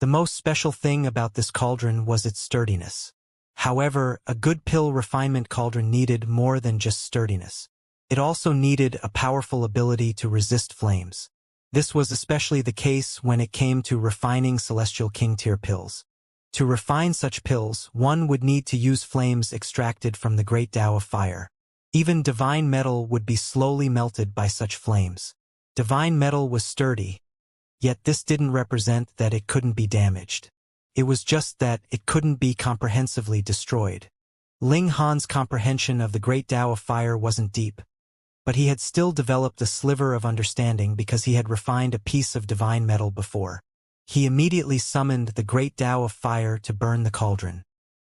The most special thing about this cauldron was its sturdiness. However, a good pill refinement cauldron needed more than just sturdiness. It also needed a powerful ability to resist flames. This was especially the case when it came to refining Celestial King tier pills. To refine such pills, one would need to use flames extracted from the Great Tao of Fire. Even divine metal would be slowly melted by such flames. Divine metal was sturdy, yet this didn't represent that it couldn't be damaged. It was just that it couldn't be comprehensively destroyed. Ling Han's comprehension of the Great Tao of Fire wasn't deep, but he had still developed a sliver of understanding because he had refined a piece of divine metal before. He immediately summoned the Great Tao of Fire to burn the cauldron.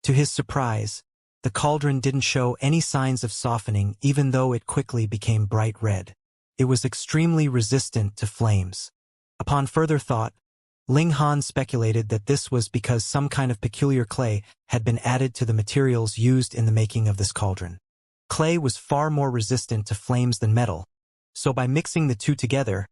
To his surprise, the cauldron didn't show any signs of softening even though it quickly became bright red. It was extremely resistant to flames. Upon further thought, Ling Han speculated that this was because some kind of peculiar clay had been added to the materials used in the making of this cauldron. Clay was far more resistant to flames than metal, so by mixing the two together,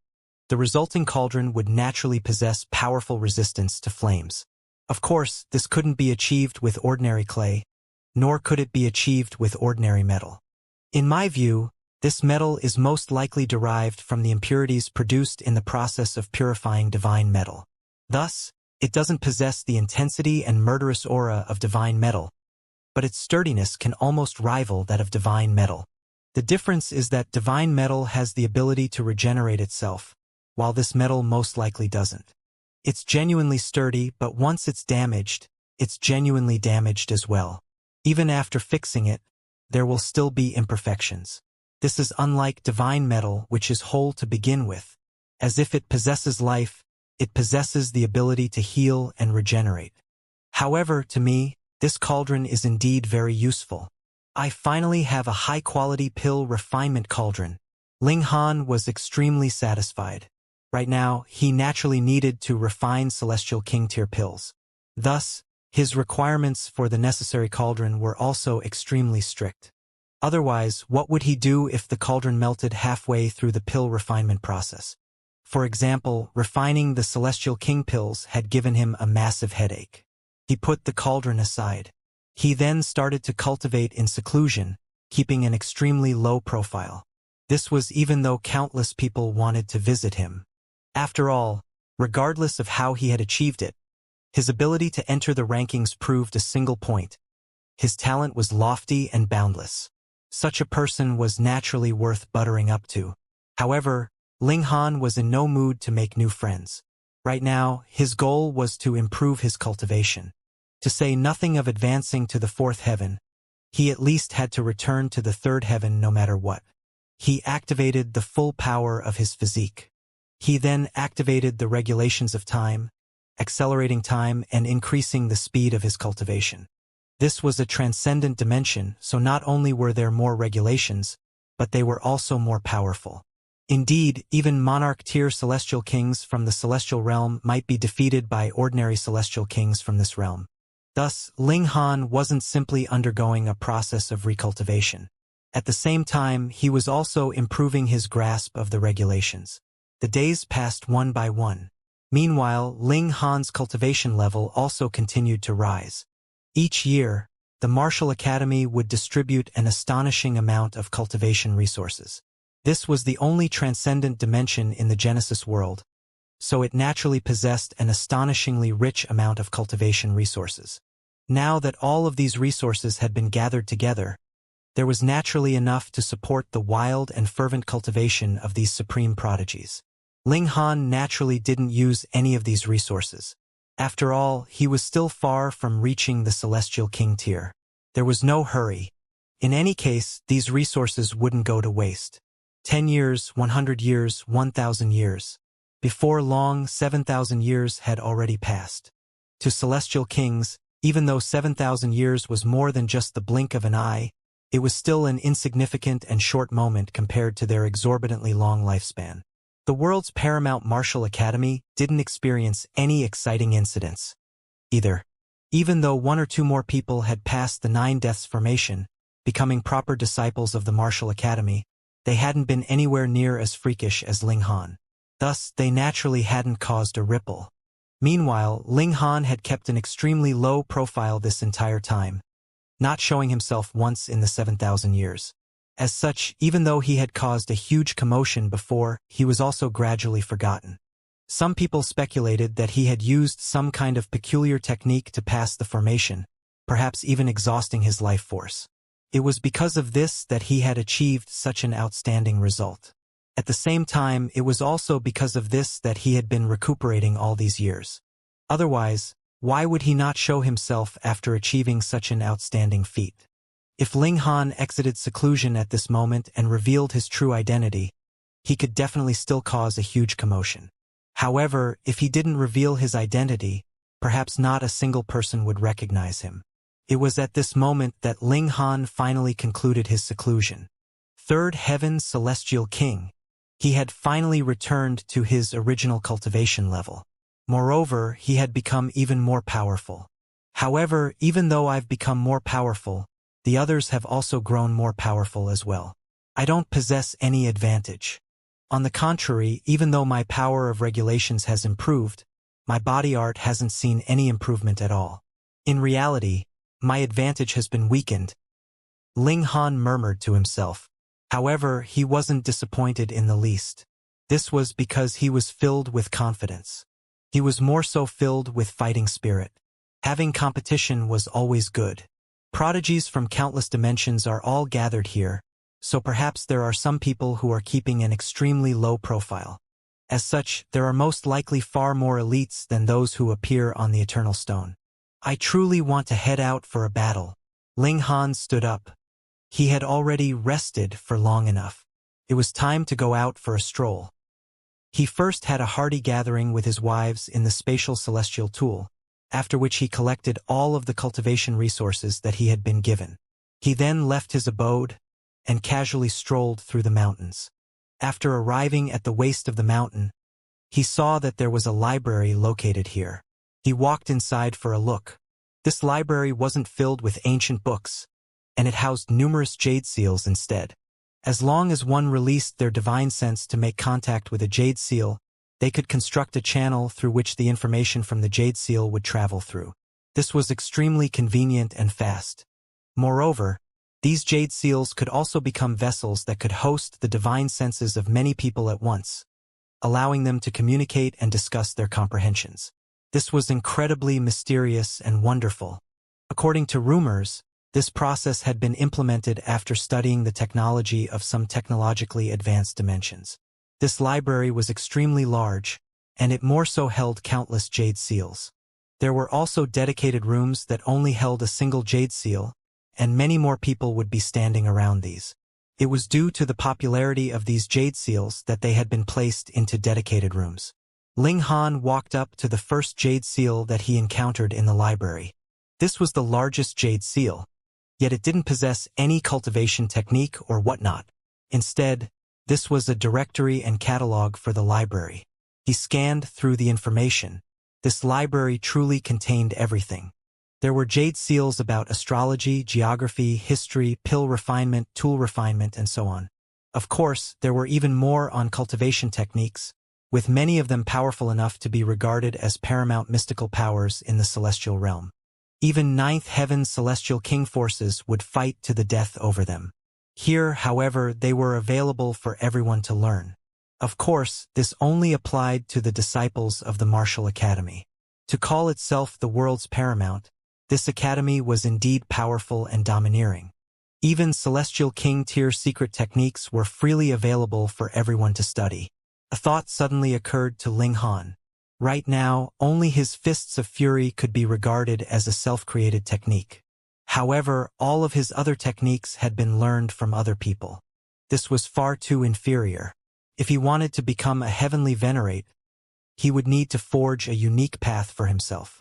the resulting cauldron would naturally possess powerful resistance to flames. Of course, this couldn't be achieved with ordinary clay, nor could it be achieved with ordinary metal. In my view, this metal is most likely derived from the impurities produced in the process of purifying divine metal. Thus, it doesn't possess the intensity and murderous aura of divine metal, but its sturdiness can almost rival that of divine metal. The difference is that divine metal has the ability to regenerate itself, while this metal most likely doesn't. It's genuinely sturdy, but once it's damaged, it's genuinely damaged as well. Even after fixing it, there will still be imperfections. This is unlike divine metal, which is whole to begin with. As if it possesses life, it possesses the ability to heal and regenerate. However, to me, this cauldron is indeed very useful. I finally have a high-quality pill refinement cauldron. Ling Han was extremely satisfied. Right now, he naturally needed to refine Celestial King tier pills. Thus, his requirements for the necessary cauldron were also extremely strict. Otherwise, what would he do if the cauldron melted halfway through the pill refinement process? For example, refining the Celestial King pills had given him a massive headache. He put the cauldron aside. He then started to cultivate in seclusion, keeping an extremely low profile. This was even though countless people wanted to visit him. After all, regardless of how he had achieved it, his ability to enter the rankings proved a single point. His talent was lofty and boundless. Such a person was naturally worth buttering up to. However, Ling Han was in no mood to make new friends. Right now, his goal was to improve his cultivation. To say nothing of advancing to the fourth heaven, he at least had to return to the third heaven no matter what. He activated the full power of his physique. He then activated the regulations of time, accelerating time and increasing the speed of his cultivation. This was a transcendent dimension, so not only were there more regulations, but they were also more powerful. Indeed, even monarch-tier celestial kings from the celestial realm might be defeated by ordinary celestial kings from this realm. Thus, Ling Han wasn't simply undergoing a process of recultivation. At the same time, he was also improving his grasp of the regulations. The days passed one by one. Meanwhile, Ling Han's cultivation level also continued to rise. Each year, the Martial Academy would distribute an astonishing amount of cultivation resources. This was the only transcendent dimension in the Genesis world, so it naturally possessed an astonishingly rich amount of cultivation resources. Now that all of these resources had been gathered together, there was naturally enough to support the wild and fervent cultivation of these supreme prodigies. Ling Han naturally didn't use any of these resources. After all, he was still far from reaching the Celestial King tier. There was no hurry. In any case, these resources wouldn't go to waste. 10 years, 100 years, 1,000 years. Before long, 7,000 years had already passed. To Celestial Kings, even though 7,000 years was more than just the blink of an eye, it was still an insignificant and short moment compared to their exorbitantly long lifespan. The world's paramount martial academy didn't experience any exciting incidents either. Even though one or two more people had passed the 9 deaths formation, becoming proper disciples of the martial academy, they hadn't been anywhere near as freakish as Ling Han. Thus, they naturally hadn't caused a ripple. Meanwhile, Ling Han had kept an extremely low profile this entire time, not showing himself once in the 7,000 years. As such, even though he had caused a huge commotion before, he was also gradually forgotten. Some people speculated that he had used some kind of peculiar technique to pass the formation, perhaps even exhausting his life force. It was because of this that he had achieved such an outstanding result. At the same time, it was also because of this that he had been recuperating all these years. Otherwise, why would he not show himself after achieving such an outstanding feat? If Ling Han exited seclusion at this moment and revealed his true identity, he could definitely still cause a huge commotion. However, if he didn't reveal his identity, perhaps not a single person would recognize him. It was at this moment that Ling Han finally concluded his seclusion. Third Heaven Celestial King. He had finally returned to his original cultivation level. Moreover, he had become even more powerful. However, even though I've become more powerful, the others have also grown more powerful as well. I don't possess any advantage. On the contrary, even though my power of regulations has improved, my body art hasn't seen any improvement at all. In reality, my advantage has been weakened. Ling Han murmured to himself. However, he wasn't disappointed in the least. This was because he was filled with confidence. He was more so filled with fighting spirit. Having competition was always good. Prodigies from countless dimensions are all gathered here, so perhaps there are some people who are keeping an extremely low profile. As such, there are most likely far more elites than those who appear on the Eternal Stone. I truly want to head out for a battle. Ling Han stood up. He had already rested for long enough. It was time to go out for a stroll. He first had a hearty gathering with his wives in the spatial celestial tool, after which he collected all of the cultivation resources that he had been given. He then left his abode and casually strolled through the mountains. After arriving at the waist of the mountain, he saw that there was a library located here. He walked inside for a look. This library wasn't filled with ancient books, and it housed numerous jade seals instead. As long as one released their divine sense to make contact with a jade seal, they could construct a channel through which the information from the jade seal would travel through. This was extremely convenient and fast. Moreover, these jade seals could also become vessels that could host the divine senses of many people at once, allowing them to communicate and discuss their comprehensions. This was incredibly mysterious and wonderful. According to rumors, this process had been implemented after studying the technology of some technologically advanced dimensions. This library was extremely large, and it more so held countless jade seals. There were also dedicated rooms that only held a single jade seal, and many more people would be standing around these. It was due to the popularity of these jade seals that they had been placed into dedicated rooms. Ling Han walked up to the first jade seal that he encountered in the library. This was the largest jade seal, yet it didn't possess any cultivation technique or whatnot. Instead, this was a directory and catalog for the library. He scanned through the information. This library truly contained everything. There were jade seals about astrology, geography, history, pill refinement, tool refinement, and so on. Of course, there were even more on cultivation techniques, with many of them powerful enough to be regarded as paramount mystical powers in the celestial realm. Even Ninth Heaven Celestial King forces would fight to the death over them. Here, however, they were available for everyone to learn. Of course, this only applied to the disciples of the Martial Academy. To call itself the world's paramount, this academy was indeed powerful and domineering. Even Celestial King tier secret techniques were freely available for everyone to study. A thought suddenly occurred to Ling Han. Right now, only his Fists of Fury could be regarded as a self-created technique. However, all of his other techniques had been learned from other people. This was far too inferior. If he wanted to become a heavenly venerate, he would need to forge a unique path for himself.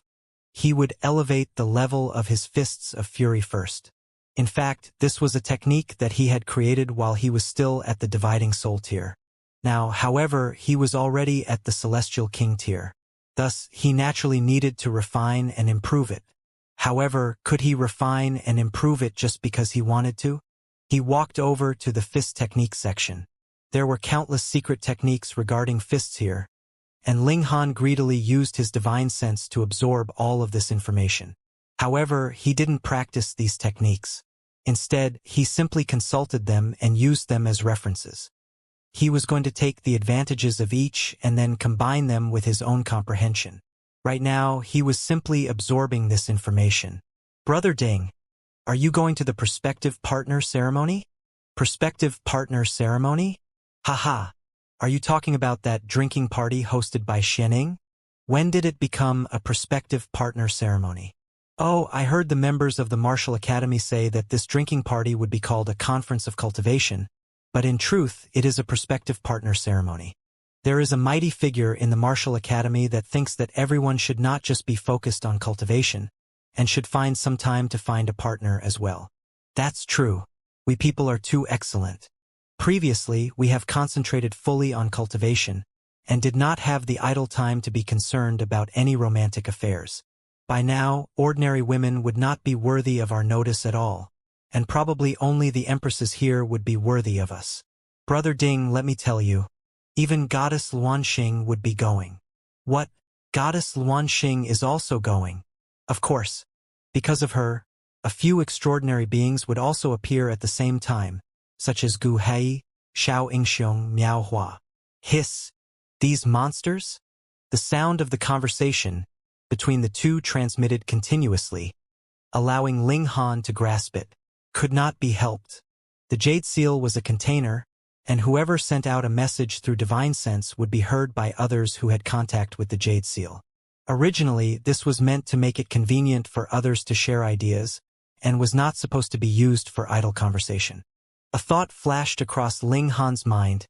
He would elevate the level of his Fists of Fury first. In fact, this was a technique that he had created while he was still at the Dividing Soul tier. Now, however, he was already at the Celestial King tier. Thus, he naturally needed to refine and improve it. However, could he refine and improve it just because he wanted to? He walked over to the fist technique section. There were countless secret techniques regarding fists here, and Ling Han greedily used his divine sense to absorb all of this information. However, he didn't practice these techniques. Instead, he simply consulted them and used them as references. He was going to take the advantages of each and then combine them with his own comprehension. Right now, he was simply absorbing this information. Brother Ding, are you going to the prospective partner ceremony? Prospective partner ceremony? Haha. Are you talking about that drinking party hosted by Xianxia? When did it become a prospective partner ceremony? Oh, I heard the members of the Martial Academy say that this drinking party would be called a conference of cultivation, but in truth, it is a prospective partner ceremony. There is a mighty figure in the Martial Academy that thinks that everyone should not just be focused on cultivation, and should find some time to find a partner as well. That's true. We people are too excellent. Previously, we have concentrated fully on cultivation, and did not have the idle time to be concerned about any romantic affairs. By now, ordinary women would not be worthy of our notice at all, and probably only the empresses here would be worthy of us. Brother Ding, let me tell you, even Goddess Luanxing would be going. What? Goddess Luanxing is also going. Of course. Because of her, a few extraordinary beings would also appear at the same time, such as Gu Hei, Xiao Ingxiong, Miao Hua. Hiss! These monsters? The sound of the conversation between the two transmitted continuously, allowing Ling Han to grasp it. Could not be helped. The Jade Seal was a container, and whoever sent out a message through divine sense would be heard by others who had contact with the Jade Seal. Originally, this was meant to make it convenient for others to share ideas, and was not supposed to be used for idle conversation. A thought flashed across Ling Han's mind.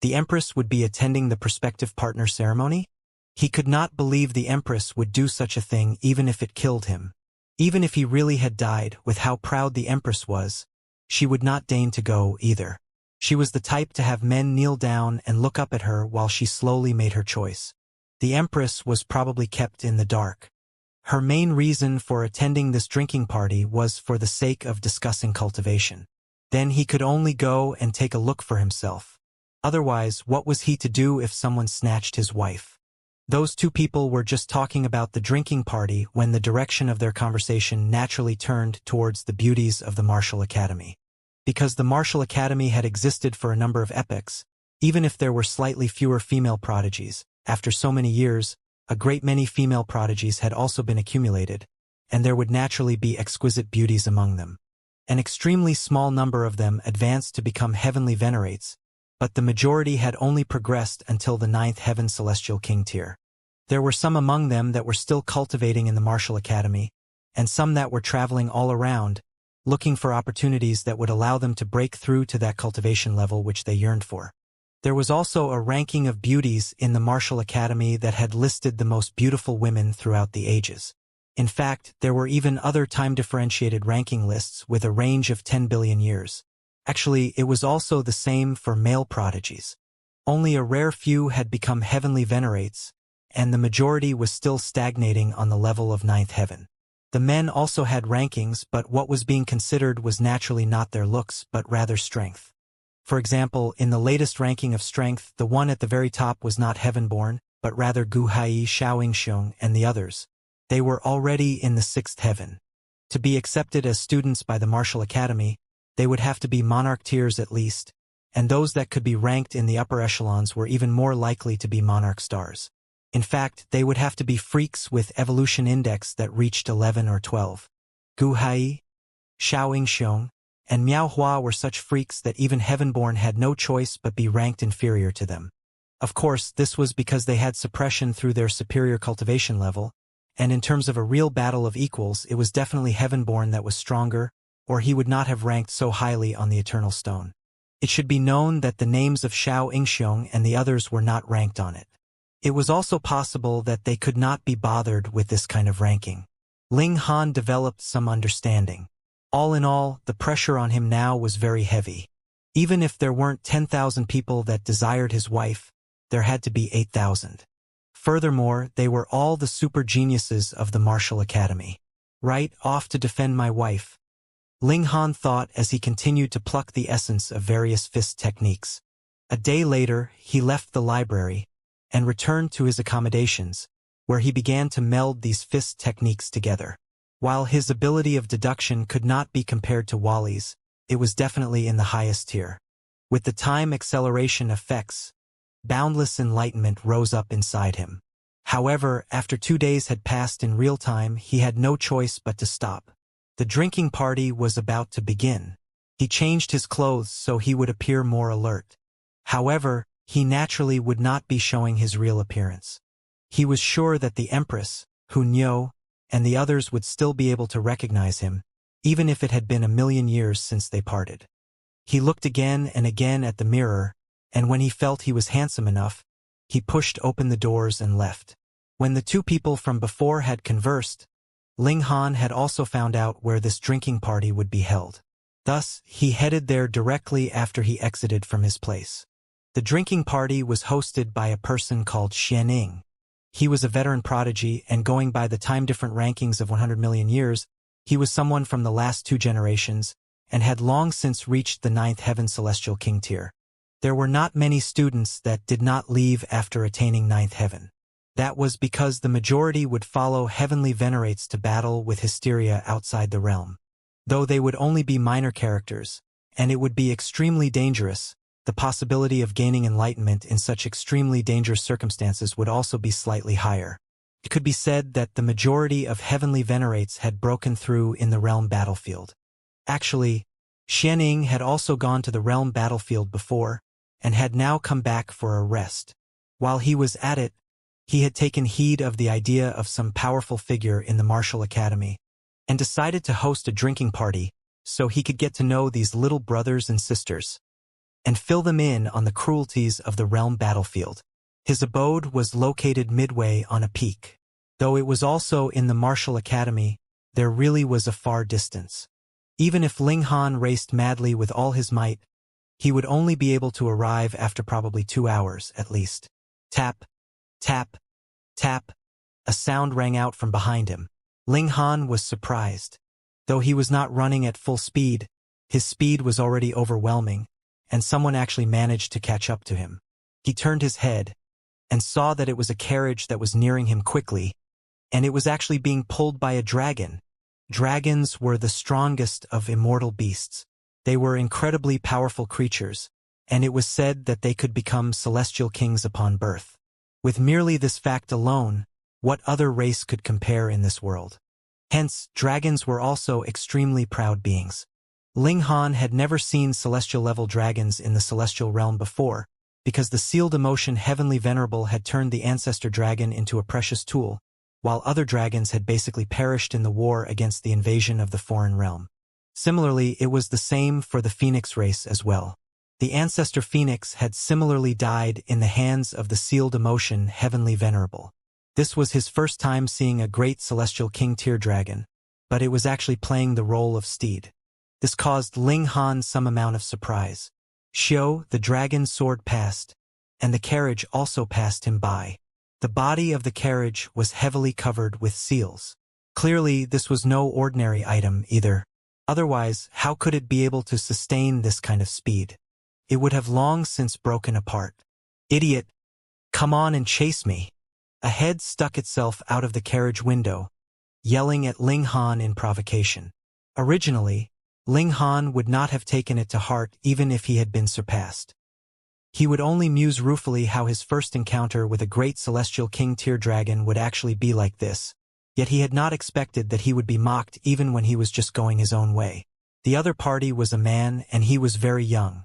The Empress would be attending the prospective partner ceremony? He could not believe the Empress would do such a thing even if it killed him. Even if he really had died, with how proud the Empress was, she would not deign to go either. She was the type to have men kneel down and look up at her while she slowly made her choice. The Empress was probably kept in the dark. Her main reason for attending this drinking party was for the sake of discussing cultivation. Then he could only go and take a look for himself. Otherwise, what was he to do if someone snatched his wife? Those two people were just talking about the drinking party when the direction of their conversation naturally turned towards the beauties of the Martial Academy. Because the Martial Academy had existed for a number of epochs, even if there were slightly fewer female prodigies, after so many years, a great many female prodigies had also been accumulated, and there would naturally be exquisite beauties among them. An extremely small number of them advanced to become heavenly venerates, but the majority had only progressed until the 9th heaven celestial king tier. There were some among them that were still cultivating in the Martial Academy, and some that were traveling all around, looking for opportunities that would allow them to break through to that cultivation level which they yearned for. There was also a ranking of beauties in the Martial Academy that had listed the most beautiful women throughout the ages. In fact, there were even other time-differentiated ranking lists with a range of 10 billion years. Actually, it was also the same for male prodigies. Only a rare few had become heavenly venerates, and the majority was still stagnating on the level of 9th heaven. The men also had rankings, but what was being considered was naturally not their looks, but rather strength. For example, in the latest ranking of strength, the one at the very top was not heaven-born, but rather Gu Hai, Xiao Ingxiong, and the others. They were already in the 6th heaven. To be accepted as students by the Martial Academy, they would have to be monarch tiers at least, and those that could be ranked in the upper echelons were even more likely to be monarch stars. In fact, they would have to be freaks with evolution index that reached 11 or 12. Gu Hai, Xiao Ingxiong, and Miao Hua were such freaks that even heaven-born had no choice but be ranked inferior to them. Of course, this was because they had suppression through their superior cultivation level, and in terms of a real battle of equals, it was definitely heaven-born that was stronger, or he would not have ranked so highly on the Eternal Stone. It should be known that the names of Xiao Ingxiong and the others were not ranked on it. It was also possible that they could not be bothered with this kind of ranking. Ling Han developed some understanding. All in all, the pressure on him now was very heavy. Even if there weren't 10,000 people that desired his wife, there had to be 8,000. Furthermore, they were all the super geniuses of the Martial Academy. Right off to defend my wife, Ling Han thought as he continued to pluck the essence of various fist techniques. A day later, he left the library, and returned to his accommodations, where he began to meld these fist techniques together. While his ability of deduction could not be compared to Wally's, it was definitely in the highest tier. With the time acceleration effects, boundless enlightenment rose up inside him. However, after 2 days had passed in real time, he had no choice but to stop. The drinking party was about to begin. He changed his clothes so he would appear more alert. However, he naturally would not be showing his real appearance. He was sure that the Empress, Hunyo, and the others would still be able to recognize him, even if it had been 1,000,000 years since they parted. He looked again and again at the mirror, and when he felt he was handsome enough, he pushed open the doors and left. When the two people from before had conversed, Ling Han had also found out where this drinking party would be held. Thus, he headed there directly after he exited from his place. The drinking party was hosted by a person called Xianxia. He was a veteran prodigy, and going by the time-different rankings of 100 million years, he was someone from the last 2 generations, and had long since reached the 9th heaven celestial king tier. There were not many students that did not leave after attaining 9th heaven. That was because the majority would follow heavenly venerates to battle with hysteria outside the realm. Though they would only be minor characters, and it would be extremely dangerous, the possibility of gaining enlightenment in such extremely dangerous circumstances would also be slightly higher. It could be said that the majority of heavenly venerates had broken through in the realm battlefield. Actually, Xianxia had also gone to the realm battlefield before, and had now come back for a rest. While he was at it, he had taken heed of the idea of some powerful figure in the martial academy, and decided to host a drinking party so he could get to know these little brothers and sisters, and fill them in on the cruelties of the realm battlefield. His abode was located midway on a peak. Though it was also in the martial academy, there really was a far distance. Even if Ling Han raced madly with all his might, he would only be able to arrive after probably 2 hours at least. Tap, tap, tap. A sound rang out from behind him. Ling Han was surprised. Though he was not running at full speed, his speed was already overwhelming, and someone actually managed to catch up to him. He turned his head, and saw that it was a carriage that was nearing him quickly, and it was actually being pulled by a dragon. Dragons were the strongest of immortal beasts. They were incredibly powerful creatures, and it was said that they could become celestial kings upon birth. With merely this fact alone, what other race could compare in this world? Hence, dragons were also extremely proud beings. Ling Han had never seen celestial-level dragons in the celestial realm before, because the sealed emotion Heavenly Venerable had turned the ancestor dragon into a precious tool, while other dragons had basically perished in the war against the invasion of the foreign realm. Similarly, it was the same for the Phoenix race as well. The ancestor Phoenix had similarly died in the hands of the sealed emotion Heavenly Venerable. This was his first time seeing a great celestial king-tier dragon, but it was actually playing the role of steed. This caused Ling Han some amount of surprise. Xiao, the dragon, soared past, and the carriage also passed him by. The body of the carriage was heavily covered with seals. Clearly, this was no ordinary item either. Otherwise, how could it be able to sustain this kind of speed? It would have long since broken apart. Idiot! Come on and chase me! A head stuck itself out of the carriage window, yelling at Ling Han in provocation. Originally, Ling Han would not have taken it to heart even if he had been surpassed. He would only muse ruefully how his first encounter with a great celestial king-tier dragon would actually be like this, yet he had not expected that he would be mocked even when he was just going his own way. The other party was a man, and he was very young.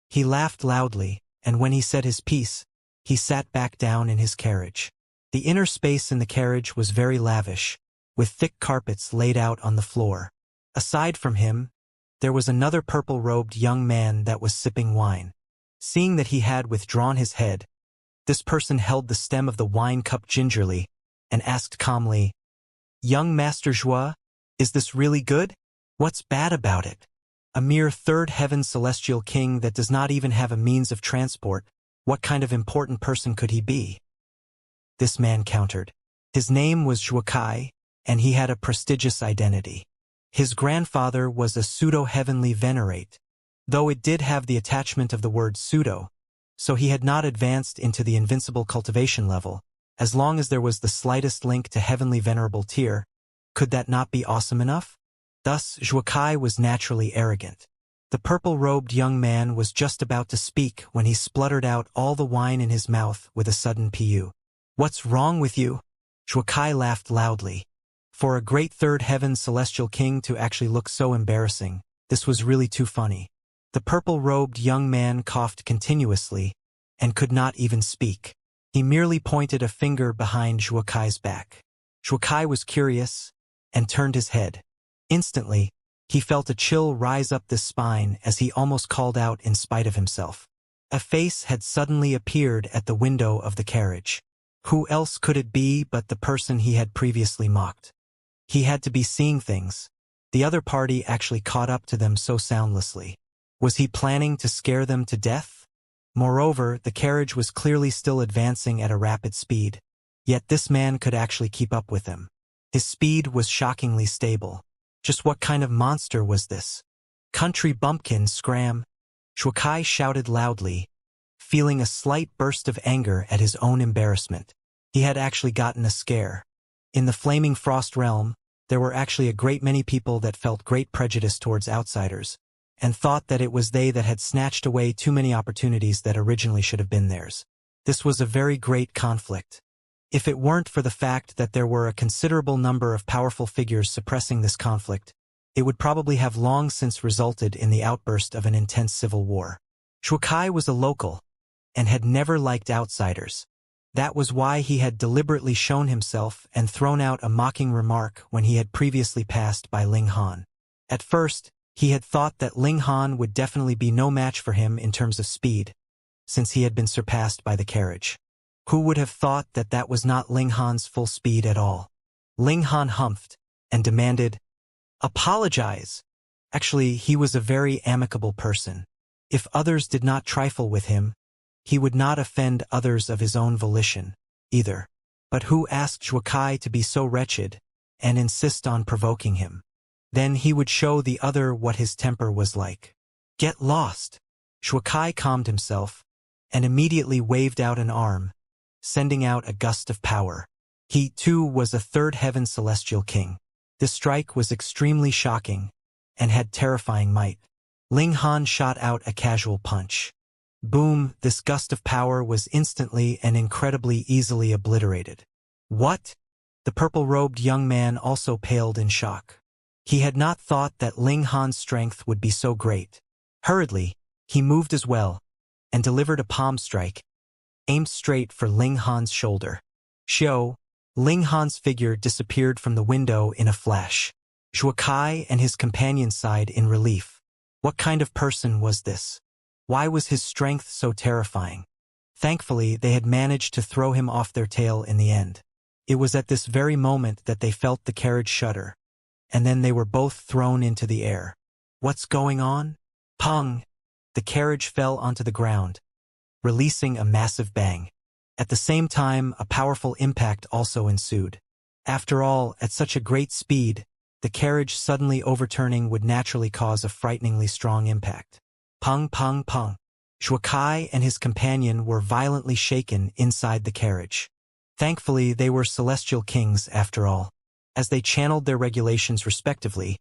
He laughed loudly, and when he said his piece, he sat back down in his carriage. The inner space in the carriage was very lavish, with thick carpets laid out on the floor. Aside from him, there was another purple-robed young man that was sipping wine. Seeing that he had withdrawn his head, this person held the stem of the wine cup gingerly and asked calmly, "Young Master Zhua, is this really good? What's bad about it? A mere third heaven celestial king that does not even have a means of transport, what kind of important person could he be?" This man countered. His name was Zhuakai, and he had a prestigious identity. His grandfather was a pseudo-heavenly venerate. Though it did have the attachment of the word pseudo, so he had not advanced into the invincible cultivation level. As long as there was the slightest link to heavenly venerable tier, could that not be awesome enough? Thus, Zhuokai was naturally arrogant. The purple-robed young man was just about to speak when he spluttered out all the wine in his mouth with a sudden pu. "What's wrong with you?" Zhuokai laughed loudly. For a great third heaven celestial king to actually look so embarrassing, this was really too funny. The purple-robed young man coughed continuously and could not even speak. He merely pointed a finger behind Zhuokai's back. Zhuokai was curious and turned his head. Instantly, he felt a chill rise up his spine as he almost called out in spite of himself. A face had suddenly appeared at the window of the carriage. Who else could it be but the person he had previously mocked? He had to be seeing things. The other party actually caught up to them so soundlessly. Was he planning to scare them to death? Moreover, the carriage was clearly still advancing at a rapid speed. Yet this man could actually keep up with him. His speed was shockingly stable. Just what kind of monster was this? "Country bumpkin, scram!" Zhuokai shouted loudly, feeling a slight burst of anger at his own embarrassment. He had actually gotten a scare. In the Flaming Frost realm, there were actually a great many people that felt great prejudice towards outsiders, and thought that it was they that had snatched away too many opportunities that originally should have been theirs. This was a very great conflict. If it weren't for the fact that there were a considerable number of powerful figures suppressing this conflict, it would probably have long since resulted in the outburst of an intense civil war. Zhuokai was a local, and had never liked outsiders. That was why he had deliberately shown himself and thrown out a mocking remark when he had previously passed by Ling Han. At first, he had thought that Ling Han would definitely be no match for him in terms of speed, since he had been surpassed by the carriage. Who would have thought that that was not Ling Han's full speed at all? Ling Han humphed and demanded, "Apologize." Actually, he was a very amicable person. If others did not trifle with him, he would not offend others of his own volition, either. But who asked Zhuokai to be so wretched and insist on provoking him? Then he would show the other what his temper was like. "Get lost." Zhuokai calmed himself and immediately waved out an arm, sending out a gust of power. He, too, was a third heaven celestial king. This strike was extremely shocking and had terrifying might. Ling Han shot out a casual punch. Boom, this gust of power was instantly and incredibly easily obliterated. What? The purple-robed young man also paled in shock. He had not thought that Ling Han's strength would be so great. Hurriedly, he moved as well, and delivered a palm strike, aimed straight for Ling Han's shoulder. Xiao, Ling Han's figure disappeared from the window in a flash. Zhuokai and his companion sighed in relief. What kind of person was this? Why was his strength so terrifying? Thankfully, they had managed to throw him off their tail in the end. It was at this very moment that they felt the carriage shudder, and then they were both thrown into the air. What's going on? Pong! The carriage fell onto the ground, releasing a massive bang. At the same time, a powerful impact also ensued. After all, at such a great speed, the carriage suddenly overturning would naturally cause a frighteningly strong impact. Pong, pong, pong. Zhuokai and his companion were violently shaken inside the carriage. Thankfully, they were celestial kings after all. As they channeled their regulations respectively,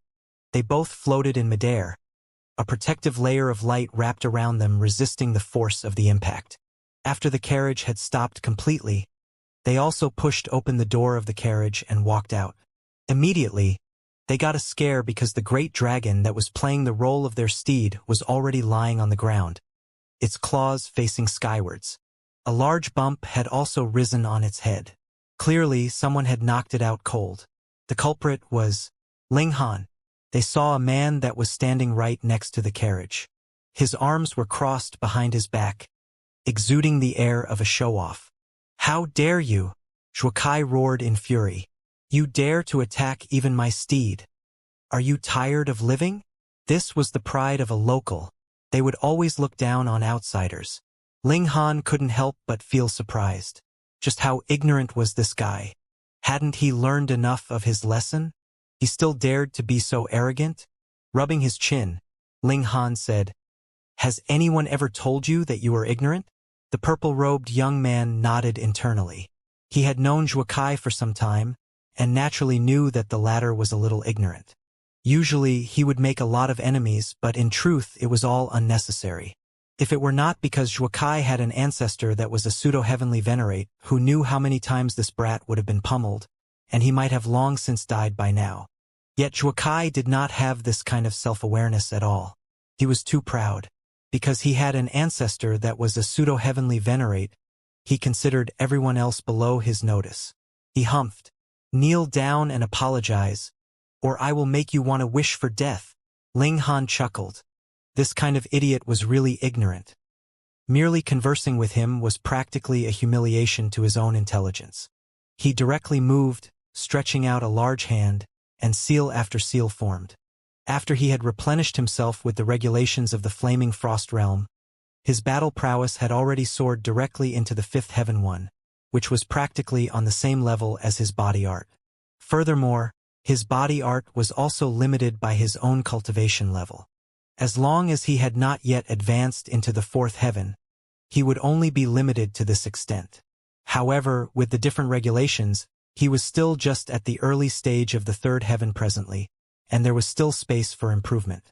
they both floated in midair, a protective layer of light wrapped around them resisting the force of the impact. After the carriage had stopped completely, they also pushed open the door of the carriage and walked out. Immediately, they got a scare because the great dragon that was playing the role of their steed was already lying on the ground, its claws facing skywards. A large bump had also risen on its head. Clearly, someone had knocked it out cold. The culprit was Ling Han. They saw a man that was standing right next to the carriage. His arms were crossed behind his back, exuding the air of a show-off. "How dare you?" Zhuokai roared in fury. "You dare to attack even my steed? Are you tired of living?" This was the pride of a local. They would always look down on outsiders. Ling Han couldn't help but feel surprised. Just how ignorant was this guy? Hadn't he learned enough of his lesson? He still dared to be so arrogant? Rubbing his chin, Ling Han said, "Has anyone ever told you that you are ignorant?" The purple-robed young man nodded internally. He had known Zhuokai for some time, and naturally knew that the latter was a little ignorant. Usually, he would make a lot of enemies, but in truth, it was all unnecessary. If it were not because Zhuokai had an ancestor that was a pseudo-heavenly venerate who knew how many times this brat would have been pummeled, and he might have long since died by now. Yet Zhuokai did not have this kind of self-awareness at all. He was too proud. Because he had an ancestor that was a pseudo-heavenly venerate, he considered everyone else below his notice. He humphed, "Kneel down and apologize, or I will make you want to wish for death." Ling Han chuckled. This kind of idiot was really ignorant. Merely conversing with him was practically a humiliation to his own intelligence. He directly moved, stretching out a large hand, and seal after seal formed. After he had replenished himself with the regulations of the flaming frost realm, his battle prowess had already soared directly into the fifth heaven one, which was practically on the same level as his body art. Furthermore, his body art was also limited by his own cultivation level. As long as he had not yet advanced into the fourth heaven, he would only be limited to this extent. However, with the different regulations, he was still just at the early stage of the third heaven presently, and there was still space for improvement.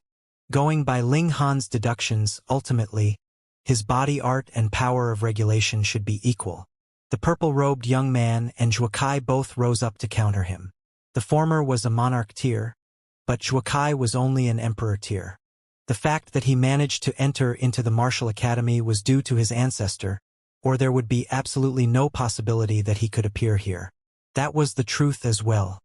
Going by Ling Han's deductions, ultimately, his body art and power of regulation should be equal. The purple-robed young man and Zhuokai both rose up to counter him. The former was a monarch tier, but Zhuokai was only an emperor tier. The fact that he managed to enter into the martial academy was due to his ancestor, or there would be absolutely no possibility that he could appear here. That was the truth as well.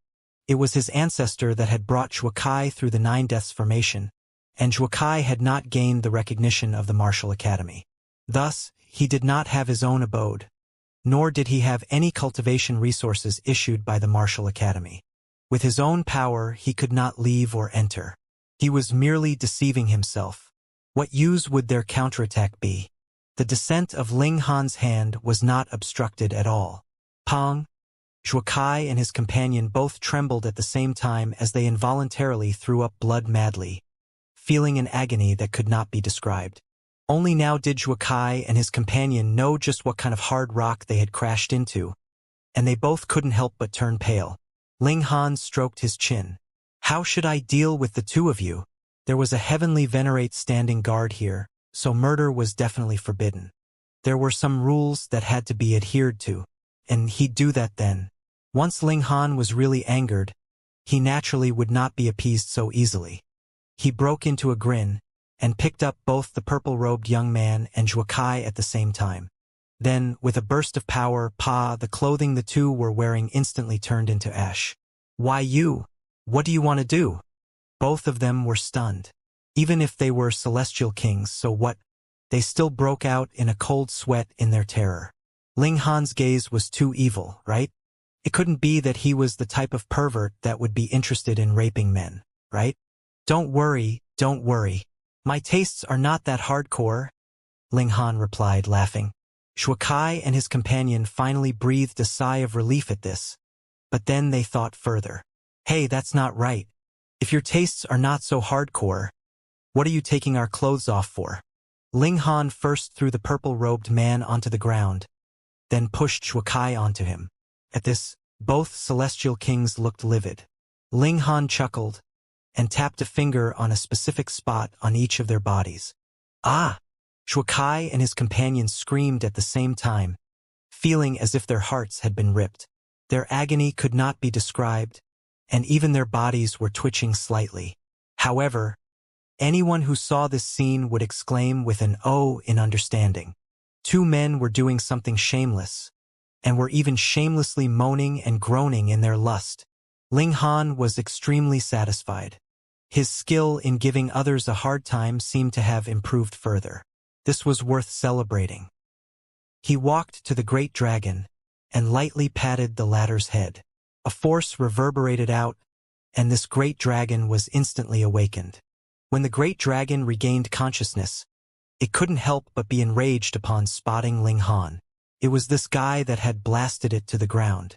It was his ancestor that had brought Zhuokai through the 9 Deaths formation, and Zhuokai had not gained the recognition of the martial academy. Thus, he did not have his own abode, nor did he have any cultivation resources issued by the martial academy. With his own power, he could not leave or enter. He was merely deceiving himself. What use would their counterattack be? The descent of Ling Han's hand was not obstructed at all. Pong! Zhuokai and his companion both trembled at the same time as they involuntarily threw up blood madly, feeling an agony that could not be described. Only now did Zhuokai and his companion know just what kind of hard rock they had crashed into, and they both couldn't help but turn pale. Ling Han stroked his chin. "How should I deal with the two of you? There was a heavenly venerate standing guard here, so murder was definitely forbidden. There were some rules that had to be adhered to, and he'd do that then." Once Ling Han was really angered, he naturally would not be appeased so easily. He broke into a grin, and picked up both the purple-robed young man and Zhuokai at the same time. Then, with a burst of power, the clothing the two were wearing instantly turned into ash. "Why you? What do you want to do?" Both of them were stunned. Even if they were celestial kings, so what? They still broke out in a cold sweat in their terror. Ling Han's gaze was too evil, right? It couldn't be that he was the type of pervert that would be interested in raping men, right? Don't worry. My tastes are not that hardcore," Ling Han replied, laughing. Zhuokai and his companion finally breathed a sigh of relief at this, but then they thought further. "Hey, that's not right. If your tastes are not so hardcore, what are you taking our clothes off for?" Ling Han first threw the purple-robed man onto the ground, then pushed Zhuokai onto him. At this, both celestial kings looked livid. Ling Han chuckled, and tapped a finger on a specific spot on each of their bodies. "Ah!" Zhuokai and his companion screamed at the same time, feeling as if their hearts had been ripped. Their agony could not be described, and even their bodies were twitching slightly. However, anyone who saw this scene would exclaim with an "oh" in understanding. Two men were doing something shameless, and were even shamelessly moaning and groaning in their lust. Ling Han was extremely satisfied. His skill in giving others a hard time seemed to have improved further. This was worth celebrating. He walked to the great dragon and lightly patted the latter's head. A force reverberated out, and this great dragon was instantly awakened. When the great dragon regained consciousness, it couldn't help but be enraged upon spotting Ling Han. It was this guy that had blasted it to the ground.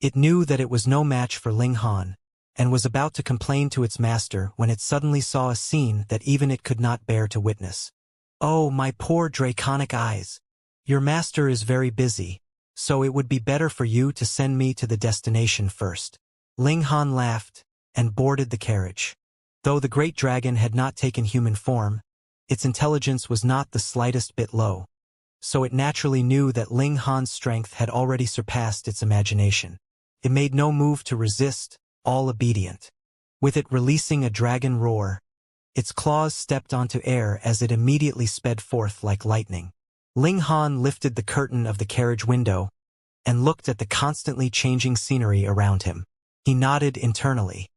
It knew that it was no match for Ling Han, and was about to complain to its master when it suddenly saw a scene that even it could not bear to witness. "Oh, my poor draconic eyes! Your master is very busy, so it would be better for you to send me to the destination first. Ling Han laughed and boarded the carriage. Though the great dragon had not taken human form, its intelligence was not the slightest bit low, so it naturally knew that Ling Han's strength had already surpassed its imagination. It made no move to resist, all obedient. With it releasing a dragon roar, its claws stepped onto air as it immediately sped forth like lightning. Ling Han lifted the curtain of the carriage window and looked at the constantly changing scenery around him. He nodded internally.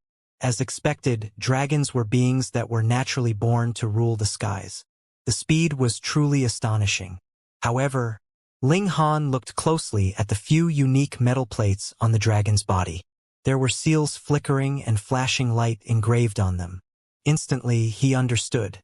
As expected, dragons were beings that were naturally born to rule the skies. The speed was truly astonishing. However, Ling Han looked closely at the few unique metal plates on the dragon's body. There were seals flickering and flashing light engraved on them. Instantly, he understood.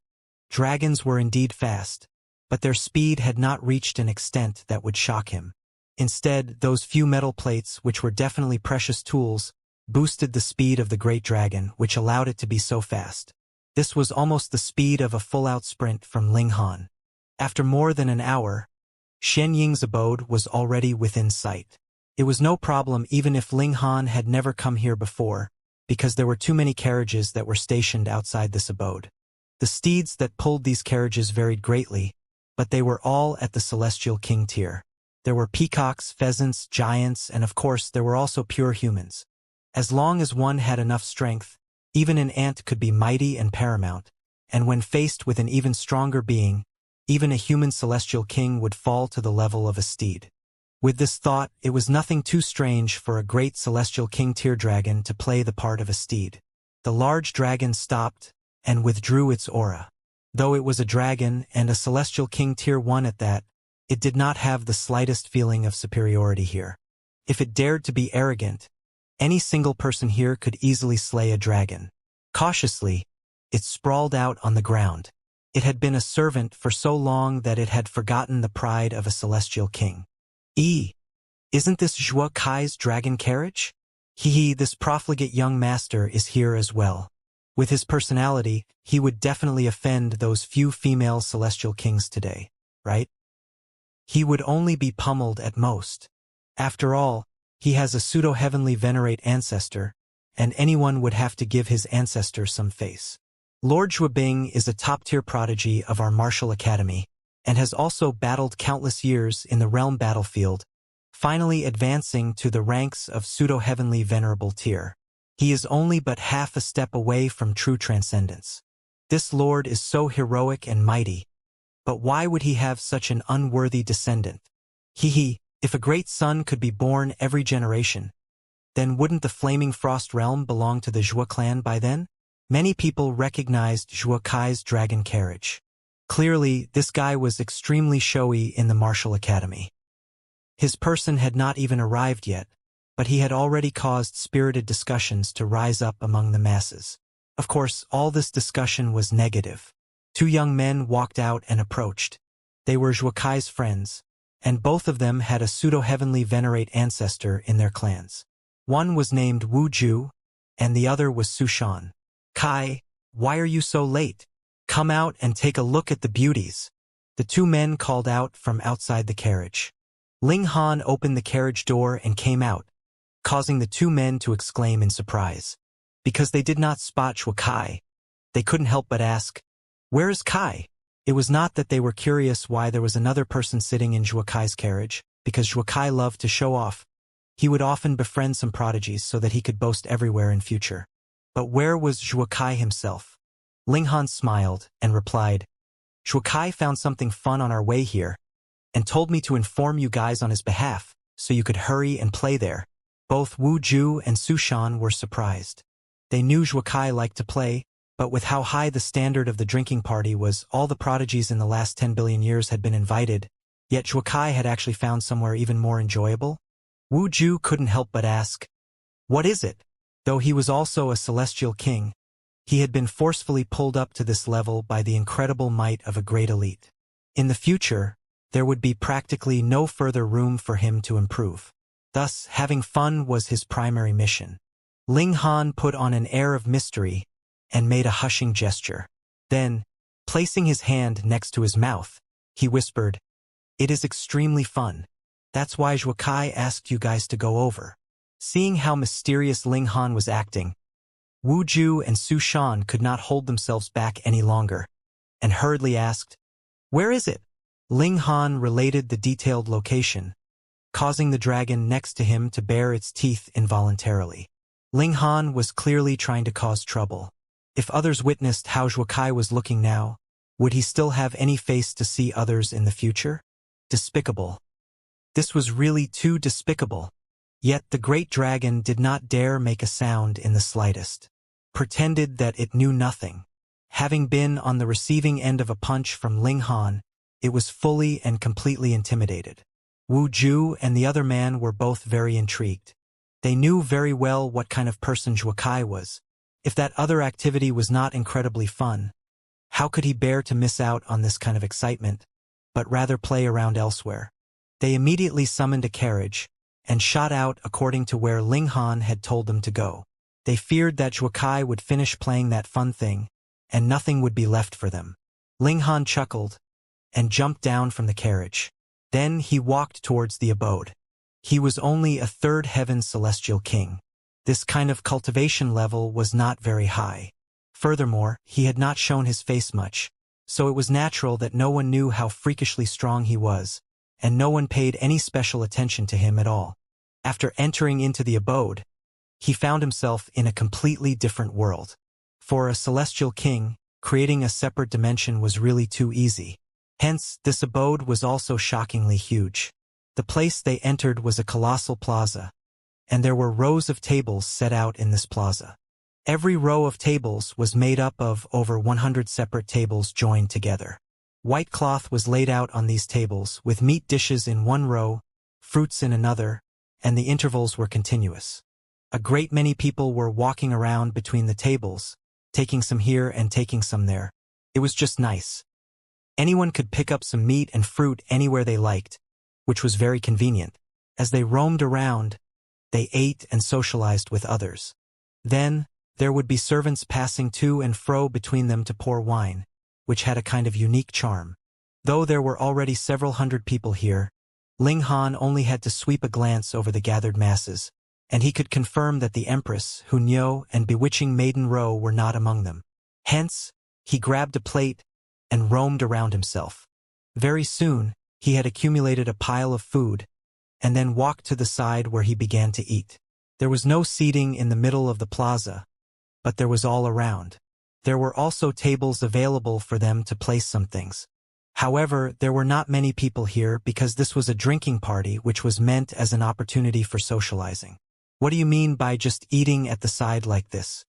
Dragons were indeed fast, but their speed had not reached an extent that would shock him. Instead, those few metal plates, which were definitely precious tools, boosted the speed of the great dragon, which allowed it to be so fast. This was almost the speed of a full-out sprint from Ling Han. After more than an hour, Xianxia's abode was already within sight. It was no problem even if Ling Han had never come here before, because there were too many carriages that were stationed outside this abode. The steeds that pulled these carriages varied greatly, but they were all at the Celestial King tier. There were peacocks, pheasants, giants, and of course there were also pure humans. As long as one had enough strength, even an ant could be mighty and paramount, and when faced with an even stronger being, even a human celestial king would fall to the level of a steed. With this thought, it was nothing too strange for a great celestial king tier dragon to play the part of a steed. The large dragon stopped and withdrew its aura. Though it was a dragon and a celestial king tier 1 at that, it did not have the slightest feeling of superiority here. If it dared to be arrogant, any single person here could easily slay a dragon. Cautiously, it sprawled out on the ground. It had been a servant for so long that it had forgotten the pride of a celestial king. Isn't this Zhuo Kai's dragon carriage? This profligate young master is here as well. With his personality, he would definitely offend those few female celestial kings today, right? He would only be pummeled at most. After all, he has a pseudo-heavenly venerate ancestor, and anyone would have to give his ancestor some face. Lord Zhuobing is a top-tier prodigy of our martial academy, and has also battled countless years in the realm battlefield, finally advancing to the ranks of pseudo-heavenly venerable tier. He is only but half a step away from true transcendence. This lord is so heroic and mighty, but why would he have such an unworthy descendant? If a great son could be born every generation, then wouldn't the Flaming Frost realm belong to the Zhuo clan by then? Many people recognized Zhuo Kai's dragon carriage. Clearly, this guy was extremely showy in the martial academy. His person had not even arrived yet, but he had already caused spirited discussions to rise up among the masses. Of course, all this discussion was negative. Two young men walked out and approached. They were Zhuo Kai's friends, and both of them had a pseudo-heavenly venerate ancestor in their clans. One was named Wu Ju, and the other was Su Shan. Kai, why are you so late? Come out and take a look at the beauties. The two men called out from outside the carriage. Ling Han opened the carriage door and came out, causing the two men to exclaim in surprise. Because they did not spot Zhuo Kai, they couldn't help but ask, "Where is Kai?" It was not that they were curious why there was another person sitting in Zhuo Kai's carriage, because Zhuo Kai loved to show off. He would often befriend some prodigies so that he could boast everywhere in future. But where was Zhuo Kai himself? Ling Han smiled and replied, "Zhuo Kai found something fun on our way here, and told me to inform you guys on his behalf, so you could hurry and play there." Both Wu Ju and Su Shan were surprised. They knew Zhuo Kai liked to play, but with how high the standard of the drinking party was, all the prodigies in the last 10 billion years had been invited, yet Zhuo Kai had actually found somewhere even more enjoyable. Wu Ju couldn't help but ask, "What is it?" Though he was also a celestial king, he had been forcefully pulled up to this level by the incredible might of a great elite. In the future, there would be practically no further room for him to improve. Thus, having fun was his primary mission. Ling Han put on an air of mystery and made a hushing gesture. Then, placing his hand next to his mouth, he whispered, It is extremely fun. That's why Zhuokai asked you guys to go over. Seeing how mysterious Ling Han was acting, Wu Ju and Su Shan could not hold themselves back any longer, and hurriedly asked, "Where is it?" Ling Han related the detailed location, causing the dragon next to him to bare its teeth involuntarily. Ling Han was clearly trying to cause trouble. If others witnessed how Zhuokai was looking now, would he still have any face to see others in the future? Despicable. This was really too despicable. Yet the great dragon did not dare make a sound in the slightest. Pretended that it knew nothing. Having been on the receiving end of a punch from Ling Han, it was fully and completely intimidated. Wu Ju and the other man were both very intrigued. They knew very well what kind of person Zhuokai was. If that other activity was not incredibly fun, how could he bear to miss out on this kind of excitement, but rather play around elsewhere? They immediately summoned a carriage and shot out according to where Ling Han had told them to go. They feared that Zhuokai would finish playing that fun thing, and nothing would be left for them. Ling Han chuckled and jumped down from the carriage. Then he walked towards the abode. He was only a third heaven celestial king. This kind of cultivation level was not very high. Furthermore, he had not shown his face much, so it was natural that no one knew how freakishly strong he was, and no one paid any special attention to him at all. After entering into the abode, he found himself in a completely different world. For a celestial king, creating a separate dimension was really too easy. Hence, this abode was also shockingly huge. The place they entered was a colossal plaza, and there were rows of tables set out in this plaza. Every row of tables was made up of over 100 separate tables joined together. White cloth was laid out on these tables, with meat dishes in one row, fruits in another, and the intervals were continuous. A great many people were walking around between the tables, taking some here and taking some there. It was just nice. Anyone could pick up some meat and fruit anywhere they liked, which was very convenient. As they roamed around, they ate and socialized with others. Then, there would be servants passing to and fro between them to pour wine, which had a kind of unique charm. Though there were already several hundred people here, Ling Han only had to sweep a glance over the gathered masses, and he could confirm that the Empress, Hunyo, and bewitching Maiden Ro were not among them. Hence, he grabbed a plate and roamed around himself. Very soon, he had accumulated a pile of food, and then walked to the side where he began to eat. There was no seating in the middle of the plaza, but there was all around. There were also tables available for them to place some things. However, there were not many people here because this was a drinking party which was meant as an opportunity for socializing. What do you mean by just eating at the side like this?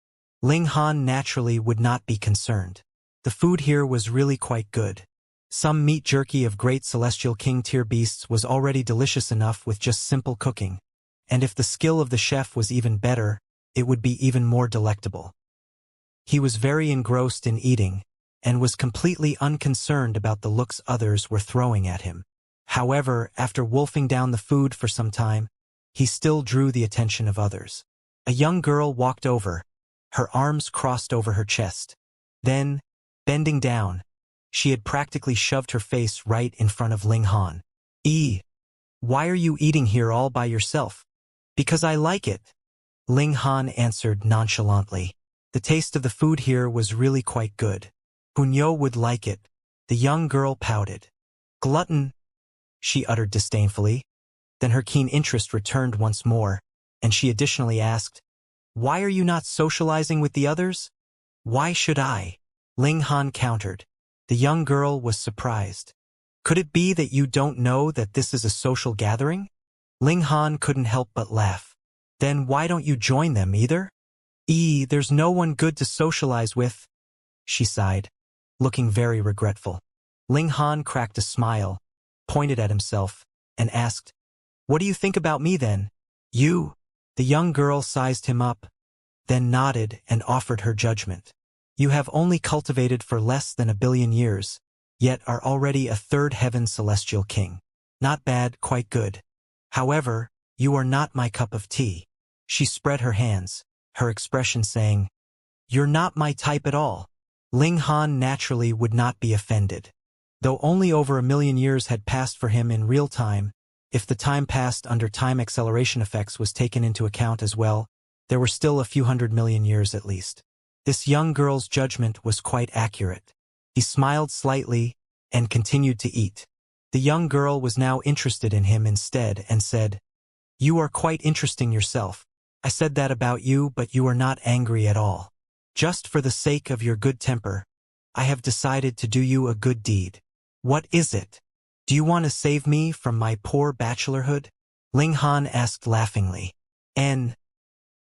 Ling Han naturally would not be concerned. The food here was really quite good. Some meat jerky of great celestial king tier beasts was already delicious enough with just simple cooking, and if the skill of the chef was even better, it would be even more delectable. He was very engrossed in eating, and was completely unconcerned about the looks others were throwing at him. However, after wolfing down the food for some time, he still drew the attention of others. A young girl walked over, her arms crossed over her chest. Then, bending down, she had practically shoved her face right in front of Ling Han. Why are you eating here all by yourself? Because I like it, Ling Han answered nonchalantly. The taste of the food here was really quite good. Hunyo would like it. The young girl pouted. Glutton, she uttered disdainfully. Then her keen interest returned once more, and she additionally asked, "Why are you not socializing with the others?" "Why should I?" Ling Han countered. The young girl was surprised. "Could it be that you don't know that this is a social gathering?" Ling Han couldn't help but laugh. "Then why don't you join them either?" There's no one good to socialize with," she sighed, looking very regretful. Ling Han cracked a smile, pointed at himself, and asked, "What do you think about me then?" "You?" The young girl sized him up, then nodded and offered her judgment. "You have only cultivated for less than 1,000,000,000 years, yet are already a third heaven celestial king. Not bad, quite good. However, you are not my cup of tea." She spread her hands, her expression saying, "You're not my type at all." Ling Han naturally would not be offended. Though only over 1,000,000 years had passed for him in real time, if the time passed under time acceleration effects was taken into account as well, there were still a few 100,000,000 years at least. This young girl's judgment was quite accurate. He smiled slightly and continued to eat. The young girl was now interested in him instead and said, "You are quite interesting yourself. I said that about you, but you are not angry at all. Just for the sake of your good temper, I have decided to do you a good deed." "What is it? Do you want to save me from my poor bachelorhood?" Ling Han asked laughingly.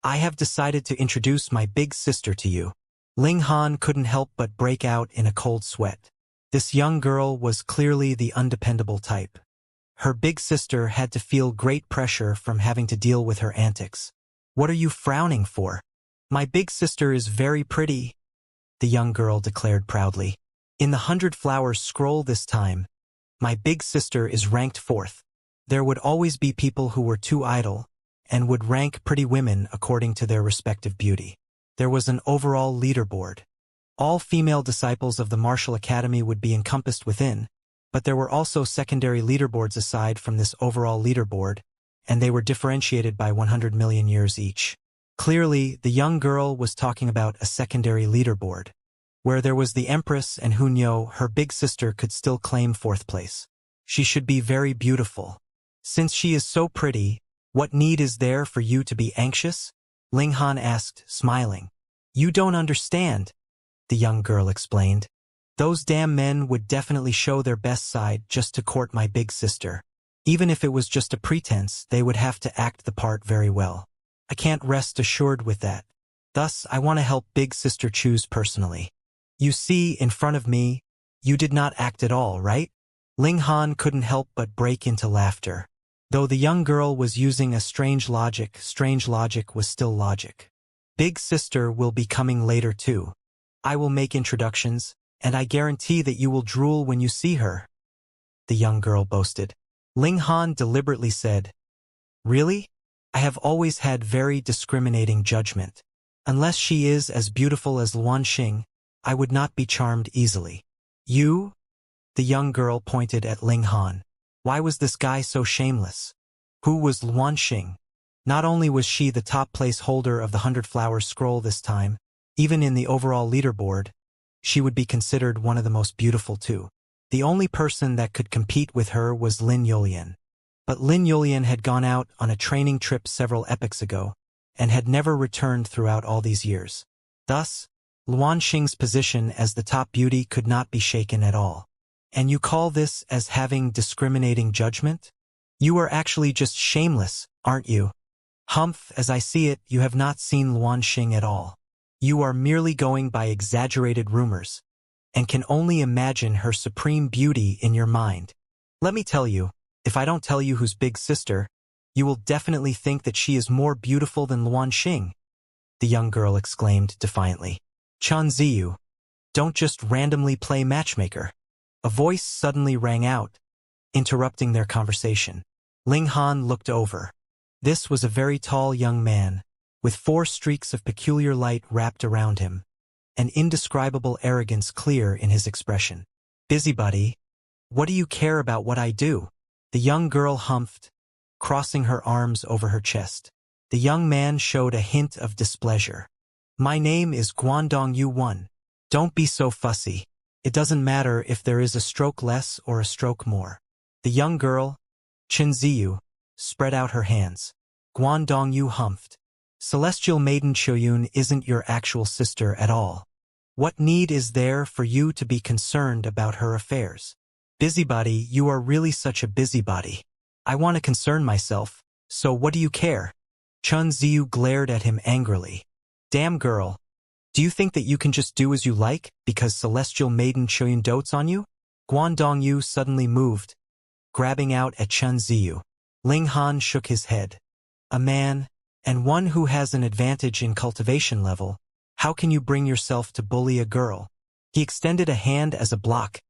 I have decided to introduce my big sister to you." Ling Han couldn't help but break out in a cold sweat. This young girl was clearly the undependable type. Her big sister had to feel great pressure from having to deal with her antics. "What are you frowning for? My big sister is very pretty," the young girl declared proudly. "In the 100 Flowers scroll this time, my big sister is ranked 4th. There would always be people who were too idle and would rank pretty women according to their respective beauty. There was an overall leaderboard. All female disciples of the Martial Academy would be encompassed within, but there were also secondary leaderboards aside from this overall leaderboard, and they were differentiated by 100,000,000 years each. Clearly, the young girl was talking about a secondary leaderboard, where there was the Empress and who knew her big sister could still claim 4th place. She should be very beautiful. Since she is so pretty, what need is there for you to be anxious? Ling Han asked, smiling. You don't understand, the young girl explained. Those damn men would definitely show their best side just to court my big sister. Even if it was just a pretense, they would have to act the part very well. I can't rest assured with that. Thus, I want to help big sister choose personally. You see, in front of me, you did not act at all, right? Ling Han couldn't help but break into laughter. Though the young girl was using a strange logic was still logic. Big sister will be coming later too. I will make introductions, and I guarantee that you will drool when you see her, the young girl boasted. Ling Han deliberately said, Really? I have always had very discriminating judgment. Unless she is as beautiful as Luan Xing, I would not be charmed easily. You? The young girl pointed at Ling Han. Why was this guy so shameless? Who was Luan Xing? Not only was she the top place holder of the 100 Flowers scroll this time, even in the overall leaderboard, she would be considered one of the most beautiful too. The only person that could compete with her was Lin Yulian. But Lin Yulian had gone out on a training trip several epochs ago, and had never returned throughout all these years. Thus, Luan Xing's position as the top beauty could not be shaken at all. And you call this as having discriminating judgment? You are actually just shameless, aren't you? Humph, as I see it, you have not seen Luan Xing at all. You are merely going by exaggerated rumors, and can only imagine her supreme beauty in your mind. Let me tell you, if I don't tell you who's big sister, you will definitely think that she is more beautiful than Luan Xing, the young girl exclaimed defiantly. Chen Ziyu, don't just randomly play matchmaker. A voice suddenly rang out, interrupting their conversation. Ling Han looked over. This was a very tall young man, with 4 streaks of peculiar light wrapped around him, an indescribable arrogance clear in his expression. Busybody, what do you care about what I do? The young girl humphed, crossing her arms over her chest. The young man showed a hint of displeasure. My name is Guangdong Yu1. Don't be so fussy. It doesn't matter if there is a stroke less or a stroke more. The young girl, Chen Ziyu, spread out her hands. Guangdong Yu humphed. Celestial Maiden Qiuyun isn't your actual sister at all. What need is there for you to be concerned about her affairs? Busybody, you are really such a busybody. I want to concern myself, so what do you care? Chen Ziyu glared at him angrily. Damn girl. Do you think that you can just do as you like because Celestial Maiden Qiuyun dotes on you? Guangdong Yu suddenly moved, grabbing out at Chen Ziyu. Ling Han shook his head. A man, and one who has an advantage in cultivation level, how can you bring yourself to bully a girl? He extended a hand as a block,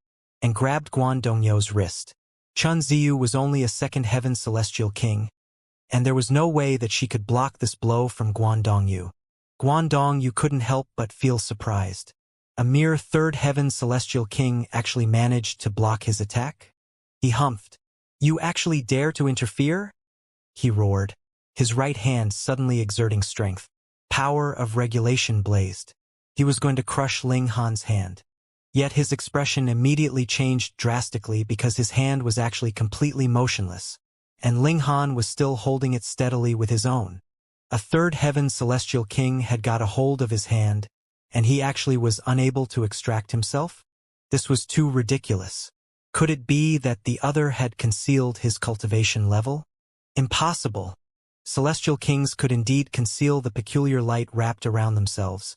and grabbed Guangdong Yu's wrist. Chen Ziyu was only a second heaven celestial king, and there was no way that she could block this blow from Guangdong Yu. Guangdong Yu couldn't help but feel surprised. A mere third heaven celestial king actually managed to block his attack? He humphed. You actually dare to interfere? He roared, his right hand suddenly exerting strength. Power of regulation blazed. He was going to crush Ling Han's hand. Yet his expression immediately changed drastically because his hand was actually completely motionless, and Ling Han was still holding it steadily with his own. A third heaven celestial king had got a hold of his hand, and he actually was unable to extract himself? This was too ridiculous. Could it be that the other had concealed his cultivation level? Impossible. Celestial kings could indeed conceal the peculiar light wrapped around themselves,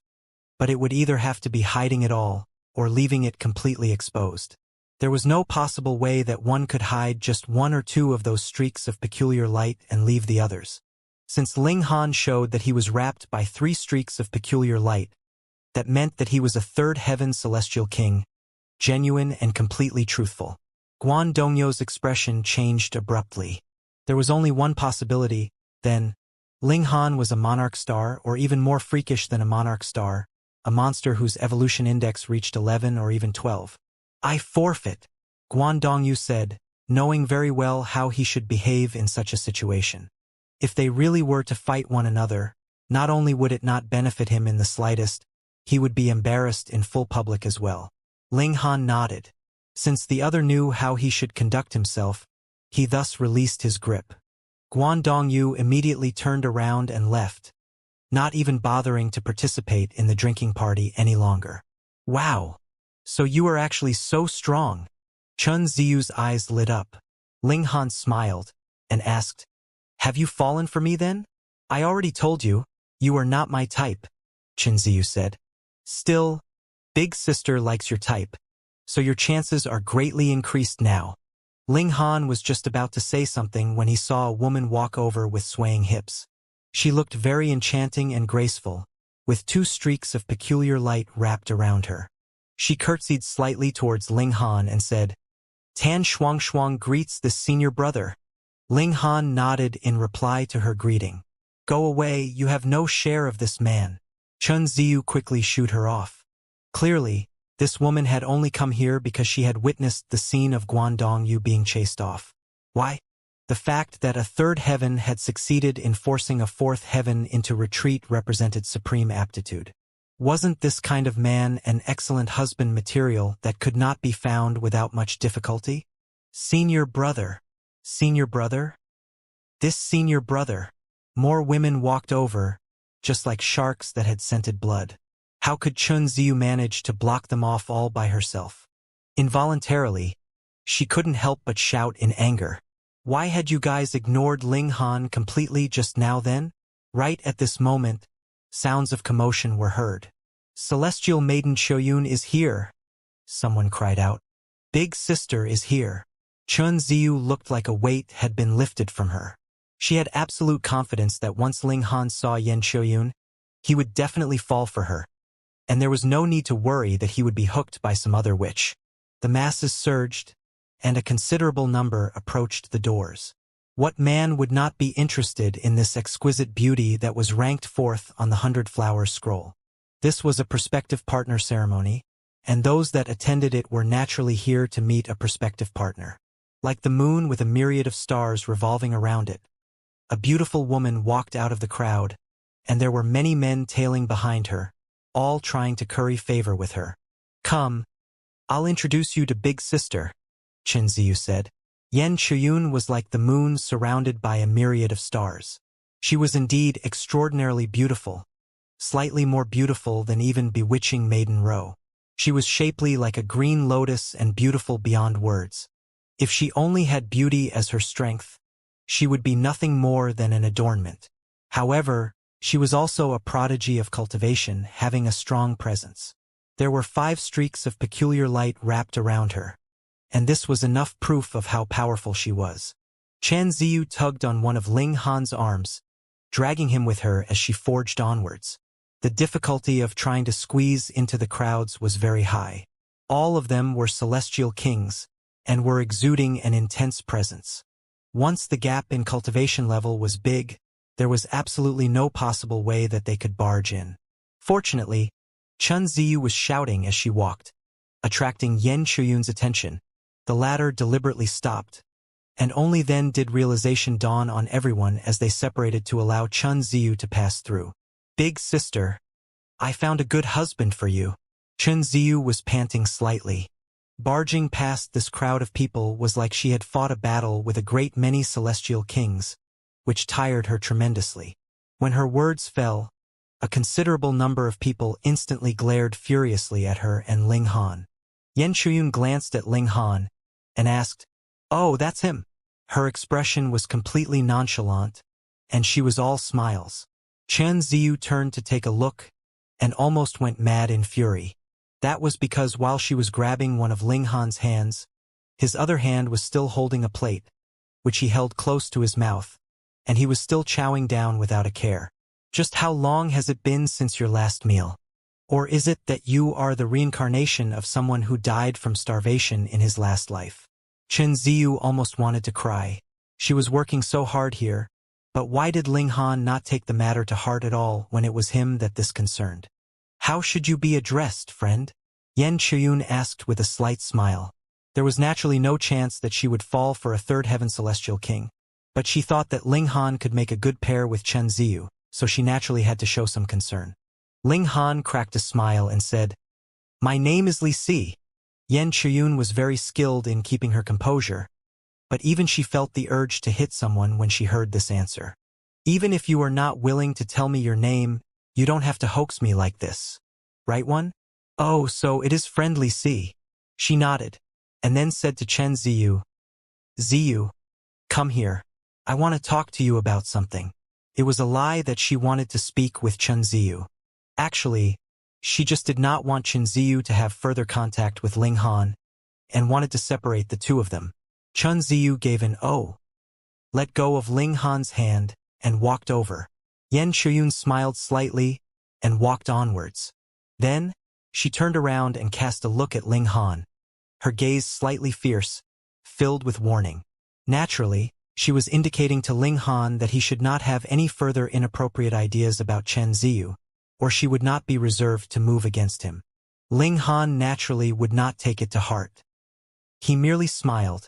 but it would either have to be hiding it all, or leaving it completely exposed. There was no possible way that one could hide just one or two of those streaks of peculiar light and leave the others. Since Ling Han showed that he was wrapped by 3 streaks of peculiar light, that meant that he was a third heaven celestial king, genuine and completely truthful. Guan Dongyu's expression changed abruptly. There was only one possibility, then. Ling Han was a monarch star, or even more freakish than a monarch star, a monster whose evolution index reached 11 or even 12. I forfeit, Guan Dongyu said, knowing very well how he should behave in such a situation. If they really were to fight one another, not only would it not benefit him in the slightest, he would be embarrassed in full public as well. Ling Han nodded. Since the other knew how he should conduct himself, he thus released his grip. Guan Dongyu immediately turned around and left, not even bothering to participate in the drinking party any longer. Wow! So you are actually so strong. Chun Ziyu's eyes lit up. Ling Han smiled and asked, Have you fallen for me then? I already told you, you are not my type, Chun Ziyu said. Still, big sister likes your type, so your chances are greatly increased now. Ling Han was just about to say something when he saw a woman walk over with swaying hips. She looked very enchanting and graceful, with 2 streaks of peculiar light wrapped around her. She curtsied slightly towards Ling Han and said, Tan Shuang greets this senior brother. Ling Han nodded in reply to her greeting. Go away, you have no share of this man. Chun Ziyu quickly shooed her off. Clearly, this woman had only come here because she had witnessed the scene of Guan Dongyu being chased off. Why? The fact that a third heaven had succeeded in forcing a fourth heaven into retreat represented supreme aptitude. Wasn't this kind of man an excellent husband material that could not be found without much difficulty? Senior brother. Senior brother? This senior brother. More women walked over, just like sharks that had scented blood. How could Chun Ziyu manage to block them off all by herself? Involuntarily, she couldn't help but shout in anger. Why had you guys ignored Ling Han completely just now then? Right at this moment, sounds of commotion were heard. Celestial Maiden Shoyun is here, someone cried out. Big sister is here. Chun Ziyu looked like a weight had been lifted from her. She had absolute confidence that once Ling Han saw Yen Shoyun, he would definitely fall for her, and there was no need to worry that he would be hooked by some other witch. The masses surged, and a considerable number approached the doors. What man would not be interested in this exquisite beauty that was ranked 4th on the 100-flower scroll? This was a prospective partner ceremony, and those that attended it were naturally here to meet a prospective partner. Like the moon with a myriad of stars revolving around it, a beautiful woman walked out of the crowd, and there were many men tailing behind her, all trying to curry favor with her. Come, I'll introduce you to Big Sister, Chun Ziyu said. Yen Shoyun was like the moon surrounded by a myriad of stars. She was indeed extraordinarily beautiful, slightly more beautiful than even bewitching Maiden Row. She was shapely like a green lotus and beautiful beyond words. If she only had beauty as her strength, she would be nothing more than an adornment. However, she was also a prodigy of cultivation, having a strong presence. There were 5 streaks of peculiar light wrapped around her, and this was enough proof of how powerful she was. Chan Ziyu tugged on one of Ling Han's arms, dragging him with her as she forged onwards. The difficulty of trying to squeeze into the crowds was very high. All of them were celestial kings, and were exuding an intense presence. Once the gap in cultivation level was big, there was absolutely no possible way that they could barge in. Fortunately, Chun Ziyu was shouting as she walked, attracting Yan Chuyun's attention. The latter deliberately stopped, and only then did realization dawn on everyone as they separated to allow Chun Ziyu to pass through. Big sister, I found a good husband for you. Chun Ziyu was panting slightly. Barging past this crowd of people was like she had fought a battle with a great many celestial kings, which tired her tremendously. When her words fell, a considerable number of people instantly glared furiously at her and Ling Han. Yan Chuyun glanced at Ling Han and asked, "Oh, that's him." Her expression was completely nonchalant, and she was all smiles. Chun Ziyu turned to take a look and almost went mad in fury. That was because while she was grabbing one of Ling Han's hands, his other hand was still holding a plate, which he held close to his mouth, and he was still chowing down without a care. Just how long has it been since your last meal? Or is it that you are the reincarnation of someone who died from starvation in his last life? Chun Ziyu almost wanted to cry. She was working so hard here, but why did Ling Han not take the matter to heart at all when it was him that this concerned? How should you be addressed, friend? Yan Chuyun asked with a slight smile. There was naturally no chance that she would fall for a third heaven celestial king, but she thought that Ling Han could make a good pair with Chun Ziyu, so she naturally had to show some concern. Ling Han cracked a smile and said, "My name is Li Si." Yan Chuyun was very skilled in keeping her composure, but even she felt the urge to hit someone when she heard this answer. "Even if you are not willing to tell me your name, you don't have to hoax me like this. Right one? Oh, so it is friend Li Si." She nodded, and then said to Chun Ziyu, "Ziyu, come here. I want to talk to you about something." It was a lie that she wanted to speak with Chun Ziyu. Actually, she just did not want Chun Ziyu to have further contact with Ling Han, and wanted to separate the two of them. Chun Ziyu gave an "oh," let go of Ling Han's hand, and walked over. Yan Chuyun smiled slightly and walked onwards. Then, she turned around and cast a look at Ling Han, her gaze slightly fierce, filled with warning. Naturally, she was indicating to Ling Han that he should not have any further inappropriate ideas about Chun Ziyu, or she would not be reserved to move against him. Ling Han naturally would not take it to heart. He merely smiled,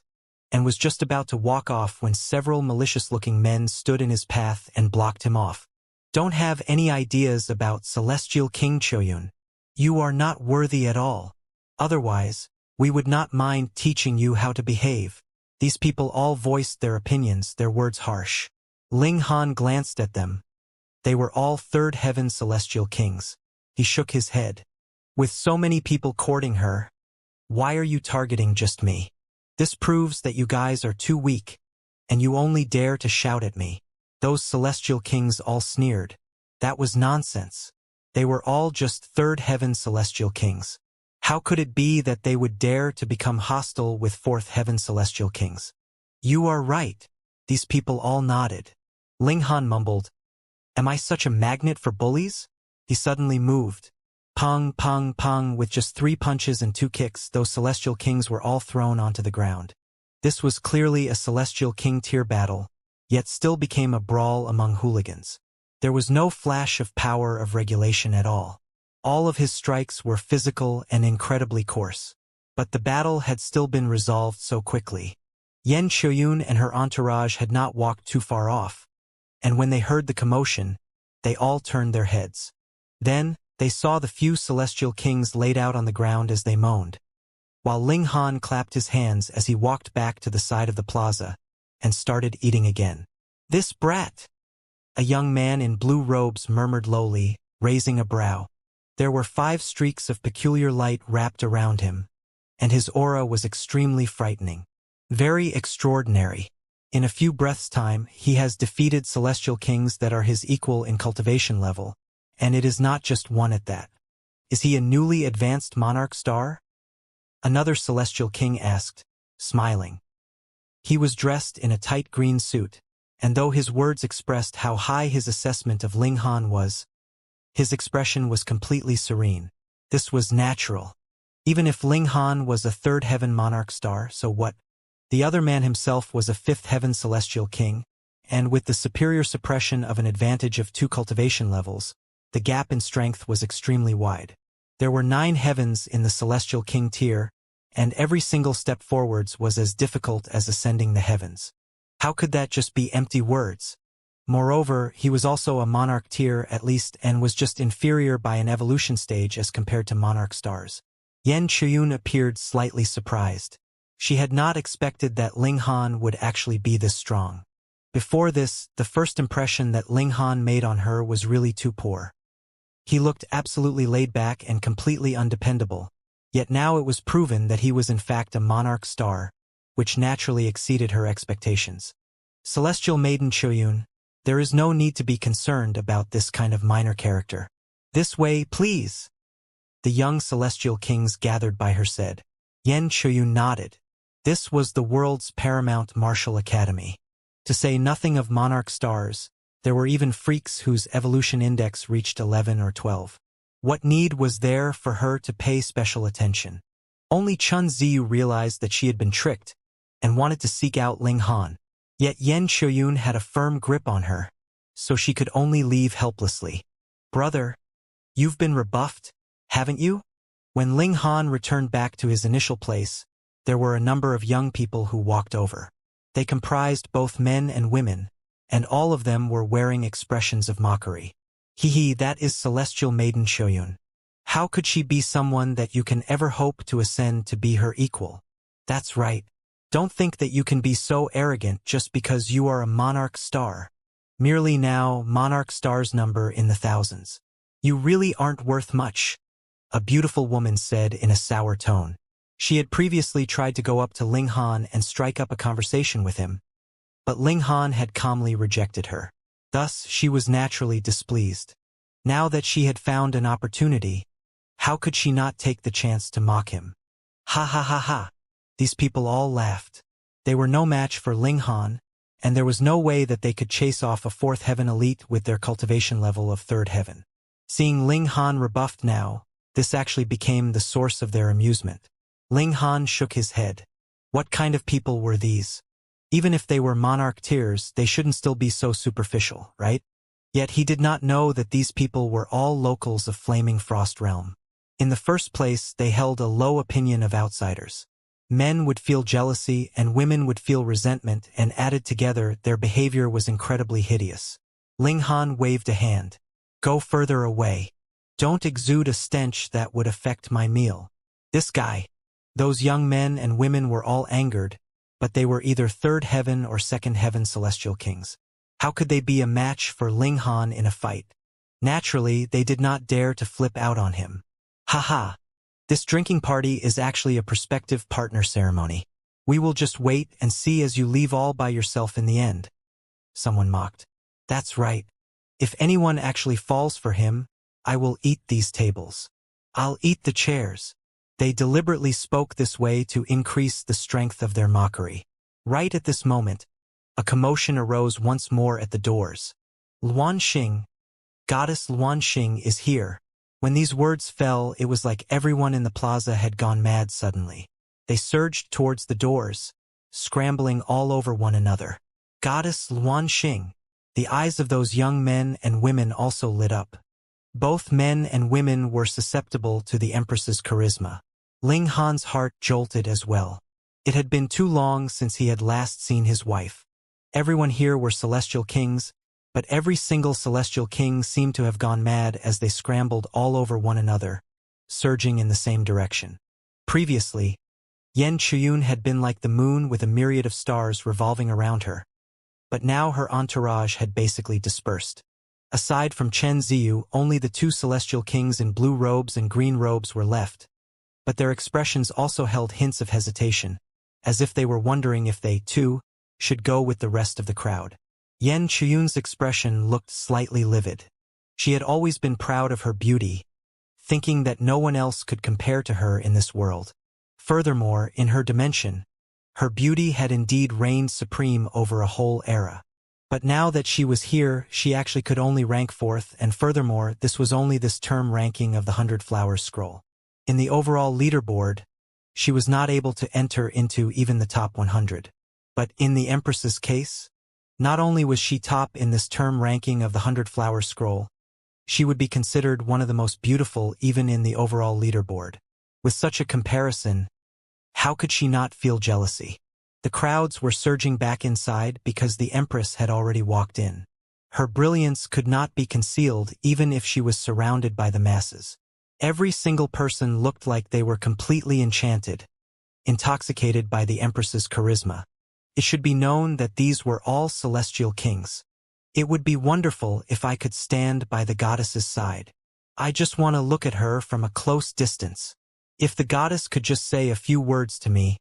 and was just about to walk off when several malicious-looking men stood in his path and blocked him off. "Don't have any ideas about Celestial King Chuyun. You are not worthy at all. Otherwise, we would not mind teaching you how to behave." These people all voiced their opinions, their words harsh. Ling Han glanced at them. They were all third heaven celestial kings. He shook his head. "With so many people courting her, why are you targeting just me? This proves that you guys are too weak, and you only dare to shout at me." Those celestial kings all sneered. That was nonsense. They were all just third heaven celestial kings. How could it be that they would dare to become hostile with fourth heaven celestial kings? "You are right." These people all nodded. Ling Han mumbled, "Am I such a magnet for bullies?" He suddenly moved. Pong, pong, pong, with just 3 punches and 2 kicks, those celestial kings were all thrown onto the ground. This was clearly a celestial king tier battle, yet still became a brawl among hooligans. There was no flash of power of regulation at all. All of his strikes were physical and incredibly coarse. But the battle had still been resolved so quickly. Yan Chuyun and her entourage had not walked too far off, and when they heard the commotion, they all turned their heads. Then, they saw the few celestial kings laid out on the ground as they moaned, while Ling Han clapped his hands as he walked back to the side of the plaza and started eating again. "This brat!" a young man in blue robes murmured lowly, raising a brow. There were 5 streaks of peculiar light wrapped around him, and his aura was extremely frightening. Very extraordinary. In a few breaths' time, he has defeated celestial kings that are his equal in cultivation level, and it is not just one at that. Is he a newly advanced monarch star? Another celestial king asked, smiling. He was dressed in a tight green suit, and though his words expressed how high his assessment of Ling Han was, his expression was completely serene. This was natural. Even if Ling Han was a third heaven monarch star, so what? The other man himself was a fifth heaven celestial king, and with the superior suppression of an advantage of 2 cultivation levels, the gap in strength was extremely wide. There were 9 heavens in the Celestial King tier, and every single step forwards was as difficult as ascending the heavens. How could that just be empty words? Moreover, he was also a monarch tier at least and was just inferior by an evolution stage as compared to monarch stars. Yan Chuyun appeared slightly surprised. She had not expected that Ling Han would actually be this strong. Before this, the first impression that Ling Han made on her was really too poor. He looked absolutely laid back and completely undependable, yet now it was proven that he was in fact a monarch star, which naturally exceeded her expectations. Celestial Maiden Chuyun, there is no need to be concerned about this kind of minor character. This way, please. The young celestial kings gathered by her said. Yan Chuyun nodded. This was the world's paramount martial academy. To say nothing of monarch stars, there were even freaks whose evolution index reached 11 or 12. What need was there for her to pay special attention? Only Chun Ziyu realized that she had been tricked and wanted to seek out Ling Han. Yet Yan Chuyun had a firm grip on her, so she could only leave helplessly. Brother, you've been rebuffed, haven't you? When Ling Han returned back to his initial place, there were a number of young people who walked over. They comprised both men and women, and all of them were wearing expressions of mockery. Hee, that is Celestial Maiden Chuyun. How could she be someone that you can ever hope to ascend to be her equal? That's right. Don't think that you can be so arrogant just because you are a monarch star. Merely now, monarch stars number in the thousands. You really aren't worth much, a beautiful woman said in a sour tone. She had previously tried to go up to Ling Han and strike up a conversation with him, but Ling Han had calmly rejected her. Thus, she was naturally displeased. Now that she had found an opportunity, how could she not take the chance to mock him? Ha ha ha ha. These people all laughed. They were no match for Ling Han, and there was no way that they could chase off a 4th heaven elite with their cultivation level of 3rd heaven. Seeing Ling Han rebuffed now, this actually became the source of their amusement. Ling Han shook his head. What kind of people were these? Even if they were monarch tiers, they shouldn't still be so superficial, right? Yet he did not know that these people were all locals of Flaming Frost Realm. In the first place, they held a low opinion of outsiders. Men would feel jealousy and women would feel resentment, and added together, their behavior was incredibly hideous. Ling Han waved a hand. Go further away. Don't exude a stench that would affect my meal. This guy. Those young men and women were all angered, but they were either 3rd heaven or 2nd heaven celestial kings. How could they be a match for Ling Han in a fight? Naturally, they did not dare to flip out on him. Haha. This drinking party is actually a prospective partner ceremony. We will just wait and see as you leave all by yourself in the end. Someone mocked. That's right. If anyone actually falls for him, I will eat these tables. I'll eat the chairs. They deliberately spoke this way to increase the strength of their mockery. Right at this moment, a commotion arose once more at the doors. Luan Xing, Goddess Luan Xing is here. When these words fell, it was like everyone in the plaza had gone mad suddenly. They surged towards the doors, scrambling all over one another. Goddess Luan Xing. The eyes of those young men and women also lit up. Both men and women were susceptible to the Empress's charisma. Ling Han's heart jolted as well. It had been too long since he had last seen his wife. Everyone here were celestial kings, but every single celestial king seemed to have gone mad as they scrambled all over one another, surging in the same direction. Previously, Yan Chuyun had been like the moon with a myriad of stars revolving around her, but now her entourage had basically dispersed. Aside from Chen Ziyu, only the 2 celestial kings in blue robes and green robes were left, but their expressions also held hints of hesitation, as if they were wondering if they, too, should go with the rest of the crowd. Yan Chuyun's expression looked slightly livid. She had always been proud of her beauty, thinking that no one else could compare to her in this world. Furthermore, in her dimension, her beauty had indeed reigned supreme over a whole era. But now that she was here, she actually could only rank 4th, and furthermore, this was only this term ranking of the 100 Flowers scroll. In the overall leaderboard, she was not able to enter into even the top 100. But in the Empress's case, not only was she top in this term ranking of the 100 Flowers scroll, She would be considered one of the most beautiful even in the overall leaderboard. With such a comparison, how could she not feel jealousy? The crowds were surging back inside because the Empress had already walked in. Her brilliance could not be concealed even if she was surrounded by the masses. Every single person looked like they were completely enchanted, intoxicated by the Empress's charisma. It should be known that these were all celestial kings. It would be wonderful if I could stand by the goddess's side. I just want to look at her from a close distance. If the goddess could just say a few words to me,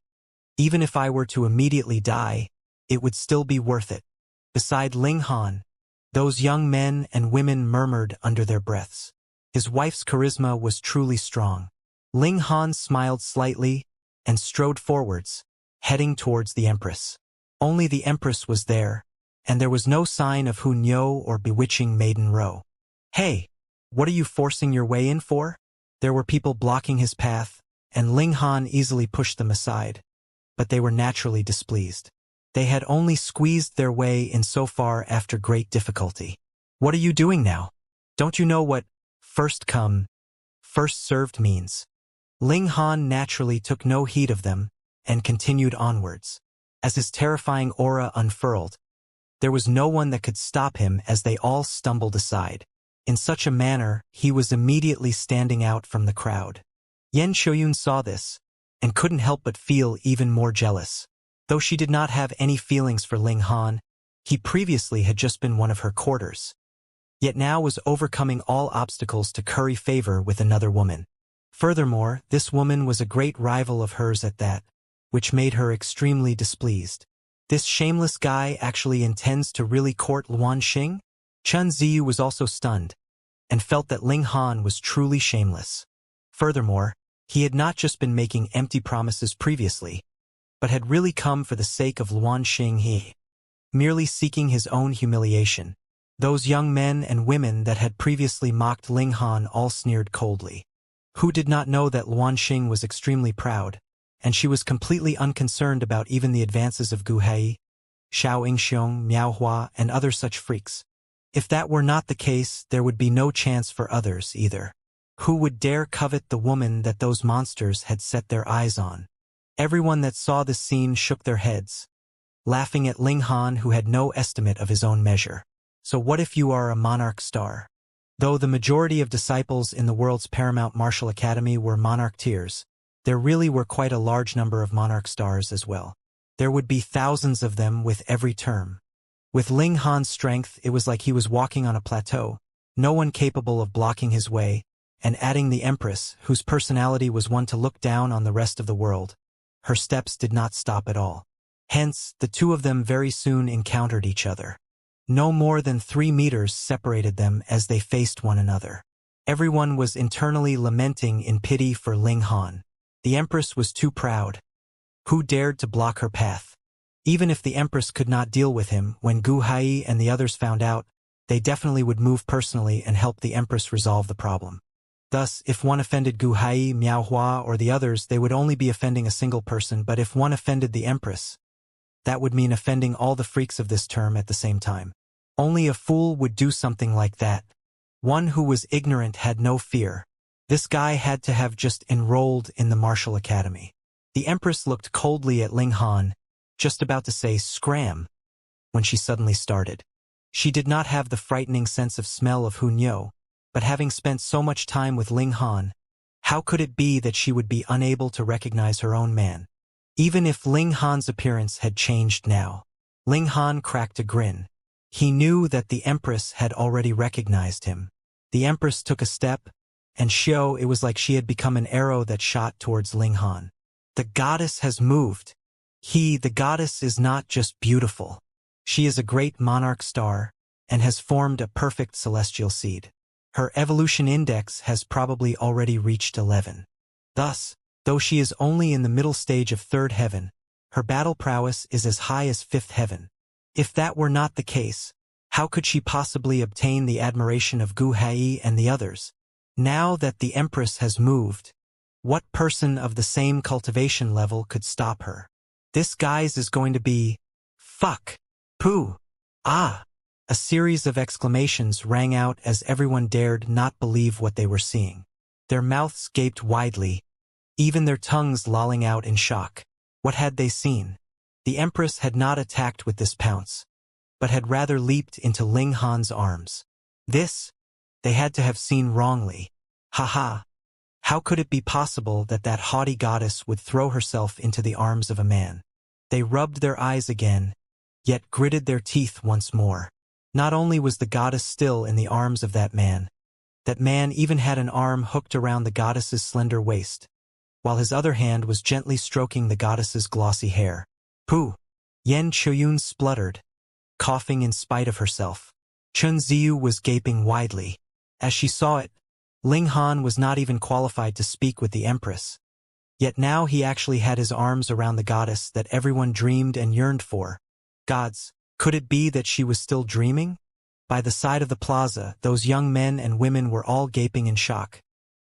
even if I were to immediately die, it would still be worth it. Beside Ling Han, those young men and women murmured under their breaths. His wife's charisma was truly strong. Ling Han smiled slightly and strode forwards, heading towards the Empress. Only the Empress was there, and there was no sign of Hu Niu or bewitching Maiden Row. Hey, what are you forcing your way in for? There were people blocking his path, and Ling Han easily pushed them aside, but they were naturally displeased. They had only squeezed their way in so far after great difficulty. What are you doing now? Don't you know what first come, first served means? Ling Han naturally took no heed of them and continued onwards. As his terrifying aura unfurled, there was no one that could stop him as they all stumbled aside. In such a manner, he was immediately standing out from the crowd. Yan Shoyun saw this and couldn't help but feel even more jealous. Though she did not have any feelings for Ling Han, he previously had just been one of her courters, yet now was overcoming all obstacles to curry favor with another woman. Furthermore, this woman was a great rival of hers at that, which made her extremely displeased. This shameless guy actually intends to really court Luan Xing? Chun Ziyu was also stunned, and felt that Ling Han was truly shameless. Furthermore, he had not just been making empty promises previously, but had really come for the sake of Luan Xing, merely seeking his own humiliation. Those young men and women that had previously mocked Ling Han all sneered coldly. Who did not know that Luan Xing was extremely proud, and she was completely unconcerned about even the advances of Gu Hei, Xiao Yingxiong, Miao Hua, and other such freaks. If that were not the case, there would be no chance for others either. Who would dare covet the woman that those monsters had set their eyes on? Everyone that saw this scene shook their heads, laughing at Ling Han, who had no estimate of his own measure. So what if you are a monarch star? Though the majority of disciples in the world's paramount martial academy were monarch tiers, there really were quite a large number of monarch stars as well. There would be thousands of them with every term. With Ling Han's strength, it was like he was walking on a plateau, no one capable of blocking his way, and adding the Empress, whose personality was one to look down on the rest of the world. Her steps did not stop at all. Hence, the two of them very soon encountered each other. No more than 3 meters separated them as they faced one another. Everyone was internally lamenting in pity for Ling Han. The Empress was too proud. Who dared to block her path? Even if the Empress could not deal with him, when Gu Hai and the others found out, they definitely would move personally and help the Empress resolve the problem. Thus, if one offended Gu Hai, Miao Hua, or the others, they would only be offending a single person, but if one offended the Empress, that would mean offending all the freaks of this term at the same time. Only a fool would do something like that. One who was ignorant had no fear. This guy had to have just enrolled in the martial academy. The Empress looked coldly at Ling Han, just about to say scram, when she suddenly started. She did not have the frightening sense of smell of Hu Niu, but having spent so much time with Ling Han, how could it be that she would be unable to recognize her own man? Even if Ling Han's appearance had changed now, Ling Han cracked a grin. He knew that the Empress had already recognized him. The Empress took a step, and it was like she had become an arrow that shot towards Ling Han. The goddess has moved. The goddess is not just beautiful. She is a great monarch star, and has formed a perfect celestial seed. Her evolution index has probably already reached 11. Thus, though she is only in the middle stage of 3rd heaven, her battle prowess is as high as 5th heaven. If that were not the case, how could she possibly obtain the admiration of Gu Hai and the others? Now that the Empress has moved, what person of the same cultivation level could stop her? This guise is going to be... fuck. Pooh. Ah. A series of exclamations rang out as everyone dared not believe what they were seeing. Their mouths gaped widely, even their tongues lolling out in shock. What had they seen? The Empress had not attacked with this pounce, but had rather leaped into Ling Han's arms. This, they had to have seen wrongly. Ha! How could it be possible that that haughty goddess would throw herself into the arms of a man? They rubbed their eyes again, yet gritted their teeth once more. Not only was the goddess still in the arms of that man even had an arm hooked around the goddess's slender waist, while his other hand was gently stroking the goddess's glossy hair. Pooh! Yan Chuyun spluttered, coughing in spite of herself. Chun Ziyu was gaping widely. As she saw it, Ling Han was not even qualified to speak with the Empress. Yet now he actually had his arms around the goddess that everyone dreamed and yearned for. Gods, could it be that she was still dreaming? By the side of the plaza, those young men and women were all gaping in shock,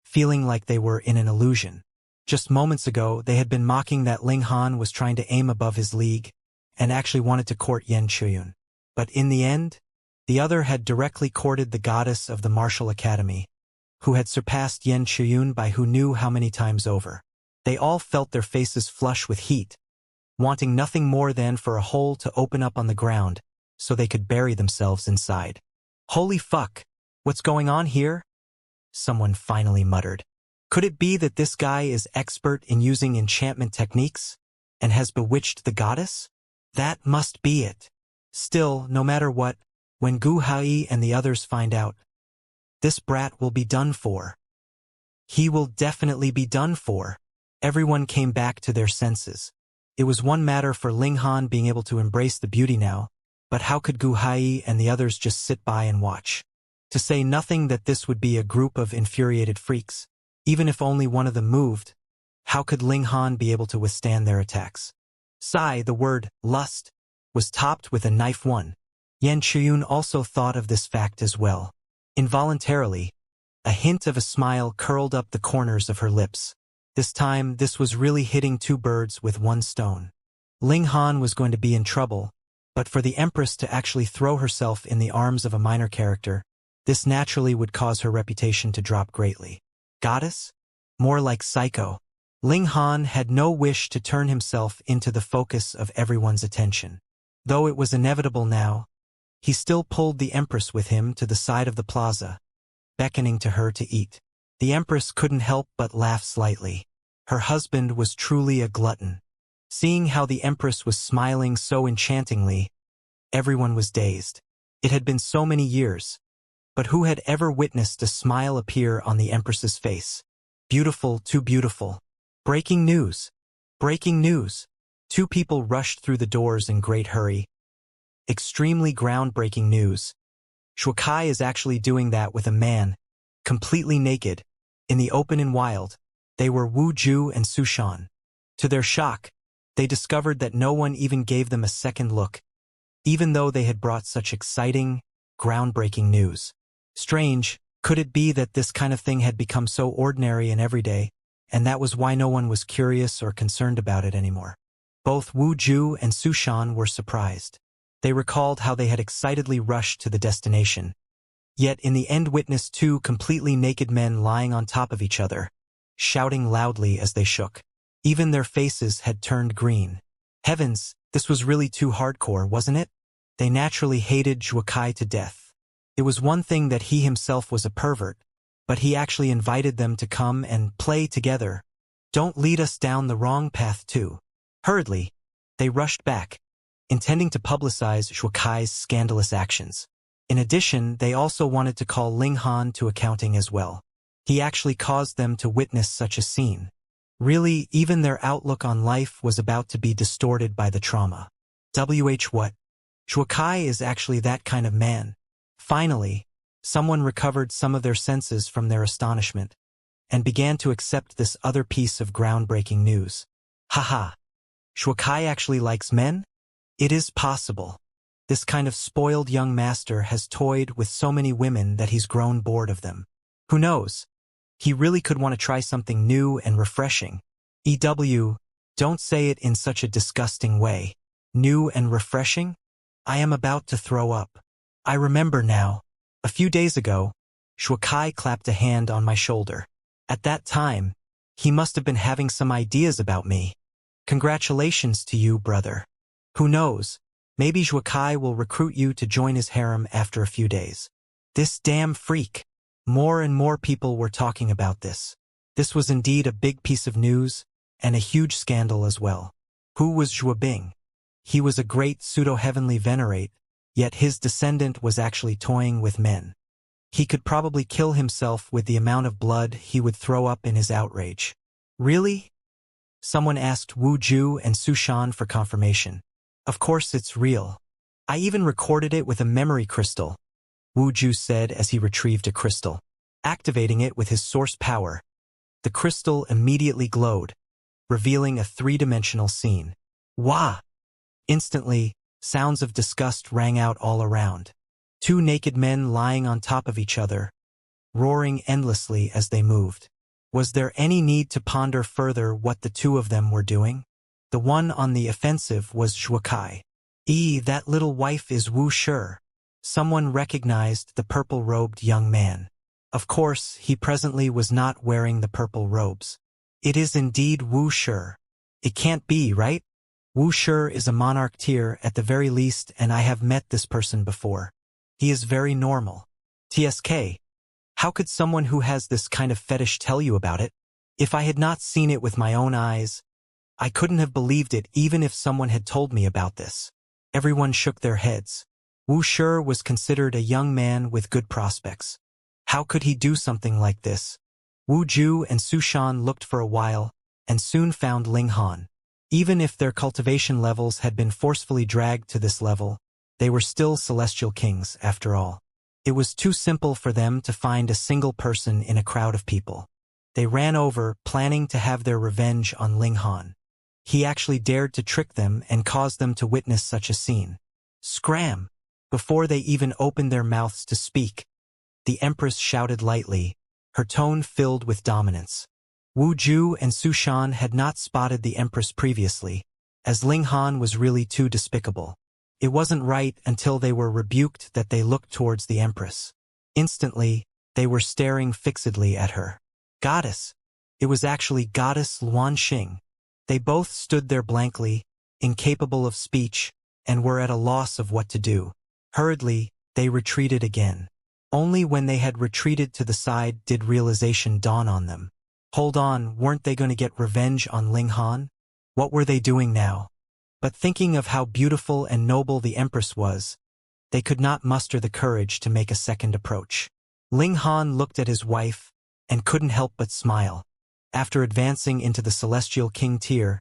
feeling like they were in an illusion. Just moments ago, they had been mocking that Ling Han was trying to aim above his league, and actually wanted to court Yan Chuyun. But in the end, the other had directly courted the goddess of the martial academy, who had surpassed Yan Chuyun by who knew how many times over. They all felt their faces flush with heat, wanting nothing more than for a hole to open up on the ground so they could bury themselves inside. Holy fuck! What's going on here? Someone finally muttered. Could it be that this guy is expert in using enchantment techniques and has bewitched the goddess? That must be it. Still, no matter what, when Gu Hai and the others find out, this brat will be done for. He will definitely be done for. Everyone came back to their senses. It was one matter for Ling Han being able to embrace the beauty now, but how could Gu Hai and the others just sit by and watch? To say nothing that this would be a group of infuriated freaks. Even if only one of them moved, how could Ling Han be able to withstand their attacks? The word lust was topped with a knife one. Yan Chuyun also thought of this fact as well. Involuntarily, a hint of a smile curled up the corners of her lips. This time, this was really hitting two birds with one stone. Ling Han was going to be in trouble, but for the Empress to actually throw herself in the arms of a minor character, this naturally would cause her reputation to drop greatly. Goddess? More like psycho. Ling Han had no wish to turn himself into the focus of everyone's attention. Though it was inevitable now, he still pulled the Empress with him to the side of the plaza, beckoning to her to eat. The Empress couldn't help but laugh slightly. Her husband was truly a glutton. Seeing how the Empress was smiling so enchantingly, everyone was dazed. It had been so many years, but who had ever witnessed a smile appear on the Empress's face? Beautiful, too beautiful. Breaking news! Breaking news! Two people rushed through the doors in great hurry. Extremely groundbreaking news. Shukai is actually doing that with a man, completely naked, in the open and wild. They were Wu Ju and Su Shan. To their shock, they discovered that no one even gave them a second look, even though they had brought such exciting, groundbreaking news. Strange, could it be that this kind of thing had become so ordinary and everyday, and that was why no one was curious or concerned about it anymore? Both Wu Ju and Su Shan were surprised. They recalled how they had excitedly rushed to the destination, yet in the end witnessed two completely naked men lying on top of each other, shouting loudly as they shook. Even their faces had turned green. Heavens, this was really too hardcore, wasn't it? They naturally hated Zhuokai to death. It was one thing that he himself was a pervert, but he actually invited them to come and play together. Don't lead us down the wrong path too. Hurriedly, they rushed back, intending to publicize Zhuokai's scandalous actions. In addition, they also wanted to call Ling Han to accounting as well. He actually caused them to witness such a scene. Really, even their outlook on life was about to be distorted by the trauma. What? Zhuokai is actually that kind of man. Finally, someone recovered some of their senses from their astonishment, and began to accept this other piece of groundbreaking news. Haha. Zhuokai actually likes men? It is possible. This kind of spoiled young master has toyed with so many women that he's grown bored of them. Who knows? He really could want to try something new and refreshing. Don't say it in such a disgusting way. New and refreshing? I am about to throw up. I remember now. A few days ago, Shuakai clapped a hand on my shoulder. At that time, he must have been having some ideas about me. Congratulations to you, brother. Who knows, maybe Shuakai will recruit you to join his harem after a few days. This damn freak. More and more people were talking about this. This was indeed a big piece of news, and a huge scandal as well. Who was Zhua Bing? He was a great pseudo-heavenly venerate, yet his descendant was actually toying with men. He could probably kill himself with the amount of blood he would throw up in his outrage. Really? Someone asked Wu Ju and Su Shan for confirmation. Of course it's real. I even recorded it with a memory crystal, Wu Ju said as he retrieved a crystal. Activating it with his source power, the crystal immediately glowed, revealing a three-dimensional scene. Wah! Instantly, sounds of disgust rang out all around. Two naked men lying on top of each other, roaring endlessly as they moved. Was there any need to ponder further what the two of them were doing? The one on the offensive was Shuakai. That little wife is Wu Shi. Someone recognized the purple-robed young man. Of course, he presently was not wearing the purple robes. It is indeed Wu Shi. It can't be, right? Wu Shi is a monarch tier at the very least, and I have met this person before. He is very normal. TSK. How could someone who has this kind of fetish tell you about it? If I had not seen it with my own eyes, I couldn't have believed it even if someone had told me about this. Everyone shook their heads. Wu Shi was considered a young man with good prospects. How could he do something like this? Wu Ju and Su Shan looked for a while, and soon found Ling Han. Even if their cultivation levels had been forcefully dragged to this level, they were still celestial kings, after all. It was too simple for them to find a single person in a crowd of people. They ran over, planning to have their revenge on Ling Han. He actually dared to trick them and cause them to witness such a scene. Scram! Before they even opened their mouths to speak, the Empress shouted lightly, her tone filled with dominance. Wu Ju and Su Shan had not spotted the Empress previously, as Ling Han was really too despicable. It wasn't right until they were rebuked that they looked towards the Empress. Instantly, they were staring fixedly at her. Goddess! It was actually Goddess Luan Xing. They both stood there blankly, incapable of speech, and were at a loss of what to do. Hurriedly, they retreated again. Only when they had retreated to the side did realization dawn on them. Hold on, weren't they going to get revenge on Ling Han? What were they doing now? But thinking of how beautiful and noble the Empress was, they could not muster the courage to make a second approach. Ling Han looked at his wife, and couldn't help but smile. After advancing into the Celestial King tier,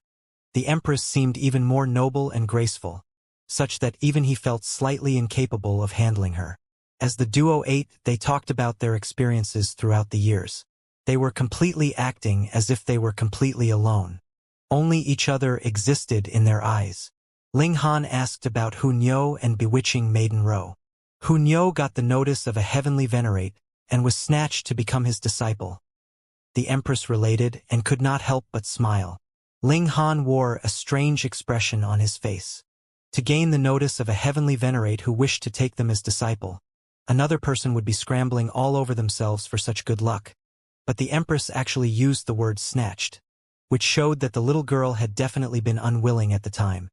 the Empress seemed even more noble and graceful, such that even he felt slightly incapable of handling her. As the duo ate, they talked about their experiences throughout the years. They were completely acting as if they were completely alone. Only each other existed in their eyes. Ling Han asked about Hunyo and bewitching Maiden Ro. Hunyo got the notice of a heavenly venerate and was snatched to become his disciple. The Empress related and could not help but smile. Ling Han wore a strange expression on his face. To gain the notice of a heavenly venerate who wished to take them as disciple, another person would be scrambling all over themselves for such good luck. But the Empress actually used the word snatched, which showed that the little girl had definitely been unwilling at the time.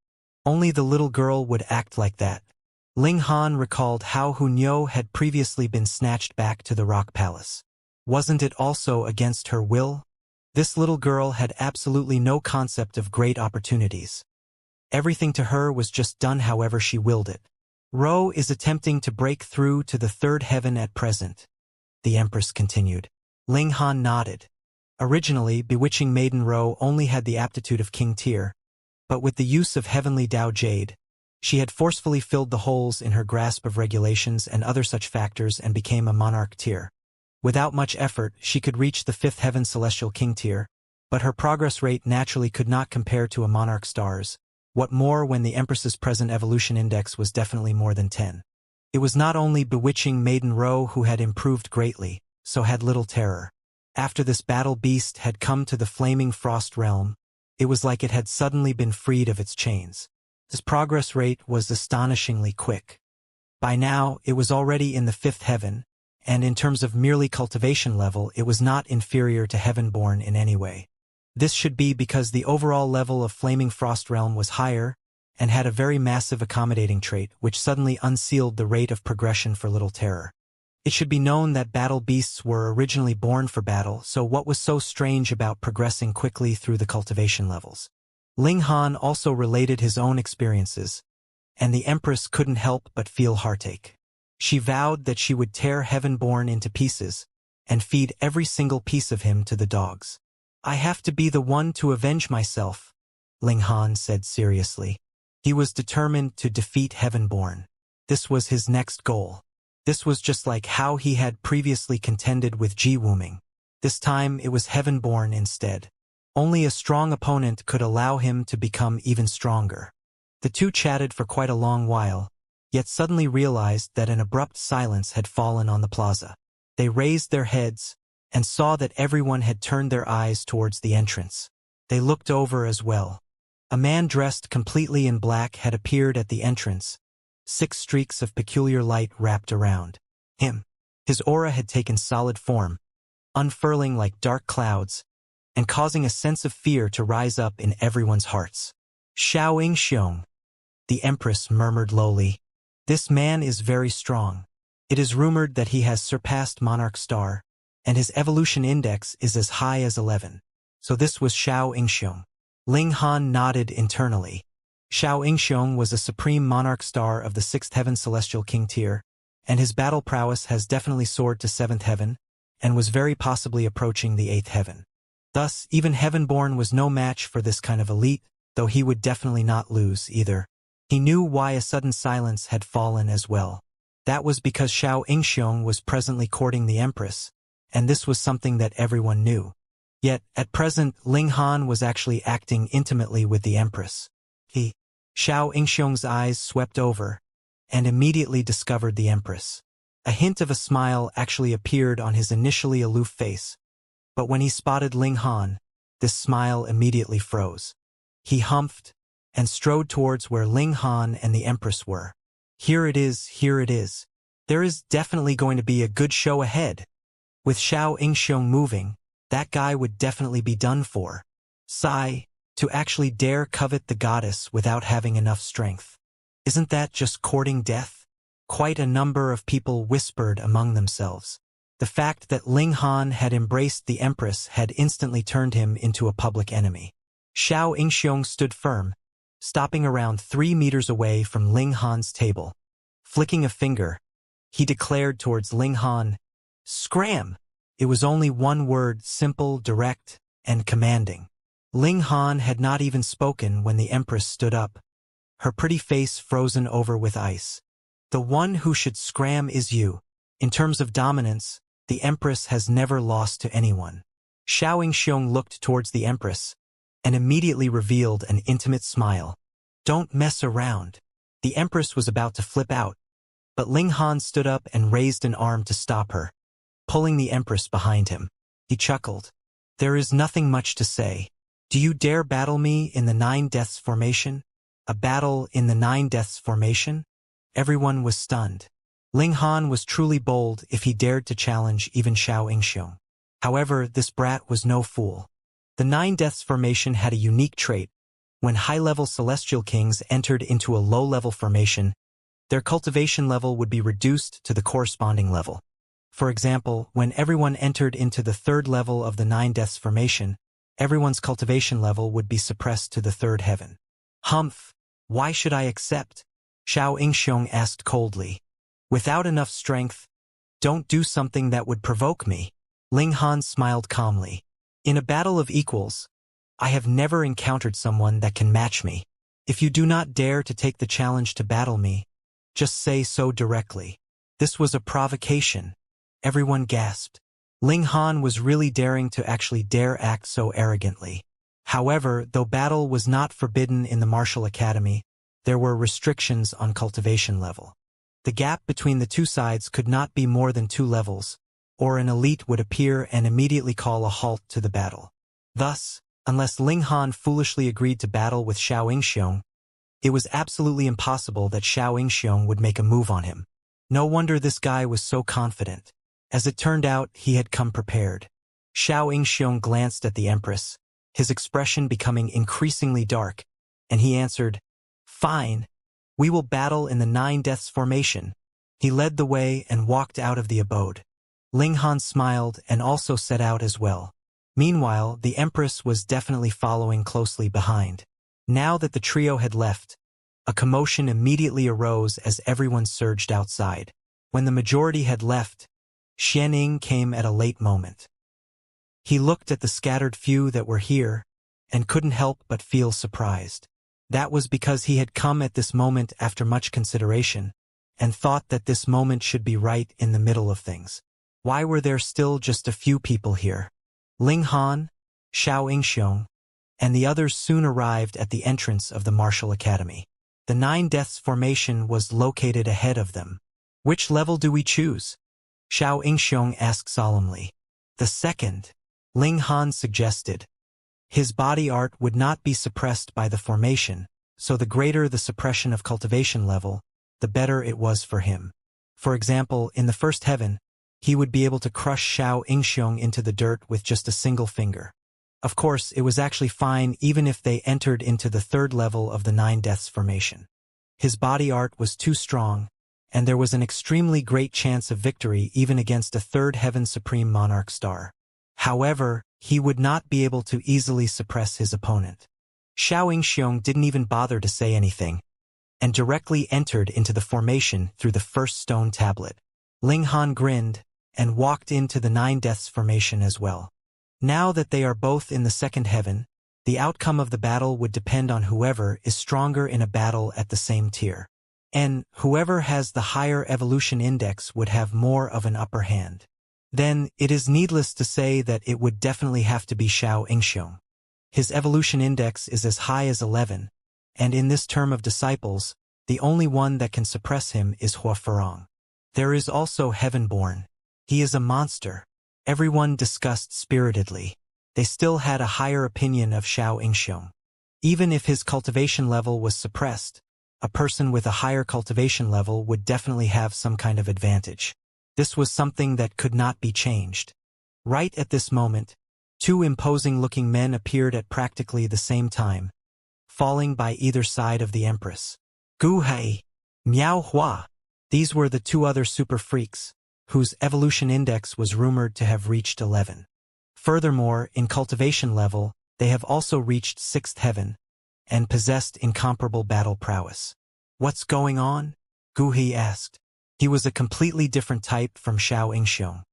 Only the little girl would act like that. Ling Han recalled how Hunyo had previously been snatched back to the Rock Palace. Wasn't it also against her will? This little girl had absolutely no concept of great opportunities. Everything to her was just done however she willed it. Ro is attempting to break through to the third heaven at present, the Empress continued. Ling Han nodded. Originally, bewitching Maiden Ro only had the aptitude of King tier, but with the use of Heavenly Dao Jade, she had forcefully filled the holes in her grasp of regulations and other such factors and became a monarch tier. Without much effort, she could reach the fifth heaven Celestial King tier, but her progress rate naturally could not compare to a monarch star's. What more when the Empress's present evolution index was definitely more than 10. It was not only bewitching Maiden Ro who had improved greatly, so had Little Terror. After this battle beast had come to the flaming frost realm, it was like it had suddenly been freed of its chains. His progress rate was astonishingly quick. By now, it was already in the 5th heaven, and in terms of merely cultivation level, it was not inferior to Heavenborn in any way. This should be because the overall level of Flaming Frost Realm was higher and had a very massive accommodating trait, which suddenly unsealed the rate of progression for Little Terror. It should be known that battle beasts were originally born for battle, so what was so strange about progressing quickly through the cultivation levels? Ling Han also related his own experiences, and the Empress couldn't help but feel heartache. She vowed that she would tear Heavenborn into pieces and feed every single piece of him to the dogs. I have to be the one to avenge myself, Ling Han said seriously. He was determined to defeat Heavenborn. This was his next goal. This was just like how he had previously contended with Ji Wuming. This time it was Heavenborn instead. Only a strong opponent could allow him to become even stronger. The two chatted for quite a long while, yet suddenly realized that an abrupt silence had fallen on the plaza. They raised their heads and saw that everyone had turned their eyes towards the entrance. They looked over as well. A man dressed completely in black had appeared at the entrance, 6 streaks of peculiar light wrapped around him. His aura had taken solid form, unfurling like dark clouds, and causing a sense of fear to rise up in everyone's hearts. Xianxia, the Empress murmured lowly. This man is very strong. It is rumored that he has surpassed Monarch Star, and his evolution index is as high as 11. So this was Xianxia. Ling Han nodded internally. Xianxia was a supreme monarch star of the 6th heaven celestial king tier, and his battle prowess has definitely soared to 7th heaven, and was very possibly approaching the 8th heaven. Thus, even Heavenborn was no match for this kind of elite, though he would definitely not lose either. He knew why a sudden silence had fallen as well. That was because Xianxia was presently courting the Empress, and this was something that everyone knew. Yet, at present, Ling Han was actually acting intimately with the Empress. Xianxia's eyes swept over, and immediately discovered the Empress. A hint of a smile actually appeared on his initially aloof face, but when he spotted Ling Han, this smile immediately froze. He humphed and strode towards where Ling Han and the Empress were. Here it is, here it is. There is definitely going to be a good show ahead. With Xianxia moving, that guy would definitely be done for. Sigh. To actually dare covet the goddess without having enough strength. Isn't that just courting death? Quite a number of people whispered among themselves. The fact that Ling Han had embraced the Empress had instantly turned him into a public enemy. Xianxia stood firm, stopping around 3 meters away from Ling Han's table. Flicking a finger, he declared towards Ling Han, "Scram!" It was only one word, simple, direct, and commanding. Ling Han had not even spoken when the Empress stood up, her pretty face frozen over with ice. The one who should scram is you. In terms of dominance, the Empress has never lost to anyone. Xianxia looked towards the Empress, and immediately revealed an intimate smile. Don't mess around. The Empress was about to flip out, but Ling Han stood up and raised an arm to stop her, pulling the Empress behind him. He chuckled. There is nothing much to say. Do you dare battle me in the 9 Deaths formation? A battle in the 9 Deaths formation? Everyone was stunned. Ling Han was truly bold if he dared to challenge even Xianxia. However, this brat was no fool. The 9 Deaths formation had a unique trait. When high-level celestial kings entered into a low-level formation, their cultivation level would be reduced to the corresponding level. For example, when everyone entered into the 3rd level of the 9 Deaths formation, everyone's cultivation level would be suppressed to the 3rd heaven. Humph! Why should I accept? Xianxia asked coldly. Without enough strength, don't do something that would provoke me. Ling Han smiled calmly. In a battle of equals, I have never encountered someone that can match me. If you do not dare to take the challenge to battle me, just say so directly. This was a provocation. Everyone gasped. Ling Han was really daring to actually dare act so arrogantly. However, though battle was not forbidden in the Martial Academy, there were restrictions on cultivation level. The gap between the two sides could not be more than 2 levels, or an elite would appear and immediately call a halt to the battle. Thus, unless Ling Han foolishly agreed to battle with Xianxia, It was absolutely impossible that Xianxia would make a move on him. No wonder this guy was so confident. As it turned out, he had come prepared. Xianxia glanced at the Empress, his expression becoming increasingly dark, and he answered, "Fine. We will battle in the 9 Deaths formation." He led the way and walked out of the abode. Ling Han smiled and also set out as well. Meanwhile, the Empress was definitely following closely behind. Now that the trio had left, a commotion immediately arose as everyone surged outside. When the majority had left, Xianxia came at a late moment. He looked at the scattered few that were here and couldn't help but feel surprised. That was because he had come at this moment after much consideration and thought that this moment should be right in the middle of things. Why were there still just a few people here? Ling Han, Xianxia, and the others soon arrived at the entrance of the Martial Academy. The 9 Deaths formation was located ahead of them. "Which level do we choose?" Xianxia asked solemnly. "The 2nd, Ling Han suggested. His body art would not be suppressed by the formation, so the greater the suppression of cultivation level, the better it was for him. For example, in the 1st heaven, he would be able to crush Xianxia into the dirt with just a single finger. Of course, it was actually fine even if they entered into the 3rd level of the 9 Deaths formation. His body art was too strong, and there was an extremely great chance of victory even against a 3rd Heaven Supreme Monarch star. However, he would not be able to easily suppress his opponent. Xianxia didn't even bother to say anything, and directly entered into the formation through the 1st stone tablet. Ling Han grinned and walked into the 9 Deaths formation as well. Now that they are both in the 2nd heaven, the outcome of the battle would depend on whoever is stronger in a battle at the same tier. And whoever has the higher evolution index would have more of an upper hand. Then, it is needless to say that it would definitely have to be Xianxia. His evolution index is as high as 11, and in this term of disciples, the only one that can suppress him is Hua Ferong. There is also Heavenborn. He is a monster. Everyone discussed spiritedly. They still had a higher opinion of Xianxia. Even if his cultivation level was suppressed, a person with a higher cultivation level would definitely have some kind of advantage. This was something that could not be changed. Right at this moment, 2 imposing-looking men appeared at practically the same time, falling by either side of the Empress. Gu Hei, Miao Hua. These were the 2 other super freaks, whose evolution index was rumored to have reached 11. Furthermore, in cultivation level, they have also reached 6th heaven, and possessed incomparable battle prowess. "What's going on?" Gu Hei asked. He was a completely different type from Xianxia.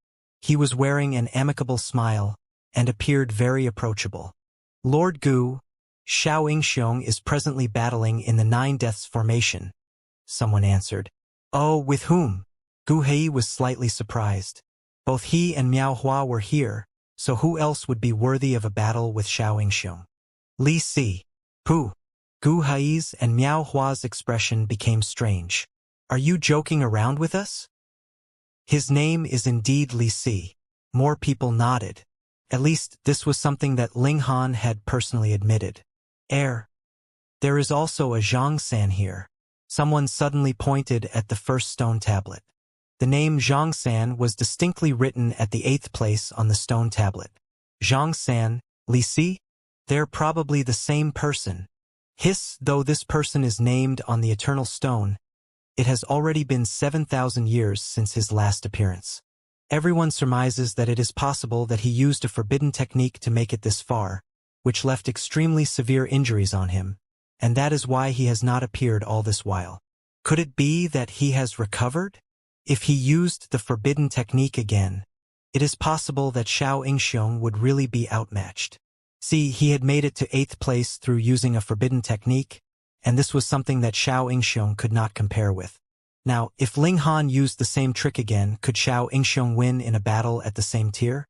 He was wearing an amicable smile, and appeared very approachable. "Lord Gu, Xianxia is presently battling in the 9 Deaths formation," someone answered. "Oh, with whom?" Gu Hei was slightly surprised. Both he and Miao Hua were here, so who else would be worthy of a battle with Xianxia? "Li Si." "Pooh." Gu Hei's and Miao Hua's expression became strange. "Are you joking around with us?" "His name is indeed Li Si." More people nodded. At least, this was something that Ling Han had personally admitted. There is also a Xianxia here." Someone suddenly pointed at the 1st stone tablet. The name Xianxia was distinctly written at the 8th place on the stone tablet. Xianxia, Li Si? They're probably the same person. Though this person is named on the Eternal Stone, it has already been 7,000 years since his last appearance. Everyone surmises that it is possible that he used a forbidden technique to make it this far, which left extremely severe injuries on him, and that is why he has not appeared all this while. Could it be that he has recovered? If he used the forbidden technique again, it is possible that Xianxia would really be outmatched. See, he had made it to 8th place through using a forbidden technique, and this was something that Xianxia could not compare with. Now, if Ling Han used the same trick again, could Xianxia win in a battle at the same tier?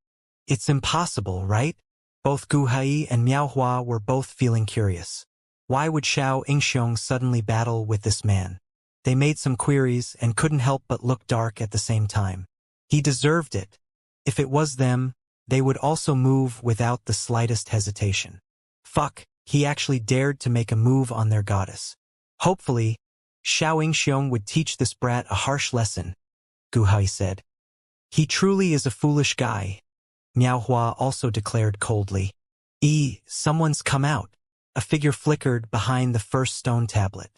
It's impossible, right? Both Gu Hei and Miao Hua were both feeling curious. Why would Xianxia suddenly battle with this man? They made some queries and couldn't help but look dark at the same time. He deserved it. If it was them, they would also move without the slightest hesitation. Fuck, he actually dared to make a move on their goddess. Hopefully, Xianxia would teach this brat a harsh lesson, Guhai said. He truly is a foolish guy, Miaohua also declared coldly. Someone's come out. A figure flickered behind the first stone tablet.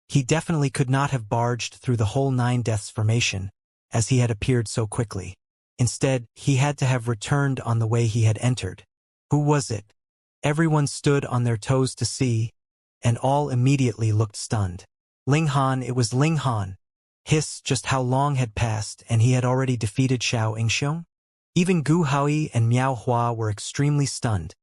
He definitely could not have barged through the whole 9 Deaths formation, as he had appeared so quickly. Instead, he had to have returned on the way he had entered. Who was it? Everyone stood on their toes to see, and all immediately looked stunned. Ling Han, it was Ling Han. Just how long had passed, and he had already defeated Xianxia? Even Gu Haoyi and Miao Hua were extremely stunned,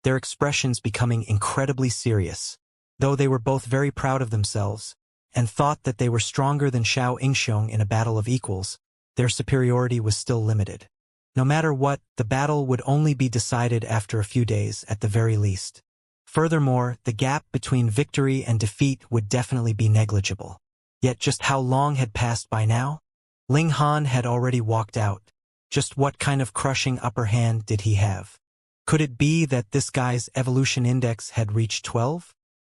their expressions becoming incredibly serious. Though they were both very proud of themselves, and thought that they were stronger than Xianxia in a battle of equals, their superiority was still limited. No matter what, the battle would only be decided after a few days at the very least. Furthermore, the gap between victory and defeat would definitely be negligible. Yet just how long had passed by now? Ling Han had already walked out. Just what kind of crushing upper hand did he have? Could it be that this guy's evolution index had reached 12?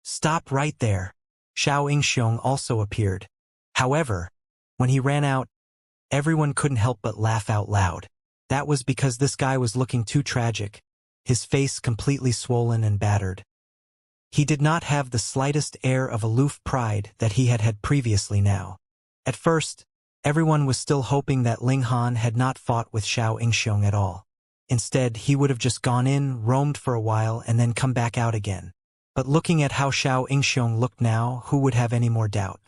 Stop right there. Xianxia also appeared. However, when he ran out, everyone couldn't help but laugh out loud. That was because this guy was looking too tragic, his face completely swollen and battered. He did not have the slightest air of aloof pride that he had had previously now. At first, everyone was still hoping that Ling Han had not fought with Xianxia at all. Instead, he would have just gone in, roamed for a while, and then come back out again. But looking at how Xianxia looked now, who would have any more doubt?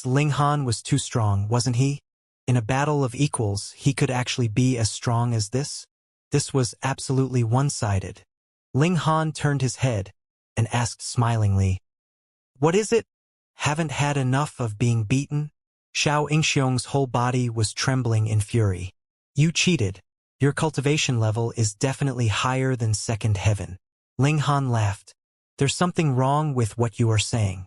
Ling Han was too strong, wasn't he? In a battle of equals, he could actually be as strong as this? This was absolutely one-sided. Ling Han turned his head and asked smilingly, "What is it? Haven't had enough of being beaten?" Xianxia's whole body was trembling in fury. "You cheated. Your cultivation level is definitely higher than second heaven." Ling Han laughed. "There's something wrong with what you are saying.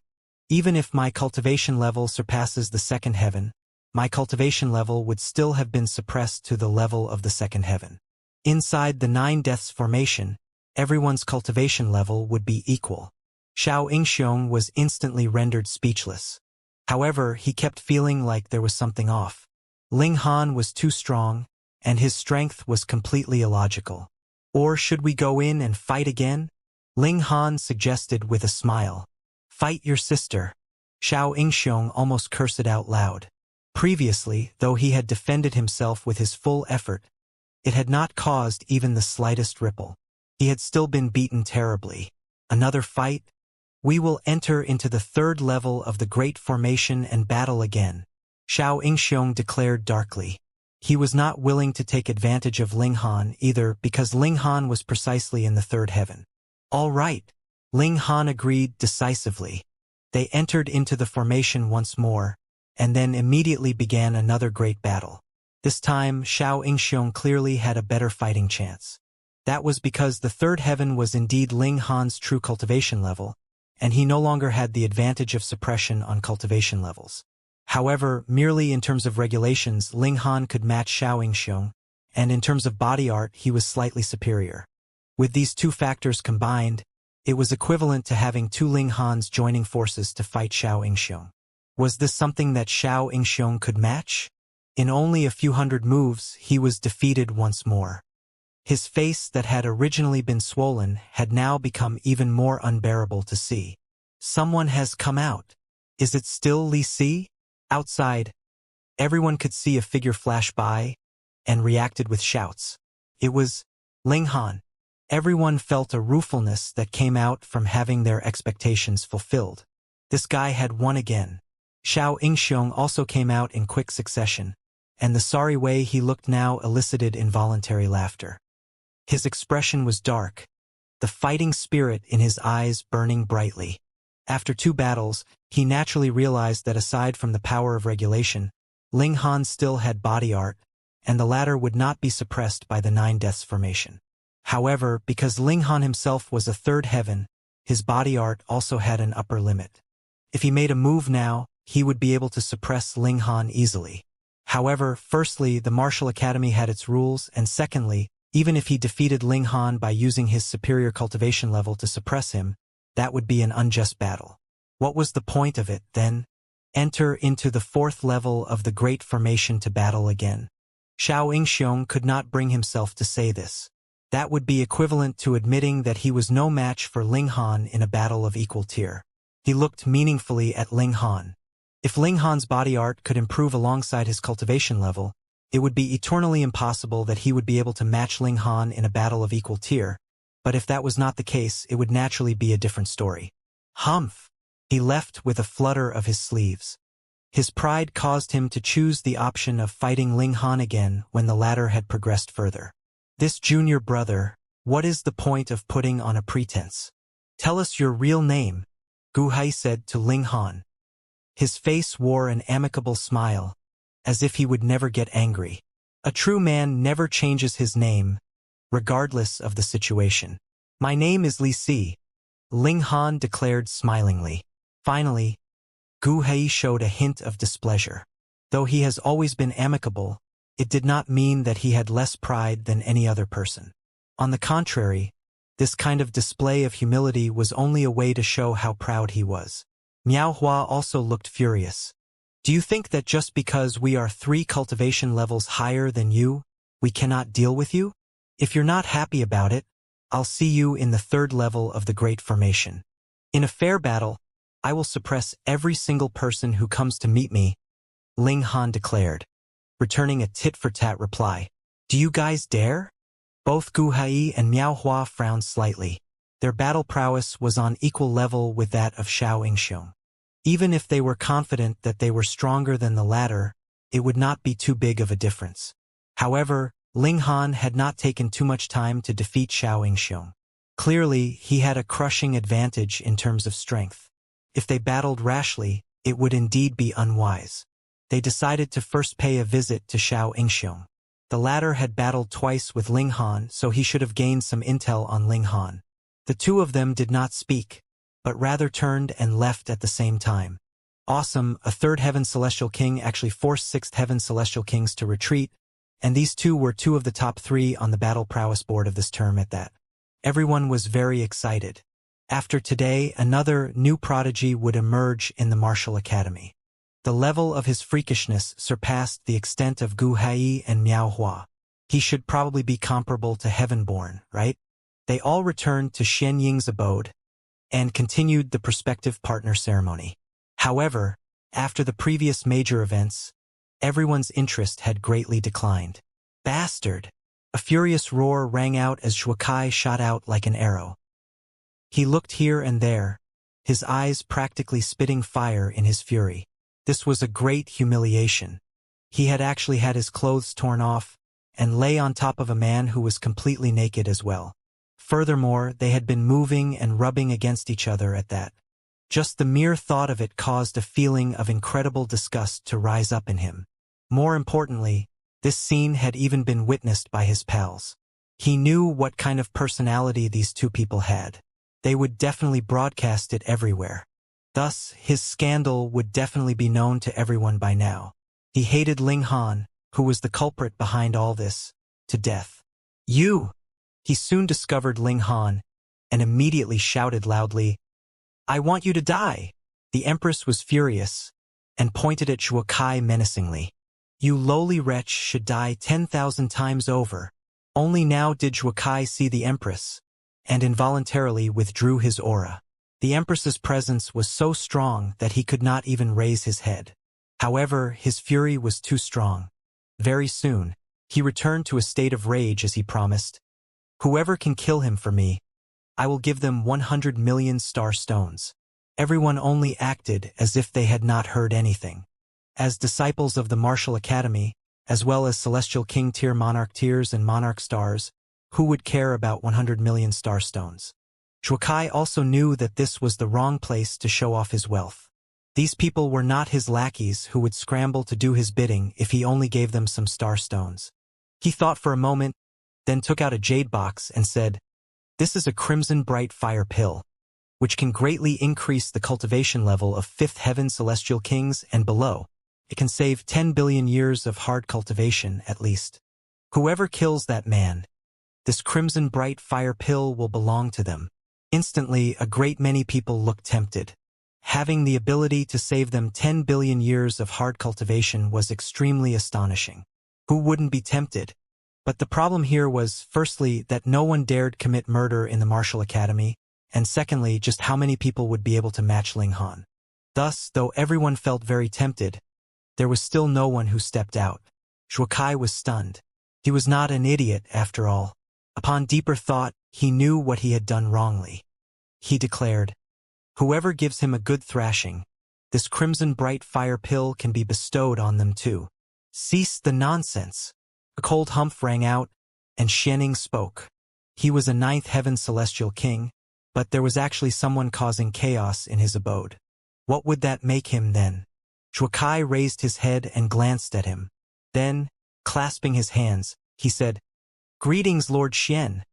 Even if my cultivation level surpasses the second heaven, my cultivation level would still have been suppressed to the level of the second heaven. Inside the 9 Deaths formation, everyone's cultivation level would be equal." Xianxia was instantly rendered speechless. However, he kept feeling like there was something off. Ling Han was too strong, and his strength was completely illogical. "Or should we go in and fight again?" Ling Han suggested with a smile. "Fight your sister." Xianxia almost cursed out loud. Previously, though he had defended himself with his full effort, it had not caused even the slightest ripple. He had still been beaten terribly. Another fight? "We will enter into the 3rd level of the Great Formation and battle again," Xianxia declared darkly. He was not willing to take advantage of Ling Han either because Ling Han was precisely in the 3rd heaven. "All right," Ling Han agreed decisively. They entered into the formation once more, and then immediately began another great battle. This time, Xianxia clearly had a better fighting chance. That was because the 3rd heaven was indeed Ling Han's true cultivation level, and he no longer had the advantage of suppression on cultivation levels. However, merely in terms of regulations, Ling Han could match Xianxia, and in terms of body art, he was slightly superior. With these two factors combined, it was equivalent to having 2 Ling Hans joining forces to fight Xianxia. Was this something that Xianxia could match? In only a few hundred moves, he was defeated once more. His face that had originally been swollen had now become even more unbearable to see. "Someone has come out. Is it still Li Si?" Outside, everyone could see a figure flash by and reacted with shouts. It was Ling Han. Everyone felt a ruefulness that came out from having their expectations fulfilled. This guy had won again. Xianxia also came out in quick succession, and the sorry way he looked now elicited involuntary laughter. His expression was dark, the fighting spirit in his eyes burning brightly. After 2 battles, he naturally realized that aside from the power of regulation, Ling Han still had body art, and the latter would not be suppressed by the 9 Deaths formation. However, because Ling Han himself was a 3rd heaven, his body art also had an upper limit. If he made a move now, he would be able to suppress Ling Han easily. However, firstly, the martial academy had its rules, and secondly, even if he defeated Ling Han by using his superior cultivation level to suppress him, that would be an unjust battle. What was the point of it, then? Enter into the fourth level of the Great Formation to battle again. Xianxia could not bring himself to say this. That would be equivalent to admitting that he was no match for Ling Han in a battle of equal tier. He looked meaningfully at Ling Han. If Ling Han's body art could improve alongside his cultivation level, it would be eternally impossible that he would be able to match Ling Han in a battle of equal tier, but if that was not the case, it would naturally be a different story. Humph! He left with a flutter of his sleeves. His pride caused him to choose the option of fighting Ling Han again when the latter had progressed further. This junior brother, what is the point of putting on a pretense? Tell us your real name, Gu Hai said to Ling Han. His face wore an amicable smile, as if he would never get angry. A true man never changes his name, regardless of the situation. My name is Li Si, Ling Han declared smilingly. Finally, Gu Hai showed a hint of displeasure. Though he has always been amicable, it did not mean that he had less pride than any other person. On the contrary, this kind of display of humility was only a way to show how proud he was. Miao Hua also looked furious. Do you think that just because we are 3 cultivation levels higher than you, we cannot deal with you? If you're not happy about it, I'll see you in the 3rd level of the Great Formation. In a fair battle, I will suppress every single person who comes to meet me, Ling Han declared, returning a tit-for-tat reply. Do you guys dare? Both Gu Hai and Miao Hua frowned slightly. Their battle prowess was on equal level with that of Xianxia. Even if they were confident that they were stronger than the latter, it would not be too big of a difference. However, Ling Han had not taken too much time to defeat Xianxia. Clearly, he had a crushing advantage in terms of strength. If they battled rashly, it would indeed be unwise. They decided to first pay a visit to Xianxia. The latter had battled twice with Ling Han, so he should have gained some intel on Ling Han. The two of them did not speak, but rather turned and left at the same time. Awesome, a 3rd Heaven Celestial King actually forced 6th Heaven Celestial Kings to retreat, and these two were 2 of the top 3 on the battle prowess board of this term at that. Everyone was very excited. After today, another new prodigy would emerge in the martial academy. The level of his freakishness surpassed the extent of Gu Hai and Miao Hua. He should probably be comparable to Heavenborn, right? They all returned to Shen Ying's abode and continued the prospective partner ceremony. However, after the previous major events, everyone's interest had greatly declined. Bastard! A furious roar rang out as Shuakai shot out like an arrow. He looked here and there, his eyes practically spitting fire in his fury. This was a great humiliation. He had actually had his clothes torn off and lay on top of a man who was completely naked as well. Furthermore, they had been moving and rubbing against each other at that. Just the mere thought of it caused a feeling of incredible disgust to rise up in him. More importantly, this scene had even been witnessed by his pals. He knew what kind of personality these two people had. They would definitely broadcast it everywhere. Thus, his scandal would definitely be known to everyone by now. He hated Ling Han, who was the culprit behind all this, to death. You! He soon discovered Ling Han, and immediately shouted loudly, I want you to die! The Empress was furious, and pointed at Shuakai menacingly. You lowly wretch should die 10,000 times over. Only now did Shuakai see the Empress, and involuntarily withdrew his aura. The Empress's presence was so strong that he could not even raise his head. However, his fury was too strong. Very soon, he returned to a state of rage as he promised, Whoever can kill him for me, I will give them 100 million star stones. Everyone only acted as if they had not heard anything. As disciples of the Martial Academy, as well as Celestial King tier Monarch tiers and Monarch stars, who would care about 100 million star stones? Shuakai also knew that this was the wrong place to show off his wealth. These people were not his lackeys who would scramble to do his bidding if he only gave them some star stones. He thought for a moment, then took out a jade box and said, This is a crimson bright fire pill, which can greatly increase the cultivation level of 5th Heaven Celestial Kings and below. It can save 10 billion years of hard cultivation, at least. Whoever kills that man, this crimson bright fire pill will belong to them. Instantly, a great many people looked tempted. Having the ability to save them 10 billion years of hard cultivation was extremely astonishing. Who wouldn't be tempted? But the problem here was, firstly, that no one dared commit murder in the Martial Academy, and secondly, just how many people would be able to match Ling Han. Thus, though everyone felt very tempted, there was still no one who stepped out. Zhuokai was stunned. He was not an idiot, after all. Upon deeper thought, he knew what he had done wrongly. He declared, "Whoever gives him a good thrashing, this crimson bright fire pill can be bestowed on them too." "Cease the nonsense." A cold humph rang out, and Xianxia spoke. He was a ninth heaven celestial king, but there was actually someone causing chaos in his abode. What would that make him then? Zhuokai raised his head and glanced at him. Then, clasping his hands, he said, "Greetings, Lord Xian."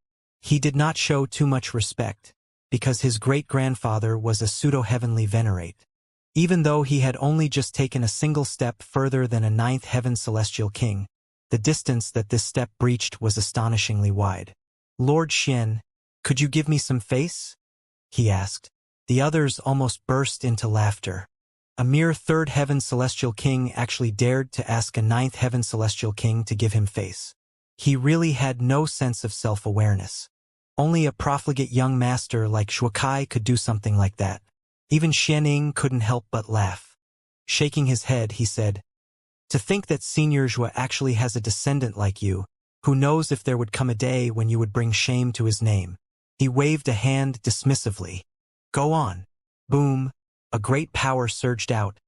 He did not show too much respect, because his great-grandfather was a pseudo-heavenly venerate. Even though he had only just taken a single step further than a ninth heaven celestial king, the distance that this step breached was astonishingly wide. "Lord Xian, could you give me some face?" he asked. The others almost burst into laughter. A mere third heaven celestial king actually dared to ask a ninth heaven celestial king to give him face. He really had no sense of self-awareness. Only a profligate young master like Zhuokai could do something like that. Even Xianxia couldn't help but laugh. Shaking his head, he said, "To think that Senior Zhua actually has a descendant like you, who knows if there would come a day when you would bring shame to his name." He waved a hand dismissively. "Go on." Boom. A great power surged out,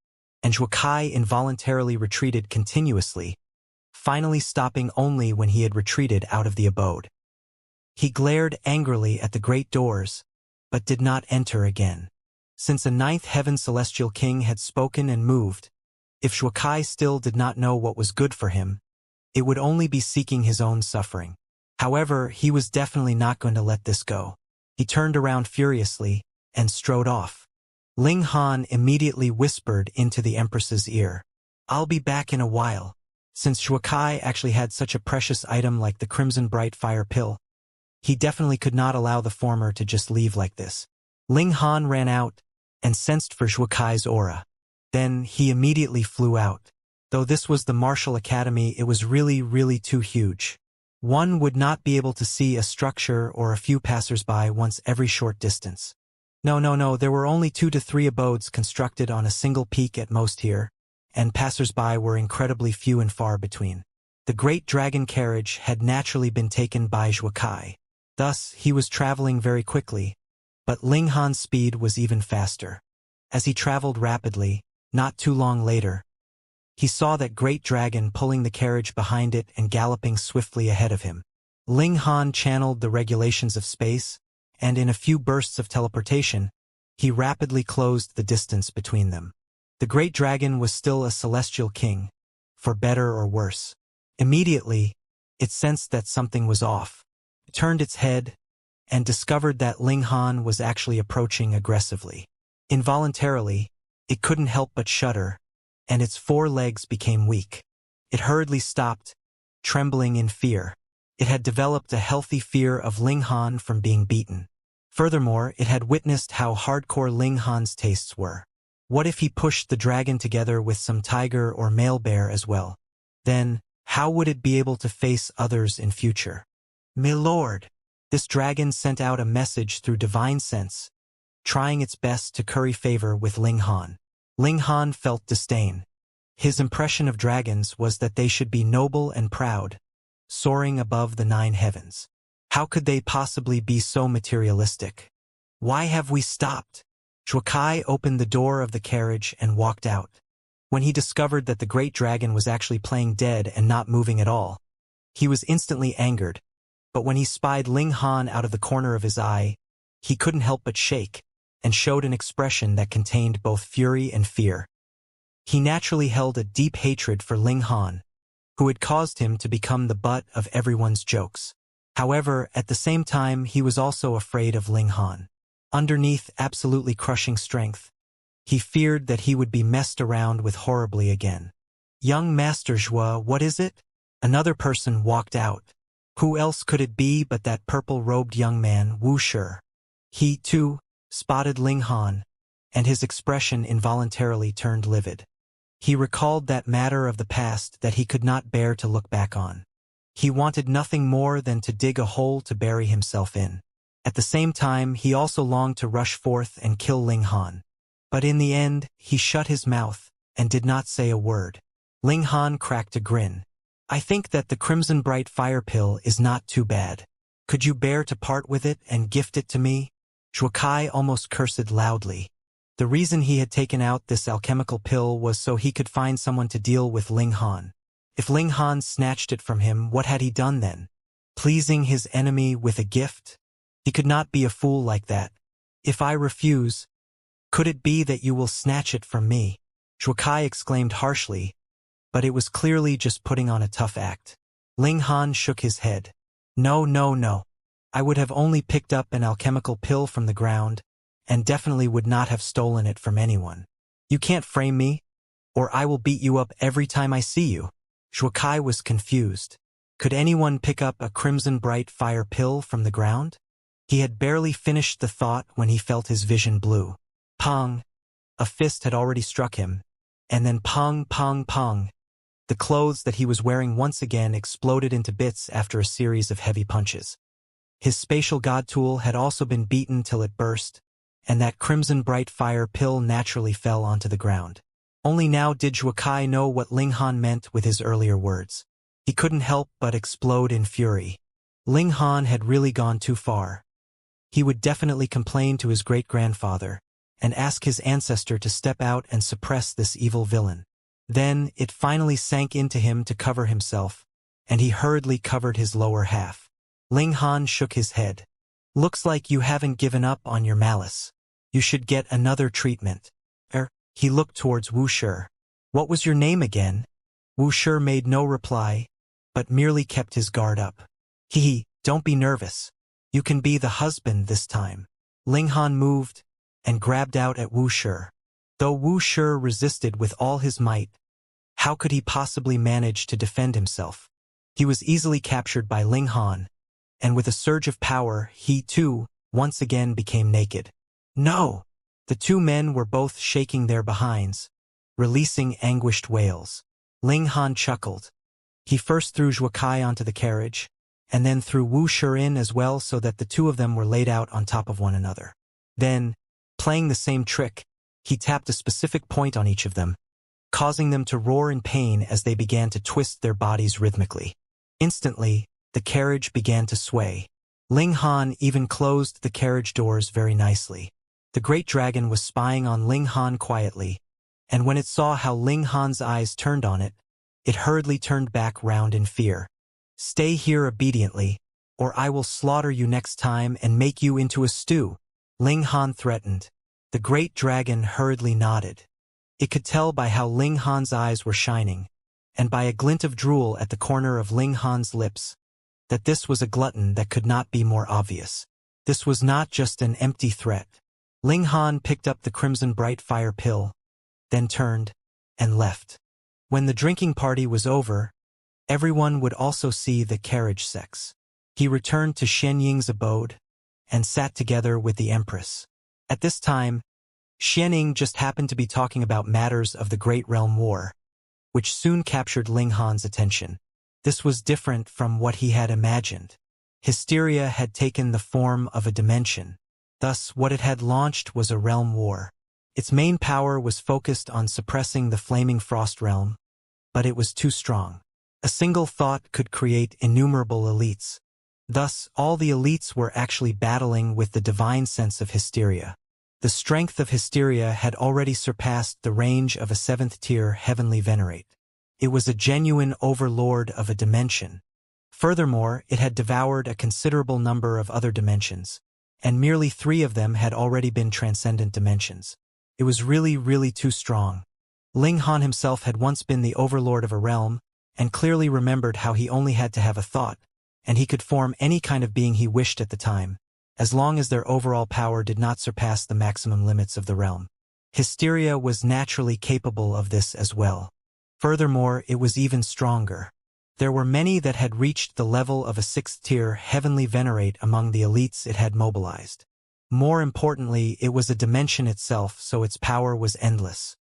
and Zhuokai involuntarily retreated continuously, finally stopping only when he had retreated out of the abode. He glared angrily at the great doors, but did not enter again. Since a ninth heaven celestial king had spoken and moved, if Zhuokai still did not know what was good for him, it would only be seeking his own suffering. However, he was definitely not going to let this go. He turned around furiously and strode off. Ling Han immediately whispered into the Empress's ear, "I'll be back in a while." Since Zhuokai actually had such a precious item like the crimson bright fire pill, he definitely could not allow the former to just leave like this. Ling Han ran out and sensed for Zhuokai's aura. Then he immediately flew out. Though this was the Martial Academy, it was really too huge. One would not be able to see a structure or a few passers-by once every short distance. No, there were only 2 to 3 abodes constructed on a single peak at most here, and passers-by were incredibly few and far between. The great dragon carriage had naturally been taken by Zhuokai. Thus, he was traveling very quickly, but Ling Han's speed was even faster. As he traveled rapidly, not too long later, he saw that great dragon pulling the carriage behind it and galloping swiftly ahead of him. Ling Han channeled the regulations of space, and in a few bursts of teleportation, he rapidly closed the distance between them. The great dragon was still a celestial king, for better or worse. Immediately, it sensed that something was off. It turned its head, and discovered that Ling Han was actually approaching aggressively. Involuntarily, it couldn't help but shudder, and its 4 legs became weak. It hurriedly stopped, trembling in fear. It had developed a healthy fear of Ling Han from being beaten. Furthermore, it had witnessed how hardcore Ling Han's tastes were. What if he pushed the dragon together with some tiger or male bear as well? Then, how would it be able to face others in future? "My lord!" This dragon sent out a message through divine sense, trying its best to curry favor with Ling Han. Ling Han felt disdain. His impression of dragons was that they should be noble and proud, soaring above the 9 heavens. How could they possibly be so materialistic? "Why have we stopped?" Zhuokai opened the door of the carriage and walked out. When he discovered that the great dragon was actually playing dead and not moving at all, he was instantly angered, but when he spied Ling Han out of the corner of his eye, he couldn't help but shake, and showed an expression that contained both fury and fear. He naturally held a deep hatred for Ling Han, who had caused him to become the butt of everyone's jokes. However, at the same time, he was also afraid of Ling Han. Underneath absolutely crushing strength, he feared that he would be messed around with horribly again. "Young Master Zhua, what is it?" Another person walked out. Who else could it be but that purple-robed young man, Wuxia? He, too, spotted Ling Han, and his expression involuntarily turned livid. He recalled that matter of the past that he could not bear to look back on. He wanted nothing more than to dig a hole to bury himself in. At the same time, he also longed to rush forth and kill Ling Han. But in the end, he shut his mouth and did not say a word. Ling Han cracked a grin. I think that the Crimson Bright Fire Pill is not too bad. Could you bear to part with it and gift it to me? Zhuokai almost cursed loudly. The reason he had taken out this alchemical pill was so he could find someone to deal with Ling Han. If Ling Han snatched it from him, what had he done then? Pleasing his enemy with a gift? He could not be a fool like that. If I refuse, could it be that you will snatch it from me? Zhuokai exclaimed harshly, but it was clearly just putting on a tough act. Ling Han shook his head. No, no, no. I would have only picked up an alchemical pill from the ground, and definitely would not have stolen it from anyone. You can't frame me, or I will beat you up every time I see you. Zhuokai was confused. Could anyone pick up a Crimson Bright Fire Pill from the ground? He had barely finished the thought when he felt his vision blue. Pong! A fist had already struck him, and then pong, pong, pong. The clothes that he was wearing once again exploded into bits after a series of heavy punches. His spatial god tool had also been beaten till it burst, and that Crimson Bright Fire Pill naturally fell onto the ground. Only now did Zhuokai know what Ling Han meant with his earlier words. He couldn't help but explode in fury. Ling Han had really gone too far. He would definitely complain to his great-grandfather and ask his ancestor to step out and suppress this evil villain. Then it finally sank into him to cover himself, and he hurriedly covered his lower half. Ling Han shook his head. Looks like you haven't given up on your malice. You should get another treatment. He looked towards Wuxia. What was your name again? Wuxia made no reply, but merely kept his guard up. Don't be nervous. You can be the husband this time. Ling Han moved and grabbed out at Wuxia. Though Wuxia resisted with all his might, how could he possibly manage to defend himself? He was easily captured by Ling Han, and with a surge of power, he too, once again became naked. No! The two men were both shaking their behinds, releasing anguished wails. Ling Han chuckled. He first threw Zhuokai onto the carriage, and then threw Wuxia in as well so that the two of them were laid out on top of one another. Then, playing the same trick, he tapped a specific point on each of them, causing them to roar in pain as they began to twist their bodies rhythmically. Instantly, the carriage began to sway. Ling Han even closed the carriage doors very nicely. The great dragon was spying on Ling Han quietly, and when it saw how Ling Han's eyes turned on it, it hurriedly turned back round in fear. Stay here obediently, or I will slaughter you next time and make you into a stew, Ling Han threatened. The great dragon hurriedly nodded. It could tell by how Ling Han's eyes were shining, and by a glint of drool at the corner of Ling Han's lips, that this was a glutton that could not be more obvious. This was not just an empty threat. Ling Han picked up the Crimson Bright Fire Pill, then turned and left. When the drinking party was over, everyone would also see the carriage sex. He returned to Xianying's abode and sat together with the Empress. At this time, Xianying just happened to be talking about matters of the Great Realm War, which soon captured Ling Han's attention. This was different from what he had imagined. Hysteria had taken the form of a dimension. Thus, what it had launched was a realm war. Its main power was focused on suppressing the flaming frost realm, but it was too strong. A single thought could create innumerable elites. Thus, all the elites were actually battling with the divine sense of hysteria. The strength of hysteria had already surpassed the range of a 7th-tier heavenly venerate. It was a genuine overlord of a dimension. Furthermore, it had devoured a considerable number of other dimensions, and merely 3 of them had already been transcendent dimensions. It was really too strong. Ling Han himself had once been the overlord of a realm, and clearly remembered how he only had to have a thought, and he could form any kind of being he wished at the time, as long as their overall power did not surpass the maximum limits of the realm. Hysteria was naturally capable of this as well. Furthermore, it was even stronger. There were many that had reached the level of a 6th-tier heavenly venerate among the elites it had mobilized. More importantly, it was a dimension itself, so its power was endless.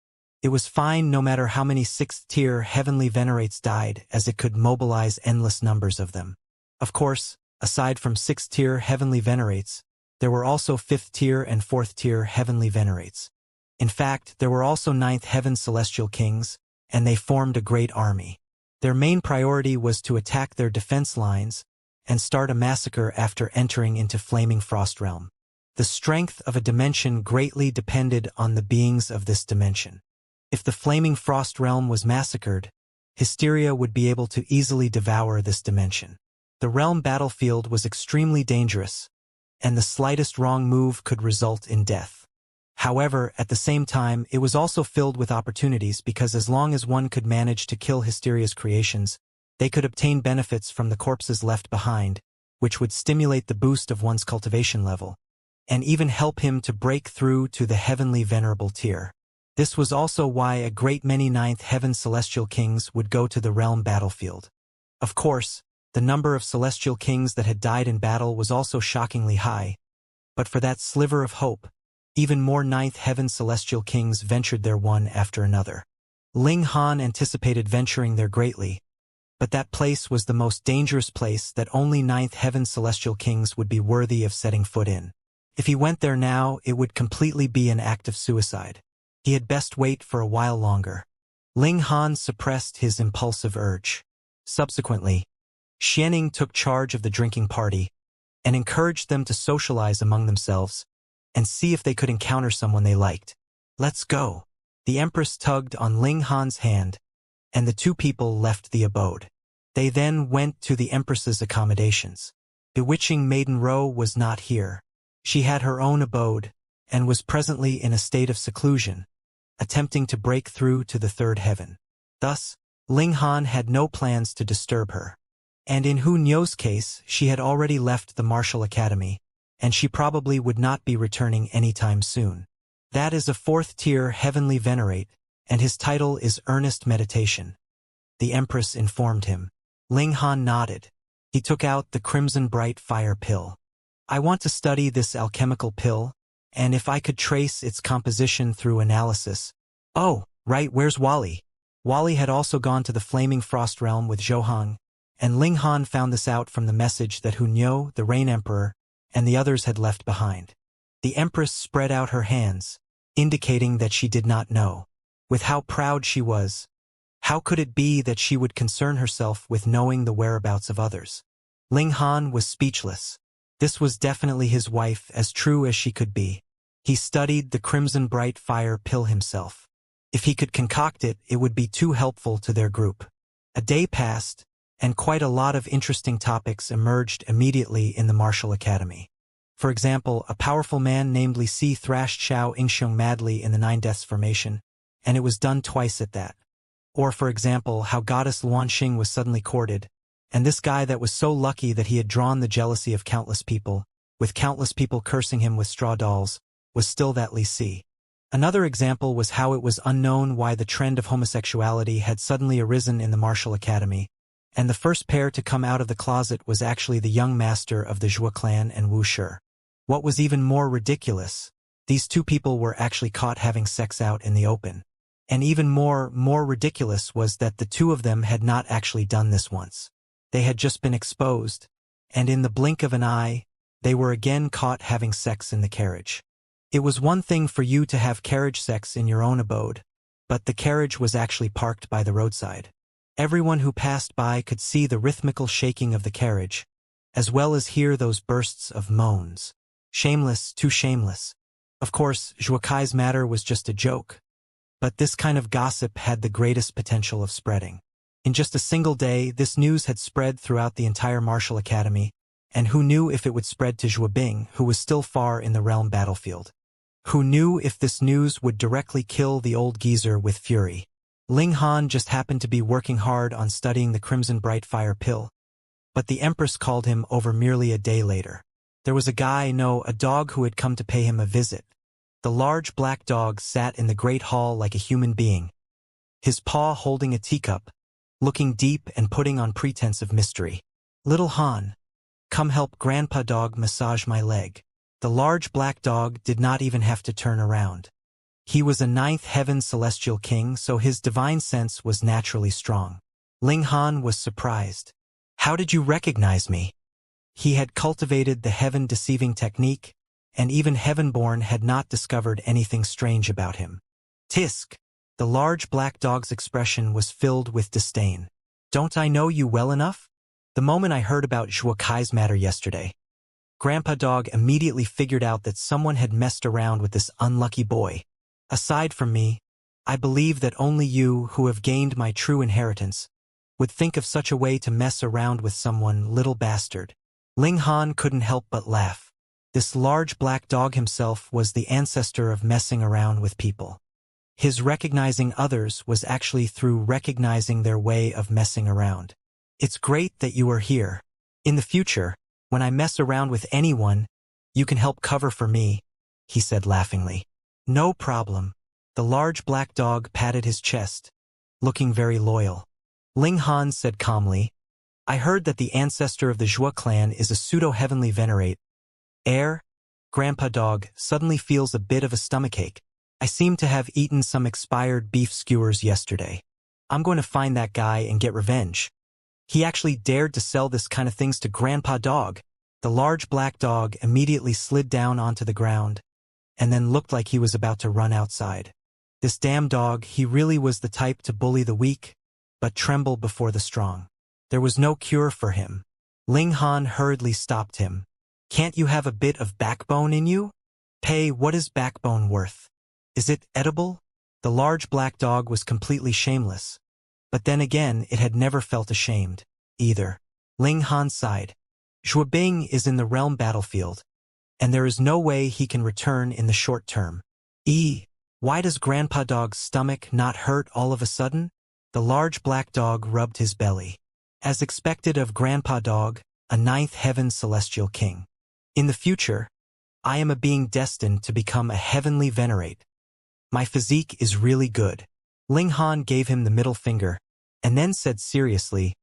It was fine no matter how many 6th-tier heavenly venerates died, as it could mobilize endless numbers of them. Of course, aside from 6th-tier heavenly venerates, there were also 5th-tier and 4th-tier heavenly venerates. In fact, there were also 9th heaven celestial kings, and they formed a great army. Their main priority was to attack their defense lines and start a massacre after entering into Flaming Frost Realm. The strength of a dimension greatly depended on the beings of this dimension. If the Flaming Frost Realm was massacred, Hysteria would be able to easily devour this dimension. The realm battlefield was extremely dangerous, and the slightest wrong move could result in death. However, at the same time, it was also filled with opportunities because as long as one could manage to kill Hysteria's creations, they could obtain benefits from the corpses left behind, which would stimulate the boost of one's cultivation level, and even help him to break through to the heavenly venerable tier. This was also why a great many 9th heaven celestial kings would go to the realm battlefield. Of course, the number of celestial kings that had died in battle was also shockingly high, but for that sliver of hope, even more 9th heaven celestial kings ventured there one after another. Ling Han anticipated venturing there greatly, but that place was the most dangerous place that only 9th heaven celestial kings would be worthy of setting foot in. If he went there now, it would completely be an act of suicide. He had best wait for a while longer. Ling Han suppressed his impulsive urge. Subsequently, Xianxia took charge of the drinking party and encouraged them to socialize among themselves and see if they could encounter someone they liked. Let's go. The Empress tugged on Ling Han's hand, and the two people left the abode. They then went to the Empress's accommodations. Bewitching Maiden Row was not here. She had her own abode, and was presently in a state of seclusion, attempting to break through to the 3rd heaven. Thus, Ling Han had no plans to disturb her. And in Hu Nyo's case, she had already left the martial academy, and she probably would not be returning anytime soon. That is a 4th-tier heavenly venerate, and his title is Earnest Meditation. The Empress informed him. Ling Han nodded. He took out the crimson bright fire pill. I want to study this alchemical pill, and if I could trace its composition through analysis. Oh, right, where's Wally? Wally had also gone to the Flaming Frost Realm with Zhouhang, and Ling Han found this out from the message that Hu Nyo, the Rain Emperor, and the others had left behind. The Empress spread out her hands, indicating that she did not know. With how proud she was, how could it be that she would concern herself with knowing the whereabouts of others? Ling Han was speechless. This was definitely his wife, as true as she could be. He studied the crimson bright fire pill himself. If he could concoct it, it would be too helpful to their group. A day passed, and quite a lot of interesting topics emerged immediately in the martial academy. For example, a powerful man named Li Si thrashed Xiao Yingxiong madly in the 9 Deaths formation, and it was done twice at that. Or for example, how goddess Luanxing was suddenly courted, and this guy that was so lucky that he had drawn the jealousy of countless people, with countless people cursing him with straw dolls, was still that Li Si. Another example was how it was unknown why the trend of homosexuality had suddenly arisen in the martial academy, and the first pair to come out of the closet was actually the young master of the Zhua clan and Wu Shi. What was even more ridiculous, these two people were actually caught having sex out in the open. And even more ridiculous was that the two of them had not actually done this once. They had just been exposed, and in the blink of an eye, they were again caught having sex in the carriage. It was one thing for you to have carriage sex in your own abode, but the carriage was actually parked by the roadside. Everyone who passed by could see the rhythmical shaking of the carriage, as well as hear those bursts of moans. Shameless, too shameless. Of course, Zhuokai's matter was just a joke, but this kind of gossip had the greatest potential of spreading. In just a single day, this news had spread throughout the entire martial academy, and who knew if it would spread to Zhuobing, who was still far in the realm battlefield. Who knew if this news would directly kill the old geezer with fury? Ling Han just happened to be working hard on studying the crimson bright fire pill, but the Empress called him over merely a day later. There was a dog who had come to pay him a visit. The large black dog sat in the great hall like a human being, his paw holding a teacup, looking deep and putting on pretense of mystery. "Little Han, come help Grandpa Dog massage my leg." The large black dog did not even have to turn around. He was a ninth heaven celestial king, so his divine sense was naturally strong. Ling Han was surprised. How did you recognize me? He had cultivated the heaven-deceiving technique, and even Heavenborn had not discovered anything strange about him. Tisk! The large black dog's expression was filled with disdain. Don't I know you well enough? The moment I heard about Zhuo Kai's matter yesterday, Grandpa Dog immediately figured out that someone had messed around with this unlucky boy. Aside from me, I believe that only you, who have gained my true inheritance, would think of such a way to mess around with someone, little bastard. Ling Han couldn't help but laugh. This large black dog himself was the ancestor of messing around with people. His recognizing others was actually through recognizing their way of messing around. It's great that you are here. In the future, when I mess around with anyone, you can help cover for me, he said laughingly. No problem. The large black dog patted his chest, looking very loyal. Ling Han said calmly, I heard that the ancestor of the Zhuo clan is a pseudo-heavenly venerate. Heir? Grandpa Dog suddenly feels a bit of a stomachache. I seem to have eaten some expired beef skewers yesterday. I'm going to find that guy and get revenge. He actually dared to sell this kind of things to Grandpa Dog. The large black dog immediately slid down onto the ground, and then looked like he was about to run outside. This damn dog, he really was the type to bully the weak, but tremble before the strong. There was no cure for him. Ling Han hurriedly stopped him. Can't you have a bit of backbone in you? Pay, what is backbone worth? Is it edible? The large black dog was completely shameless. But then again, it had never felt ashamed, either. Ling Han sighed. Zhuobing is in the realm battlefield, and there is no way he can return in the short term. Why does Grandpa Dog's stomach not hurt all of a sudden? The large black dog rubbed his belly. As expected of Grandpa Dog, a ninth heaven celestial king. In the future, I am a being destined to become a heavenly venerate. My physique is really good. Ling Han gave him the middle finger, and then said seriously,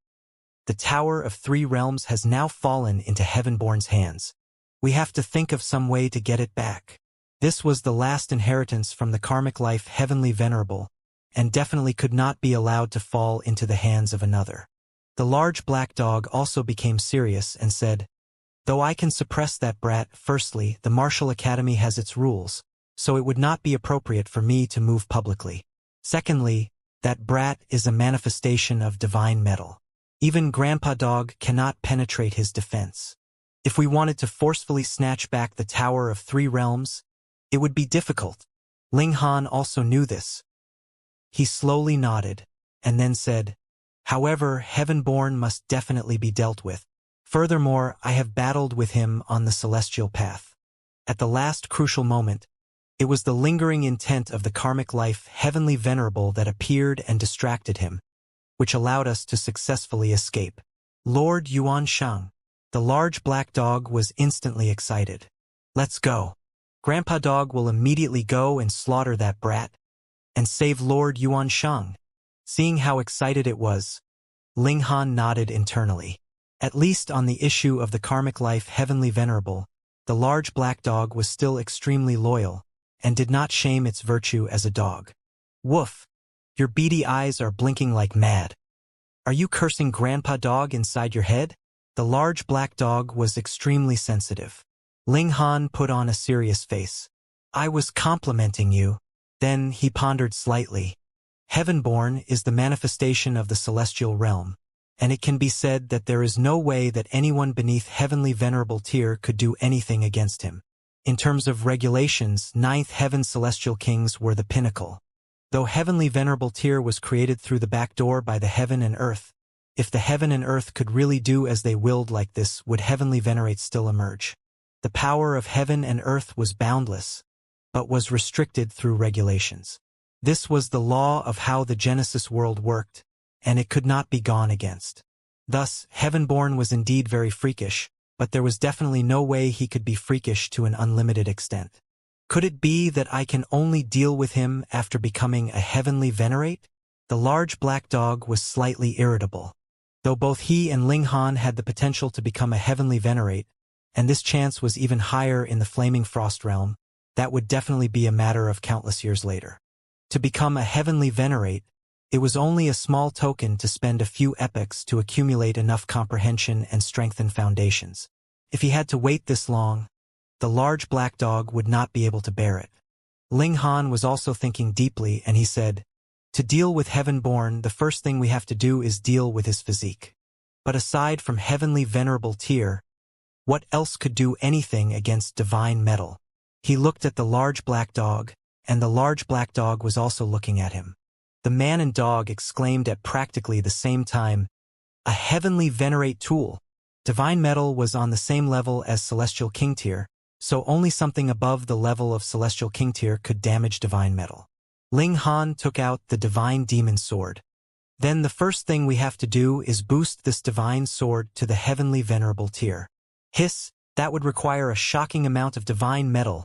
the Tower of Three Realms has now fallen into Heavenborn's hands. We have to think of some way to get it back. This was the last inheritance from the karmic life Heavenly Venerable, and definitely could not be allowed to fall into the hands of another. The large black dog also became serious and said, though I can suppress that brat, firstly, the Martial Academy has its rules, so it would not be appropriate for me to move publicly. Secondly, that brat is a manifestation of divine metal. Even Grandpa Dog cannot penetrate his defense. If we wanted to forcefully snatch back the Tower of Three Realms, it would be difficult. Ling Han also knew this. He slowly nodded, and then said, however, Heavenborn must definitely be dealt with. Furthermore, I have battled with him on the celestial path. At the last crucial moment, it was the lingering intent of the karmic life Heavenly Venerable that appeared and distracted him, which allowed us to successfully escape. Lord Yuan Shang. The large black dog was instantly excited. Let's go. Grandpa Dog will immediately go and slaughter that brat, and save Lord Yuan Shang. Seeing how excited it was, Ling Han nodded internally. At least on the issue of the karmic life Heavenly Venerable, the large black dog was still extremely loyal, and did not shame its virtue as a dog. Woof! Your beady eyes are blinking like mad. Are you cursing Grandpa Dog inside your head? The large black dog was extremely sensitive. Ling Han put on a serious face. I was complimenting you. Then he pondered slightly. Heavenborn is the manifestation of the celestial realm, and it can be said that there is no way that anyone beneath Heavenly Venerable tier could do anything against him. In terms of regulations, ninth heaven celestial kings were the pinnacle. Though Heavenly Venerable tier was created through the back door by the heaven and earth, if the heaven and earth could really do as they willed like this, would Heavenly Venerates still emerge? The power of heaven and earth was boundless, but was restricted through regulations. This was the law of how the Genesis world worked, and it could not be gone against. Thus, Heavenborn was indeed very freakish, but there was definitely no way he could be freakish to an unlimited extent. Could it be that I can only deal with him after becoming a heavenly venerate? The large black dog was slightly irritable. Though both he and Ling Han had the potential to become a heavenly venerate, and this chance was even higher in the Flaming Frost realm. That would definitely be a matter of countless years later. To become a heavenly venerate, it was only a small token to spend a few epochs to accumulate enough comprehension and strengthen foundations. If he had to wait this long, the large black dog would not be able to bear it. Ling Han was also thinking deeply, and he said, "To deal with Heavenborn, the first thing we have to do is deal with his physique. But aside from heavenly venerable tier, what else could do anything against divine metal?" He looked at the large black dog, and the large black dog was also looking at him. The man and dog exclaimed at practically the same time, "A heavenly venerate tool!" Divine metal was on the same level as Celestial King tier, so only something above the level of Celestial King tier could damage divine metal. Ling Han took out the divine demon sword. "Then the first thing we have to do is boost this divine sword to the heavenly venerable tier." "Hiss, that would require a shocking amount of divine metal,"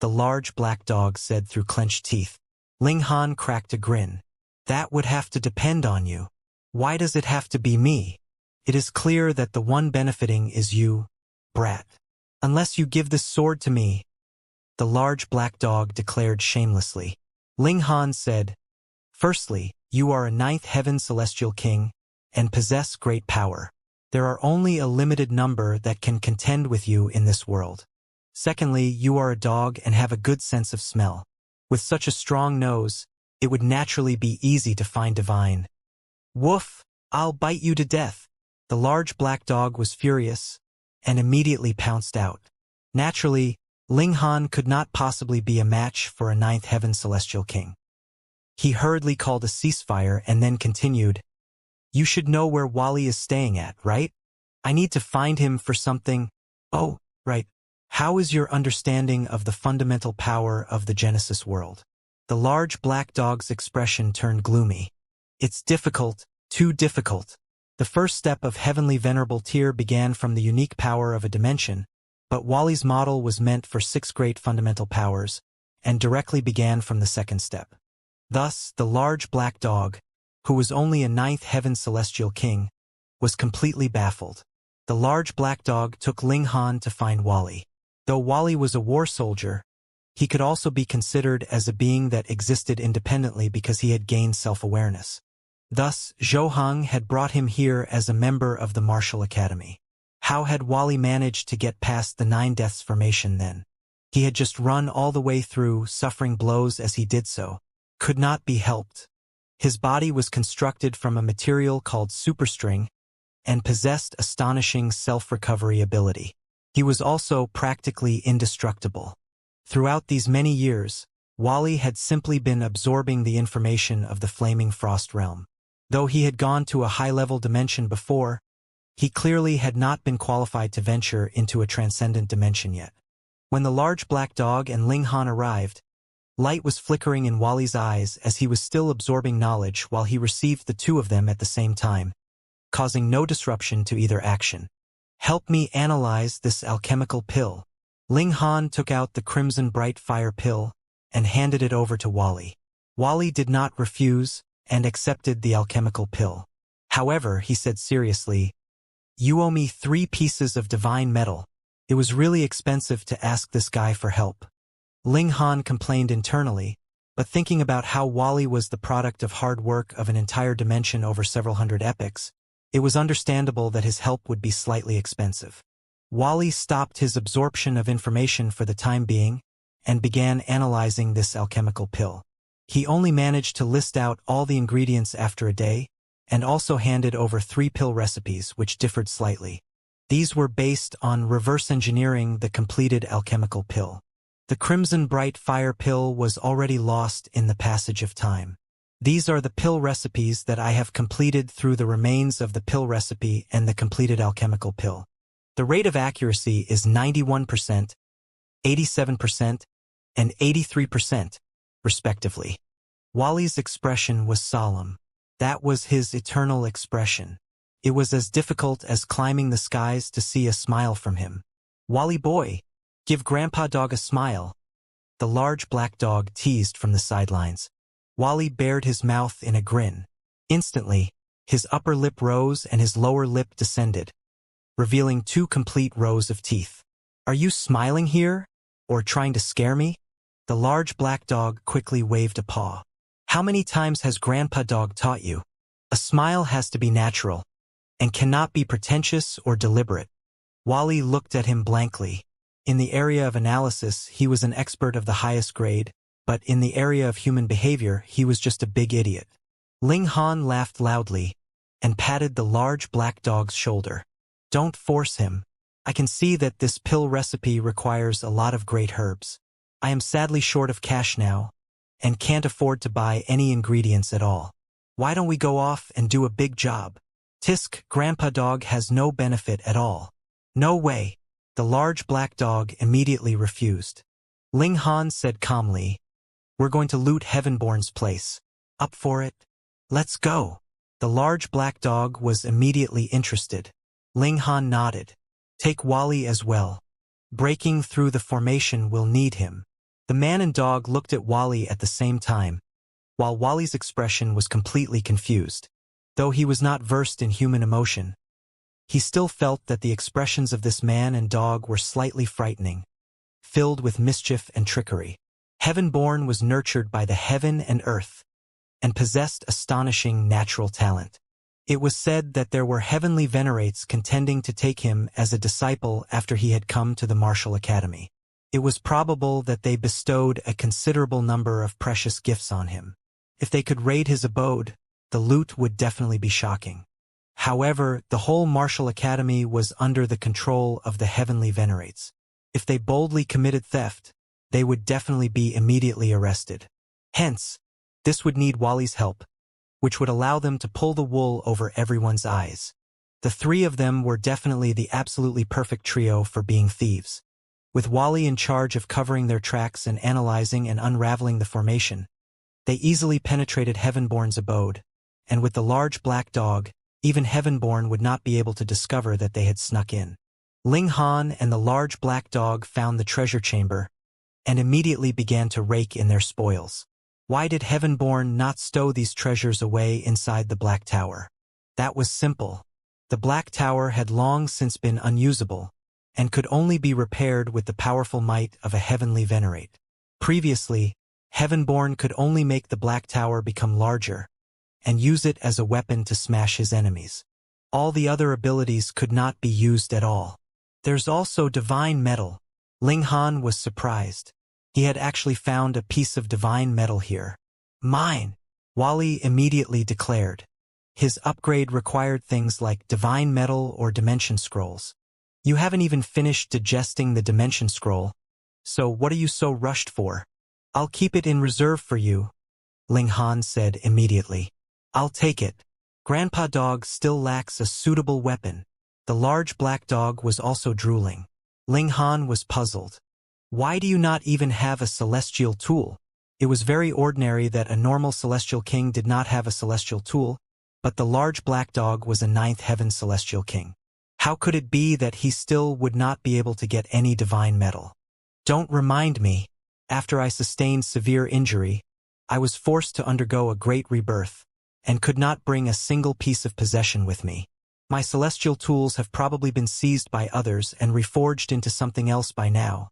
the large black dog said through clenched teeth. Ling Han cracked a grin. "That would have to depend on you. Why does it have to be me? It is clear that the one benefiting is you, brat. Unless you give this sword to me," the large black dog declared shamelessly. Ling Han said, "Firstly, you are a ninth heaven celestial king, and possess great power. There are only a limited number that can contend with you in this world. Secondly, you are a dog and have a good sense of smell. With such a strong nose, it would naturally be easy to find divine." "Woof, I'll bite you to death." The large black dog was furious, and immediately pounced out. Naturally, Ling Han could not possibly be a match for a ninth heaven celestial king. He hurriedly called a ceasefire and then continued, "You should know where Wally is staying at, right? I need to find him for something." "Oh, right. How is your understanding of the fundamental power of the Genesis world?" The large black dog's expression turned gloomy. "It's difficult, too difficult. The first step of heavenly venerable tier began from the unique power of a dimension, but Wally's model was meant for 6 great fundamental powers, and directly began from the second step. Thus, the large black dog, who was only a ninth heaven celestial king, was completely baffled. The large black dog took Ling Han to find Wally. Though Wally was a war soldier, he could also be considered as a being that existed independently because he had gained self-awareness. Thus, Zhou Heng had brought him here as a member of the Martial Academy. How had Wally managed to get past the 9 Deaths formation then? He had just run all the way through, suffering blows as he did so. Could not be helped. His body was constructed from a material called superstring and possessed astonishing self-recovery ability. He was also practically indestructible. Throughout these many years, Wally had simply been absorbing the information of the Flaming Frost realm. Though he had gone to a high-level dimension before, he clearly had not been qualified to venture into a transcendent dimension yet. When the large black dog and Ling Han arrived, light was flickering in Wally's eyes as he was still absorbing knowledge while he received the two of them at the same time, causing no disruption to either action. "Help me analyze this alchemical pill." Ling Han took out the crimson bright fire pill and handed it over to Wally. Wally did not refuse and accepted the alchemical pill. However, he said seriously, "You owe me 3 pieces of divine metal. It was really expensive to ask this guy for help." Ling Han complained internally, but thinking about how Wally was the product of hard work of an entire dimension over several hundred epochs, it was understandable that his help would be slightly expensive. Wally stopped his absorption of information for the time being and began analyzing this alchemical pill. He only managed to list out all the ingredients after a day, and also handed over 3 pill recipes which differed slightly. These were based on reverse engineering the completed alchemical pill. The crimson bright fire pill was already lost in the passage of time. These are the pill recipes that I have completed through the remains of the pill recipe and the completed alchemical pill. The rate of accuracy is 91%, 87%, and 83%, respectively. Wally's expression was solemn. That was his eternal expression. It was as difficult as climbing the skies to see a smile from him. "Wally boy, give Grandpa Dog a smile," the large black dog teased from the sidelines. Wally bared his mouth in a grin. Instantly, his upper lip rose and his lower lip descended, revealing 2 complete rows of teeth. "Are you smiling here? Or trying to scare me?" The large black dog quickly waved a paw. "How many times has Grandpa Dog taught you? A smile has to be natural, and cannot be pretentious or deliberate." Wally looked at him blankly. In the area of analysis, he was an expert of the highest grade, but in the area of human behavior, he was just a big idiot. Ling Han laughed loudly and patted the large black dog's shoulder. "Don't force him. I can see that this pill recipe requires a lot of great herbs. I am sadly short of cash now, and can't afford to buy any ingredients at all. Why don't we go off and do a big job?" "Tisk, Grandpa Dog has no benefit at all." "No way." The large black dog immediately refused. Ling Han said calmly, "We're going to loot Heavenborn's place. Up for it? Let's go." The large black dog was immediately interested. Ling Han nodded. "Take Wally as well. Breaking through the formation will need him." The man and dog looked at Wally at the same time, while Wally's expression was completely confused. Though he was not versed in human emotion, he still felt that the expressions of this man and dog were slightly frightening, filled with mischief and trickery. Heavenborn was nurtured by the heaven and earth, and possessed astonishing natural talent. It was said that there were heavenly venerates contending to take him as a disciple after he had come to the martial academy. It was probable that they bestowed a considerable number of precious gifts on him. If they could raid his abode, the loot would definitely be shocking. However, the whole martial academy was under the control of the heavenly venerates. If they boldly committed theft, they would definitely be immediately arrested. Hence, this would need Wally's help, which would allow them to pull the wool over everyone's eyes. The 3 of them were definitely the absolutely perfect trio for being thieves. With Wally in charge of covering their tracks and analyzing and unraveling the formation, they easily penetrated Heavenborn's abode, and with the large black dog, even Heavenborn would not be able to discover that they had snuck in. Ling Han and the large black dog found the treasure chamber, and immediately began to rake in their spoils. Why did Heavenborn not stow these treasures away inside the Black Tower? That was simple. The Black Tower had long since been unusable, and could only be repaired with the powerful might of a heavenly venerate. Previously, Heavenborn could only make the Black Tower become larger, and use it as a weapon to smash his enemies. All the other abilities could not be used at all. "There's also divine metal." Ling Han was surprised. He had actually found a piece of divine metal here. "Mine!" Wally immediately declared. His upgrade required things like divine metal or dimension scrolls. "You haven't even finished digesting the dimension scroll, so what are you so rushed for?" "I'll keep it in reserve for you," Ling Han said immediately. "I'll take it. Grandpa Dog still lacks a suitable weapon." The large black dog was also drooling. Ling Han was puzzled. "Why do you not even have a celestial tool?" It was very ordinary that a normal celestial king did not have a celestial tool, but the large black dog was a 9th heaven celestial king. How could it be that he still would not be able to get any divine metal? "Don't remind me. After I sustained severe injury, I was forced to undergo a great rebirth, and could not bring a single piece of possession with me. My celestial tools have probably been seized by others and reforged into something else by now."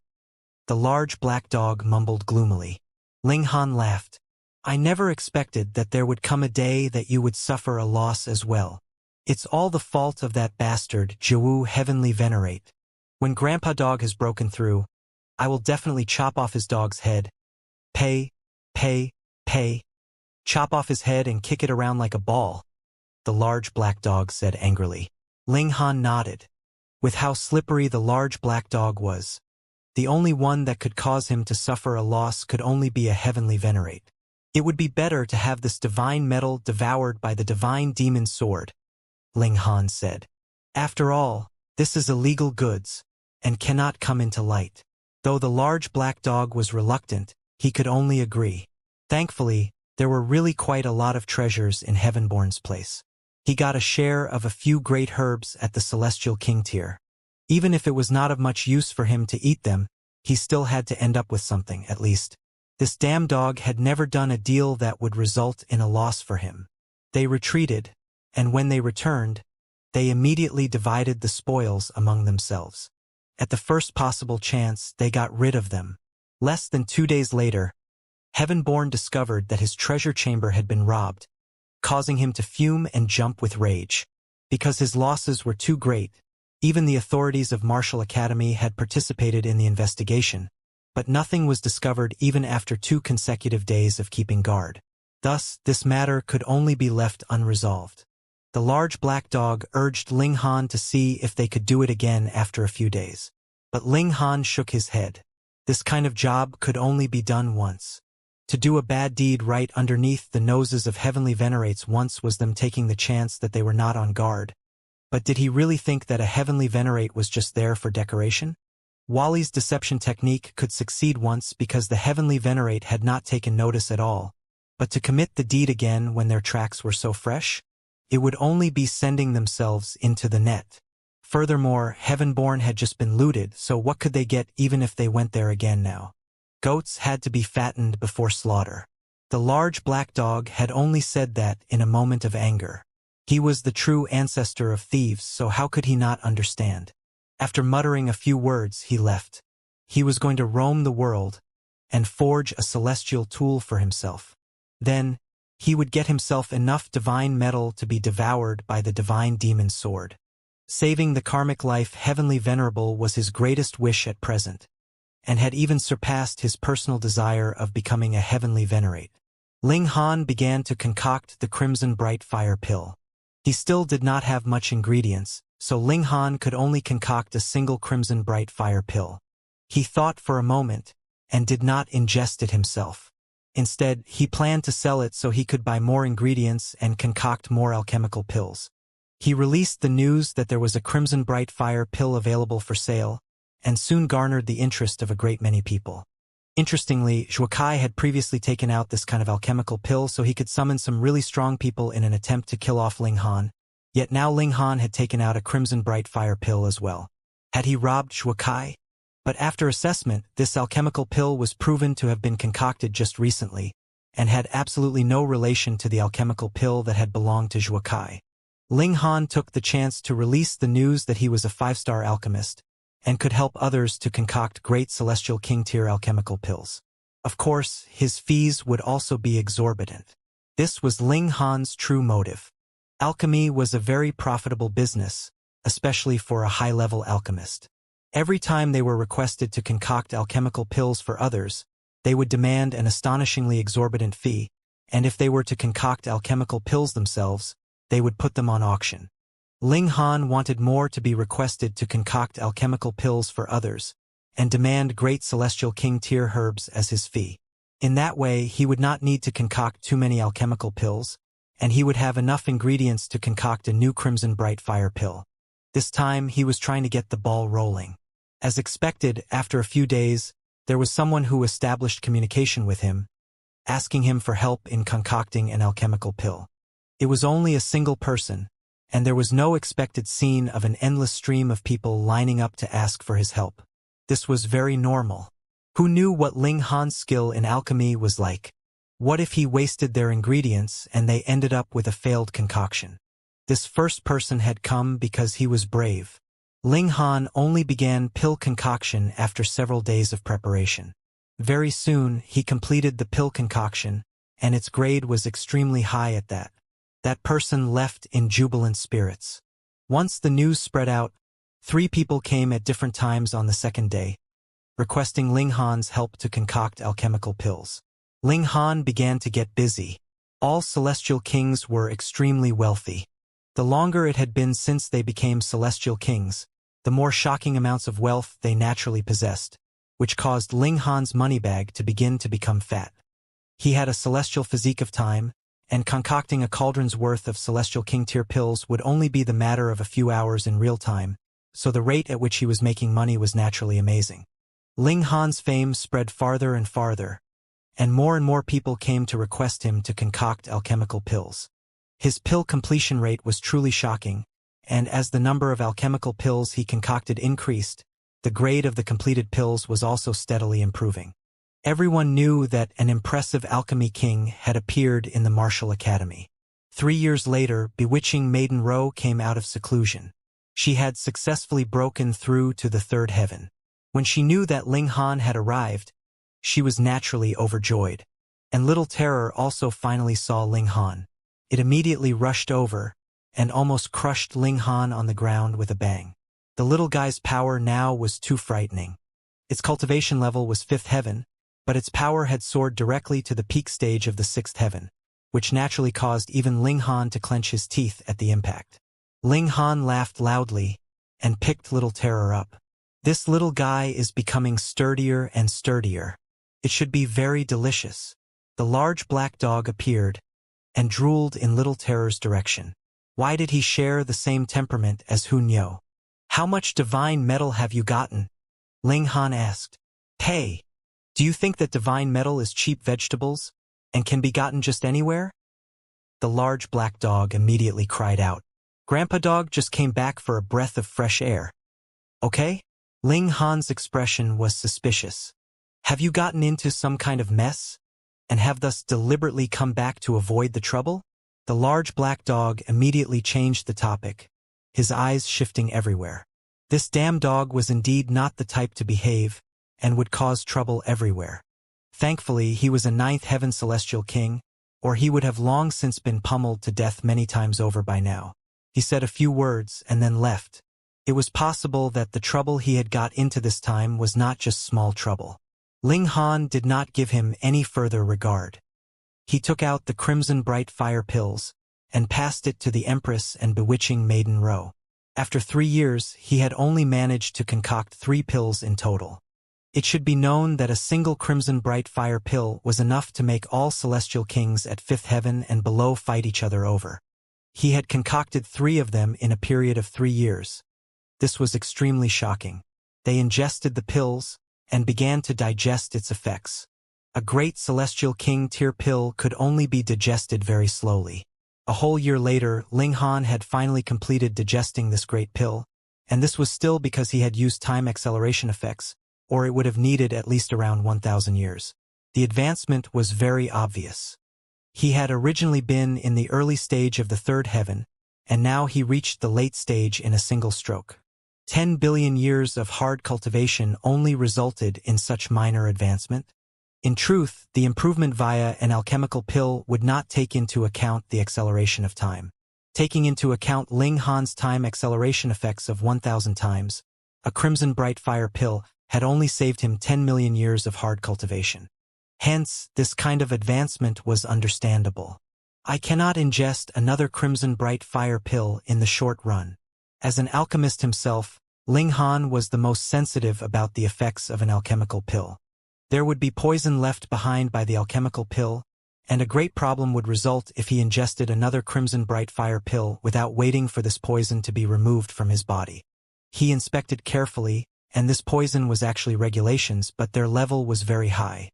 The large black dog mumbled gloomily. Ling Han laughed. "I never expected that there would come a day that you would suffer a loss as well. It's all the fault of that bastard, Jiwu Heavenly Venerate. When Grandpa Dog has broken through, I will definitely chop off his dog's head. Pay, pay, pay. Chop off his head and kick it around like a ball," the large black dog said angrily. Ling Han nodded. With how slippery the large black dog was, the only one that could cause him to suffer a loss could only be a heavenly venerate. It would be better to have this divine metal devoured by the divine demon sword, Ling Han said. After all, this is illegal goods, and cannot come into light. Though the large black dog was reluctant, he could only agree. Thankfully, there were really quite a lot of treasures in Heavenborn's place. He got a share of a few great herbs at the Celestial King tier. Even if it was not of much use for him to eat them, he still had to end up with something, at least. This damn dog had never done a deal that would result in a loss for him. They retreated, and when they returned, They immediately divided the spoils among themselves. At the first possible chance, they got rid of them. Less than 2 days later, Heavenborn discovered that his treasure chamber had been robbed, causing him to fume and jump with rage. Because his losses were too great, even the authorities of Martial Academy had participated in the investigation, but nothing was discovered even after 2 consecutive days of keeping guard. Thus, this matter could only be left unresolved. The large black dog urged Ling Han to see if they could do it again after a few days. But Ling Han shook his head. This kind of job could only be done once. To do a bad deed right underneath the noses of heavenly venerates once was them taking the chance that they were not on guard. But did he really think that a heavenly venerate was just there for decoration? Wally's deception technique could succeed once because the heavenly venerate had not taken notice at all, but to commit the deed again when their tracks were so fresh? It would only be sending themselves into the net. Furthermore, Heavenborn had just been looted, so what could they get even if they went there again now? Goats had to be fattened before slaughter. The large black dog had only said that in a moment of anger. He was the true ancestor of thieves, so how could he not understand? After muttering a few words, he left. He was going to roam the world and forge a celestial tool for himself. Then, he would get himself enough divine metal to be devoured by the divine demon sword. Saving the karmic life heavenly venerable was his greatest wish at present, and had even surpassed his personal desire of becoming a heavenly venerate. Ling Han began to concoct the crimson bright fire pill. He still did not have much ingredients, so Ling Han could only concoct a single crimson bright fire pill. He thought for a moment, and did not ingest it himself. Instead, he planned to sell it so he could buy more ingredients and concoct more alchemical pills. He released the news that there was a crimson bright fire pill available for sale, and soon garnered the interest of a great many people. Interestingly, Zhuokai had previously taken out this kind of alchemical pill so he could summon some really strong people in an attempt to kill off Ling Han, yet now Ling Han had taken out a crimson bright fire pill as well. Had he robbed Zhuokai? But after assessment, this alchemical pill was proven to have been concocted just recently, and had absolutely no relation to the alchemical pill that had belonged to Zhuokai. Ling Han took the chance to release the news that he was a 5-star alchemist, and could help others to concoct great celestial king-tier alchemical pills. Of course, his fees would also be exorbitant. This was Ling Han's true motive. Alchemy was a very profitable business, especially for a high-level alchemist. Every time they were requested to concoct alchemical pills for others, they would demand an astonishingly exorbitant fee, and if they were to concoct alchemical pills themselves, they would put them on auction. Ling Han wanted more to be requested to concoct alchemical pills for others, and demand great celestial king-tier herbs as his fee. In that way, he would not need to concoct too many alchemical pills, and he would have enough ingredients to concoct a new crimson bright fire pill. This time, he was trying to get the ball rolling. As expected, after a few days, there was someone who established communication with him, asking him for help in concocting an alchemical pill. It was only a single person, and there was no expected scene of an endless stream of people lining up to ask for his help. This was very normal. Who knew what Ling Han's skill in alchemy was like? What if he wasted their ingredients and they ended up with a failed concoction? This first person had come because he was brave. Ling Han only began pill concoction after several days of preparation. Very soon, he completed the pill concoction, and its grade was extremely high at that. That person left in jubilant spirits. Once the news spread out, 3 people came at different times on the second day, requesting Ling Han's help to concoct alchemical pills. Ling Han began to get busy. All celestial kings were extremely wealthy. The longer it had been since they became celestial kings, the more shocking amounts of wealth they naturally possessed, which caused Ling Han's money bag to begin to become fat. He had a celestial physique of time, and concocting a cauldron's worth of celestial king-tier pills would only be the matter of a few hours in real time, so the rate at which he was making money was naturally amazing. Ling Han's fame spread farther and farther, and more people came to request him to concoct alchemical pills. His pill completion rate was truly shocking, and as the number of alchemical pills he concocted increased, the grade of the completed pills was also steadily improving. Everyone knew that an impressive alchemy king had appeared in the Martial Academy. 3 years later, bewitching Maiden Ro came out of seclusion. She had successfully broken through to the third heaven. When she knew that Ling Han had arrived, she was naturally overjoyed. And Little Terror also finally saw Ling Han. It immediately rushed over and almost crushed Ling Han on the ground with a bang. The little guy's power now was too frightening. Its cultivation level was 5th heaven, but its power had soared directly to the peak stage of the 6th heaven, which naturally caused even Ling Han to clench his teeth at the impact. Ling Han laughed loudly and picked Little Terror up. This little guy is becoming sturdier and sturdier. It should be very delicious. The large black dog appeared and drooled in Little Terror's direction. Why did he share the same temperament as Hunyo? How much divine metal have you gotten? Ling Han asked. Hey, do you think that divine metal is cheap vegetables and can be gotten just anywhere? The large black dog immediately cried out. Grandpa Dog just came back for a breath of fresh air. Okay? Ling Han's expression was suspicious. Have you gotten into some kind of mess and have thus deliberately come back to avoid the trouble? The large black dog immediately changed the topic, his eyes shifting everywhere. This damn dog was indeed not the type to behave and would cause trouble everywhere. Thankfully, he was a 9th heaven celestial king, or he would have long since been pummeled to death many times over by now. He said a few words and then left. It was possible that the trouble he had got into this time was not just small trouble. Ling Han did not give him any further regard. He took out the crimson bright fire pills and passed it to the Empress and bewitching Maiden Ro. After 3 years, he had only managed to concoct 3 pills in total. It should be known that a single crimson bright fire pill was enough to make all celestial kings at 5th heaven and below fight each other over. He had concocted 3 of them in a period of 3 years. This was extremely shocking. They ingested the pills and began to digest its effects. A great celestial king tier pill could only be digested very slowly. A whole year later, Ling Han had finally completed digesting this great pill, and this was still because he had used time acceleration effects, or it would have needed at least around 1,000 years. The advancement was very obvious. He had originally been in the early stage of the 3rd heaven, and now he reached the late stage in a single stroke. 10 billion years of hard cultivation only resulted in such minor advancement. In truth, the improvement via an alchemical pill would not take into account the acceleration of time. Taking into account Ling Han's time acceleration effects of 1,000 times, a crimson bright fire pill had only saved him 10 million years of hard cultivation. Hence, this kind of advancement was understandable. I cannot ingest another crimson bright fire pill in the short run. As an alchemist himself, Ling Han was the most sensitive about the effects of an alchemical pill. There would be poison left behind by the alchemical pill, and a great problem would result if he ingested another crimson bright fire pill without waiting for this poison to be removed from his body. He inspected carefully, and this poison was actually regulations, but their level was very high.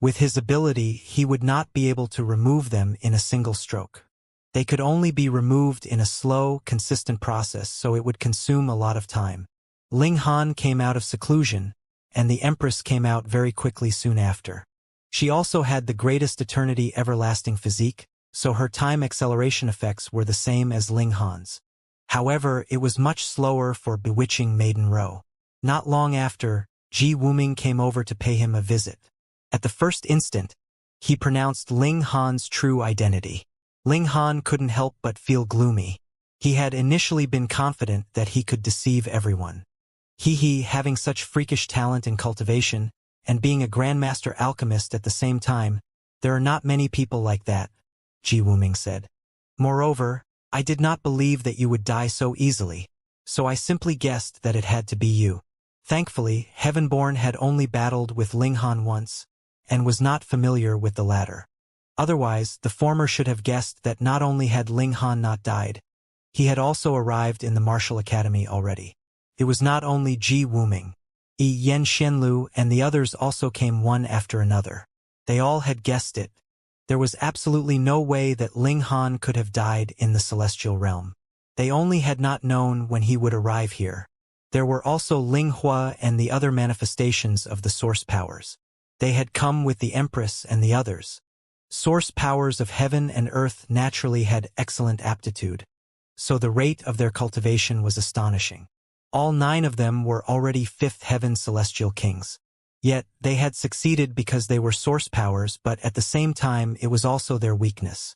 With his ability, he would not be able to remove them in a single stroke. They could only be removed in a slow, consistent process, so it would consume a lot of time. Ling Han came out of seclusion, and the Empress came out very quickly soon after. She also had the greatest eternity everlasting physique, so her time acceleration effects were the same as Ling Han's. However, it was much slower for bewitching Maiden Ro. Not long after, Ji Wuming came over to pay him a visit. At the first instant, he pronounced Ling Han's true identity. Ling Han couldn't help but feel gloomy. He had initially been confident that he could deceive everyone. He having such freakish talent in cultivation, and being a grandmaster alchemist at the same time, there are not many people like that, Ji Wuming said. Moreover, I did not believe that you would die so easily, so I simply guessed that it had to be you. Thankfully, Heavenborn had only battled with Ling Han once, and was not familiar with the latter. Otherwise, the former should have guessed that not only had Ling Han not died, he had also arrived in the martial academy already. It was not only Ji Wuming. Yen Xianlu and the others also came one after another. They all had guessed it. There was absolutely no way that Ling Han could have died in the celestial realm. They only had not known when he would arrive here. There were also Ling Hua and the other manifestations of the source powers. They had come with the Empress and the others. Source powers of heaven and earth naturally had excellent aptitude, so the rate of their cultivation was astonishing. All 9 of them were already 5th heaven celestial kings. Yet, they had succeeded because they were source powers, but at the same time it was also their weakness.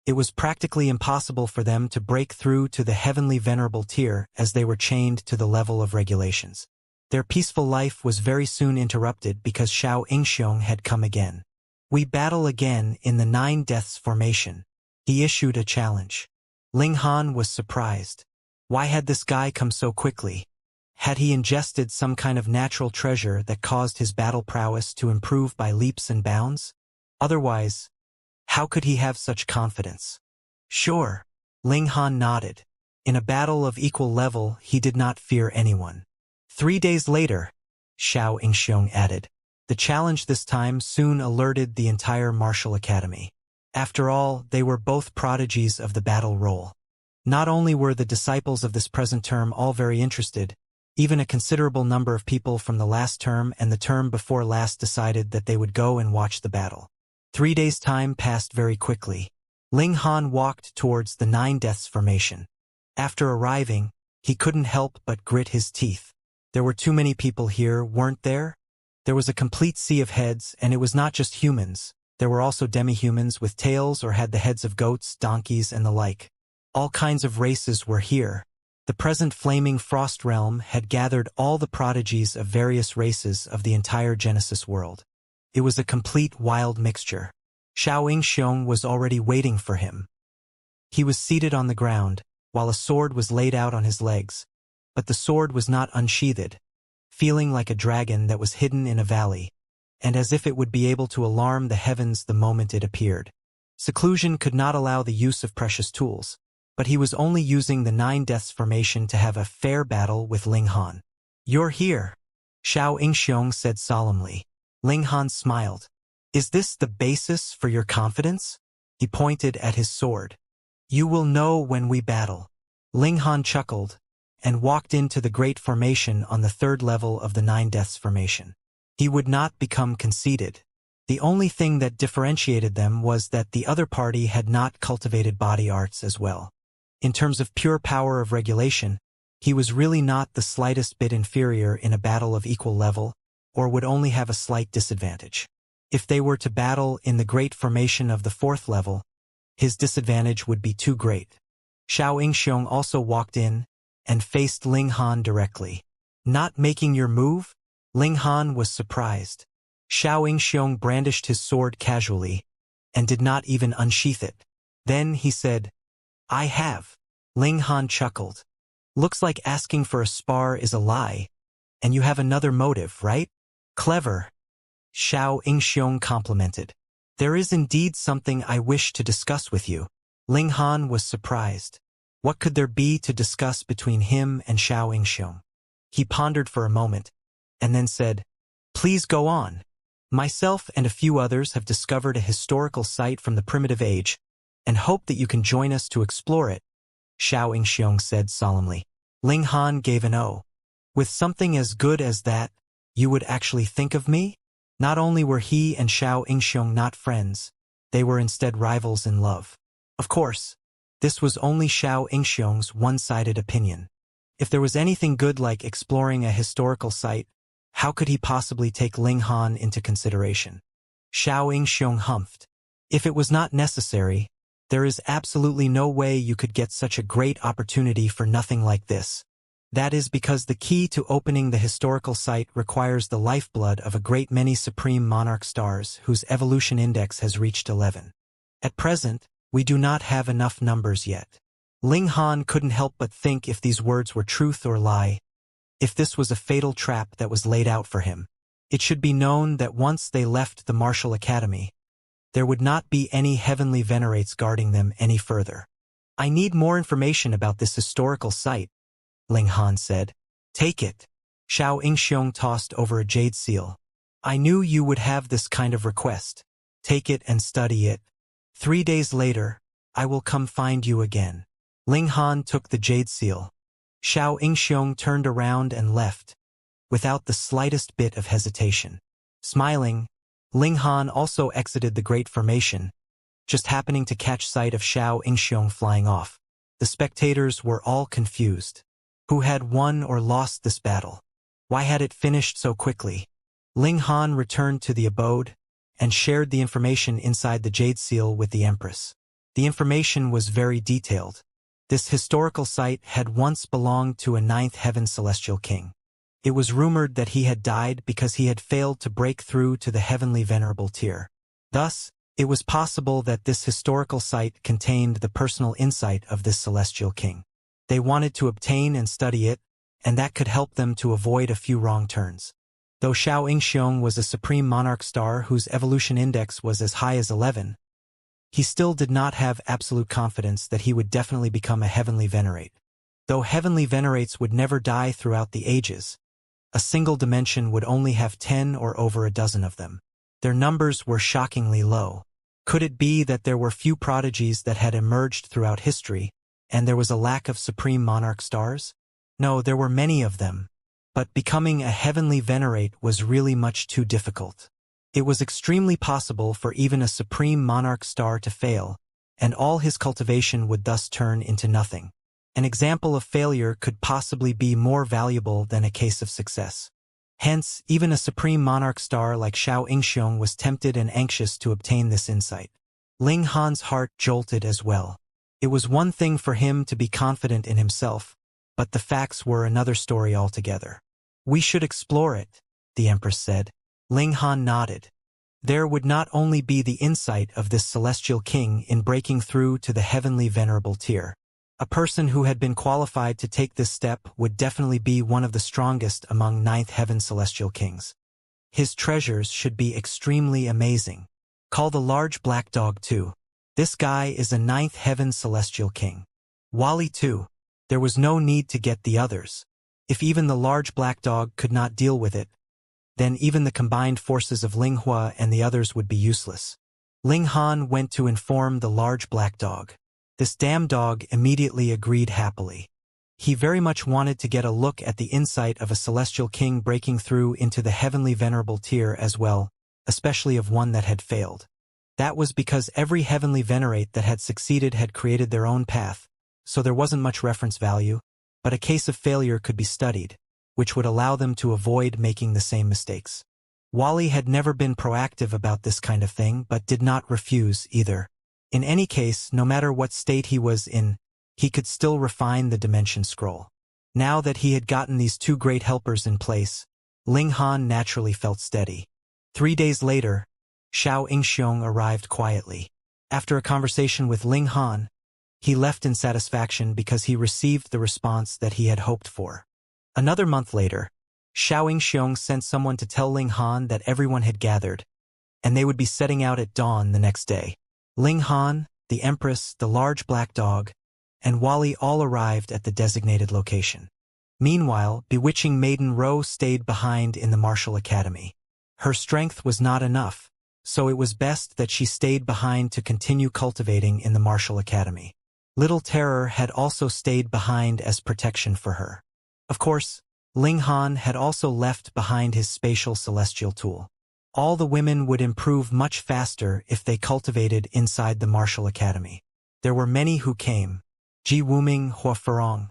It was practically impossible for them to break through to the heavenly venerable tier as they were chained to the level of regulations. Their peaceful life was very soon interrupted because Xianxia had come again. "We battle again in the 9 deaths formation." He issued a challenge. Ling Han was surprised. Why had this guy come so quickly? Had he ingested some kind of natural treasure that caused his battle prowess to improve by leaps and bounds? Otherwise, how could he have such confidence? Sure. Ling Han nodded. In a battle of equal level, he did not fear anyone. 3 days later, Xianxia added. The challenge this time soon alerted the entire martial academy. After all, they were both prodigies of the battle role. Not only were the disciples of this present term all very interested, even a considerable number of people from the last term and the term before last decided that they would go and watch the battle. 3 days' time passed very quickly. Ling Han walked towards the 9 deaths formation. After arriving, he couldn't help but grit his teeth. There were too many people here, weren't there? There was a complete sea of heads, and it was not just humans. There were also demi-humans with tails or had the heads of goats, donkeys, and the like. All kinds of races were here. The present flaming frost realm had gathered all the prodigies of various races of the entire Genesis world. It was a complete wild mixture. Xianxia was already waiting for him. He was seated on the ground, while a sword was laid out on his legs, but the sword was not unsheathed, feeling like a dragon that was hidden in a valley, and as if it would be able to alarm the heavens the moment it appeared. Seclusion could not allow the use of precious tools, but he was only using the 9 deaths formation to have a fair battle with Ling Han. "You're here," Xianxia said solemnly. Ling Han smiled. "Is this the basis for your confidence?" He pointed at his sword. "You will know when we battle." Ling Han chuckled and walked into the great formation on the 3rd level of the 9 deaths formation. He would not become conceited. The only thing that differentiated them was that the other party had not cultivated body arts as well. In terms of pure power of regulation, he was really not the slightest bit inferior in a battle of equal level, or would only have a slight disadvantage. If they were to battle in the great formation of the 4th level, his disadvantage would be too great. Xianxia also walked in and faced Ling Han directly. "Not making your move?" Ling Han was surprised. Xianxia brandished his sword casually and did not even unsheath it. Then he said, "I have." Ling Han chuckled. "Looks like asking for a spar is a lie, and you have another motive, right?" "Clever," Xianxia complimented. "There is indeed something I wish to discuss with you." Ling Han was surprised. What could there be to discuss between him and Xianxia? He pondered for a moment, and then said, "Please go on. Myself and a few others have discovered a historical site from the primitive age, and hope that you can join us to explore it," Xianxia said solemnly. Ling Han gave an "oh." "With something as good as that, you would actually think of me?" Not only were he and Xianxia not friends, they were instead rivals in love. Of course, this was only Xianxia's one-sided opinion. If there was anything good like exploring a historical site, how could he possibly take Ling Han into consideration? Xianxia humphed. "If it was not necessary, there is absolutely no way you could get such a great opportunity for nothing like this. That is because the key to opening the historical site requires the lifeblood of a great many supreme monarch stars whose evolution index has reached 11. At present, we do not have enough numbers yet." Ling Han couldn't help but think if these words were truth or lie, if this was a fatal trap that was laid out for him. It should be known that once they left the martial academy, there would not be any heavenly venerates guarding them any further. "I need more information about this historical site," Ling Han said. "Take it." Xianxia tossed over a jade seal. "I knew you would have this kind of request. Take it and study it. 3 days later, I will come find you again." Ling Han took the jade seal. Xianxia turned around and left, without the slightest bit of hesitation. Smiling, Ling Han also exited the great formation just happening to catch sight of Xianxia flying off. The spectators were all confused. Who had won or lost this battle? Why had it finished so quickly? Ling Han returned to the abode and shared the information inside the jade seal with the Empress. The information was very detailed. This historical site had once belonged to a ninth heaven celestial king. It was rumored that he had died because he had failed to break through to the heavenly venerable tier. Thus, it was possible that this historical site contained the personal insight of this celestial king. They wanted to obtain and study it, and that could help them to avoid a few wrong turns. Though Xianxia was a supreme monarch star whose evolution index was as high as 11, he still did not have absolute confidence that he would definitely become a heavenly venerate. Though heavenly venerates would never die throughout the ages, a single dimension would only have 10 or over a dozen of them. Their numbers were shockingly low. Could it be that there were few prodigies that had emerged throughout history, and there was a lack of supreme monarch stars? No, there were many of them, but becoming a heavenly venerate was really much too difficult. It was extremely possible for even a supreme monarch star to fail, and all his cultivation would thus turn into nothing. An example of failure could possibly be more valuable than a case of success. Hence, even a supreme monarch star like Xianxia was tempted and anxious to obtain this insight. Ling Han's heart jolted as well. It was one thing for him to be confident in himself, but the facts were another story altogether. "We should explore it," the Empress said. Ling Han nodded. There would not only be the insight of this celestial king in breaking through to the heavenly venerable tier. A person who had been qualified to take this step would definitely be one of the strongest among ninth heaven celestial kings. His treasures should be extremely amazing. Call the large black dog too. This guy is a ninth heaven celestial king. Wally too. There was no need to get the others. If even the large black dog could not deal with it, then even the combined forces of Ling Hua and the others would be useless. Ling Han went to inform the large black dog. This damn dog immediately agreed happily. He very much wanted to get a look at the insight of a celestial king breaking through into the heavenly venerable tier as well, especially of one that had failed. That was because every heavenly venerate that had succeeded had created their own path, so there wasn't much reference value, but a case of failure could be studied, which would allow them to avoid making the same mistakes. Wally had never been proactive about this kind of thing but did not refuse either. In any case, no matter what state he was in, he could still refine the dimension scroll. Now that he had gotten these two great helpers in place, Ling Han naturally felt steady. 3 days later, Xianxia arrived quietly. After a conversation with Ling Han, he left in satisfaction because he received the response that he had hoped for. Another month later, Xianxia sent someone to tell Ling Han that everyone had gathered, and they would be setting out at dawn the next day. Ling Han, the Empress, the large black dog, and Wally all arrived at the designated location. Meanwhile, bewitching maiden Ro stayed behind in the martial academy. Her strength was not enough, so it was best that she stayed behind to continue cultivating in the martial academy. Little Terror had also stayed behind as protection for her. Of course, Ling Han had also left behind his spatial celestial tool. All the women would improve much faster if they cultivated inside the martial academy. There were many who came, Ji Wuming, Hua Ferong,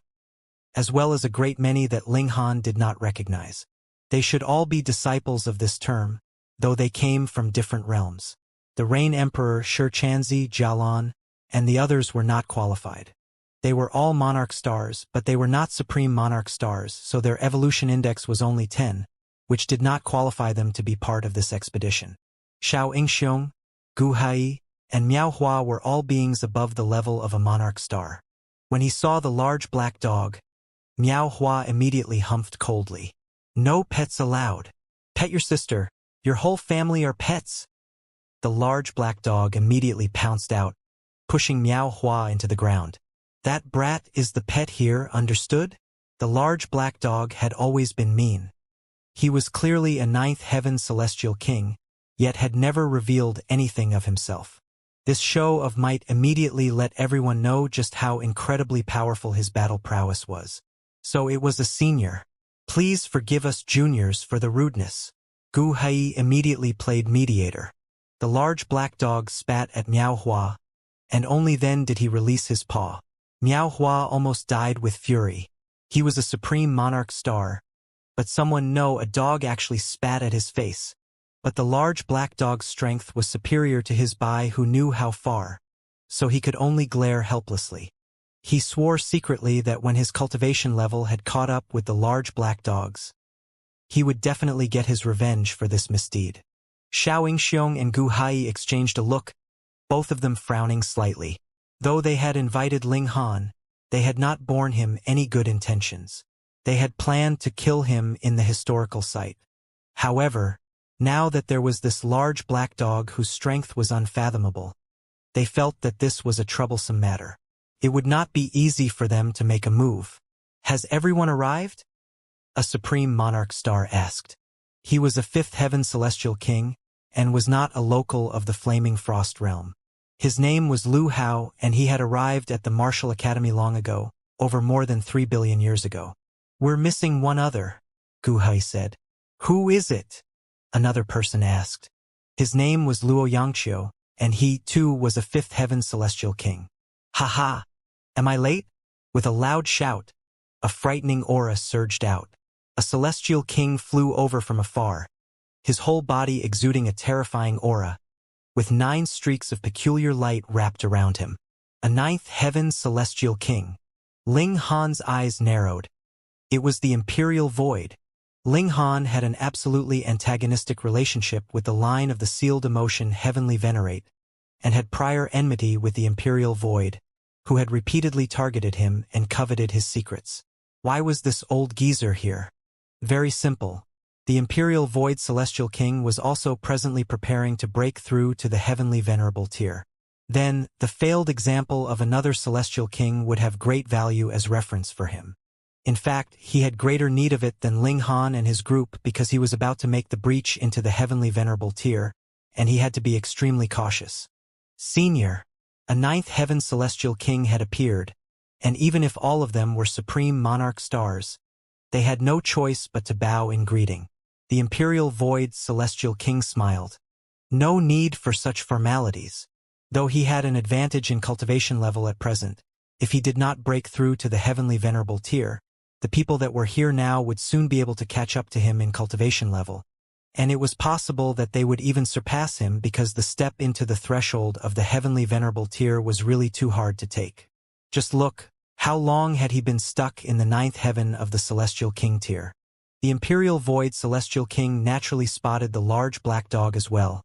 as well as a great many that Ling Han did not recognize. They should all be disciples of this term, though they came from different realms. The Rain Emperor Shichanzi, Jialan, and the others were not qualified. They were all monarch stars, but they were not supreme monarch stars, so their evolution index was only 10, which did not qualify them to be part of this expedition. Xianxia, Gu Hai, and Miao Hua were all beings above the level of a monarch star. When he saw the large black dog, Miao Hua immediately humphed coldly. "No pets allowed. Pet your sister. Your whole family are pets." The large black dog immediately pounced out, pushing Miao Hua into the ground. "That brat is the pet here, understood?" The large black dog had always been mean. He was clearly a ninth heaven celestial king, yet had never revealed anything of himself. This show of might immediately let everyone know just how incredibly powerful his battle prowess was. So it was a senior. "Please forgive us juniors for the rudeness." Gu Hai immediately played mediator. The large black dog spat at Miao Hua, and only then did he release his paw. Miao Hua almost died with fury. He was a supreme monarch star, but a dog actually spat at his face. But the large black dog's strength was superior to his Bai, who knew how far, so he could only glare helplessly. He swore secretly that when his cultivation level had caught up with the large black dog's, he would definitely get his revenge for this misdeed. Xianxia and Gu Hai exchanged a look, both of them frowning slightly. Though they had invited Ling Han, they had not borne him any good intentions. They had planned to kill him in the historical site. However, now that there was this large black dog whose strength was unfathomable, they felt that this was a troublesome matter. It would not be easy for them to make a move. "Has everyone arrived?" a supreme monarch star asked. He was a fifth heaven celestial king, and was not a local of the flaming frost realm. His name was Lu Hao, and he had arrived at the Martial Academy long ago, over more than 3 billion years ago. "We're missing one other," Gu Hai said. "Who is it?" another person asked. His name was Luo Yangqiu, and he, too, was a fifth heaven celestial king. "Ha! Am I late?" With a loud shout, a frightening aura surged out. A celestial king flew over from afar, his whole body exuding a terrifying aura, with 9 streaks of peculiar light wrapped around him. A ninth heaven celestial king. Ling Han's eyes narrowed. It was the Imperial Void. Ling Han had an absolutely antagonistic relationship with the line of the sealed emotion Heavenly Venerate, and had prior enmity with the Imperial Void, who had repeatedly targeted him and coveted his secrets. Why was this old geezer here? Very simple. The Imperial Void Celestial King was also presently preparing to break through to the Heavenly Venerable tier. Then, the failed example of another Celestial King would have great value as reference for him. In fact, he had greater need of it than Ling Han and his group, because he was about to make the breach into the Heavenly Venerable tier, and he had to be extremely cautious. Senior, a ninth Heaven Celestial King had appeared, and even if all of them were supreme monarch stars, they had no choice but to bow in greeting. The Imperial Void Celestial King smiled. No need for such formalities. Though he had an advantage in cultivation level at present, if he did not break through to the Heavenly Venerable tier, the people that were here now would soon be able to catch up to him in cultivation level, and it was possible that they would even surpass him, because the step into the threshold of the Heavenly Venerable tier was really too hard to take. Just look, how long had he been stuck in the 9th heaven of the Celestial King tier? The Imperial Void Celestial King naturally spotted the large black dog as well,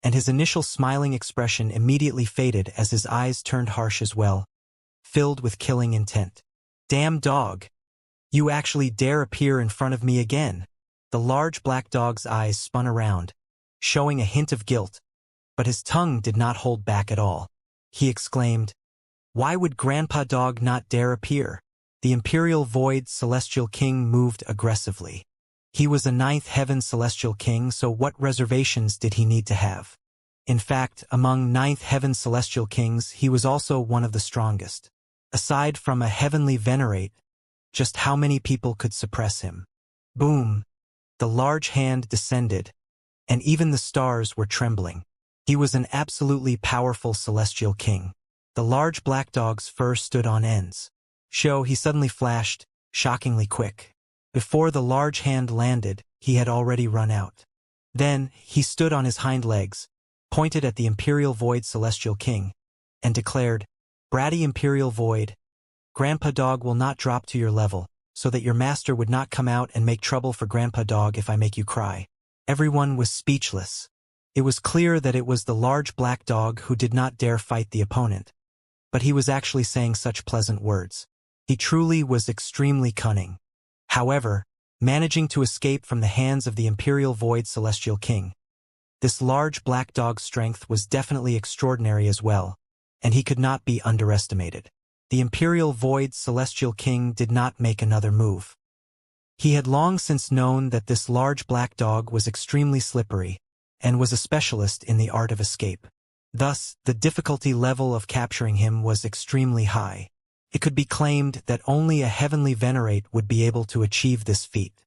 and his initial smiling expression immediately faded as his eyes turned harsh as well, filled with killing intent. "Damn dog! You actually dare appear in front of me again?" The large black dog's eyes spun around, showing a hint of guilt, but his tongue did not hold back at all. He exclaimed, "Why would Grandpa Dog not dare appear?" The Imperial Void Celestial King moved aggressively. He was a 9th Heaven Celestial King, so what reservations did he need to have? In fact, among 9th Heaven Celestial Kings, he was also one of the strongest. Aside from a Heavenly Venerate, just how many people could suppress him? Boom! The large hand descended, and even the stars were trembling. He was an absolutely powerful Celestial King. The large black dog's fur stood on ends. He suddenly flashed, shockingly quick. Before the large hand landed, he had already run out. Then, he stood on his hind legs, pointed at the Imperial Void Celestial King, and declared, "Bratty Imperial Void, Grandpa Dog will not drop to your level, so that your master would not come out and make trouble for Grandpa Dog if I make you cry." Everyone was speechless. It was clear that it was the large black dog who did not dare fight the opponent, but he was actually saying such pleasant words. He truly was extremely cunning. However, managing to escape from the hands of the Imperial Void Celestial King, this large black dog's strength was definitely extraordinary as well, and he could not be underestimated. The Imperial Void Celestial King did not make another move. He had long since known that this large black dog was extremely slippery, and was a specialist in the art of escape. Thus, the difficulty level of capturing him was extremely high. It could be claimed that only a Heavenly Venerate would be able to achieve this feat.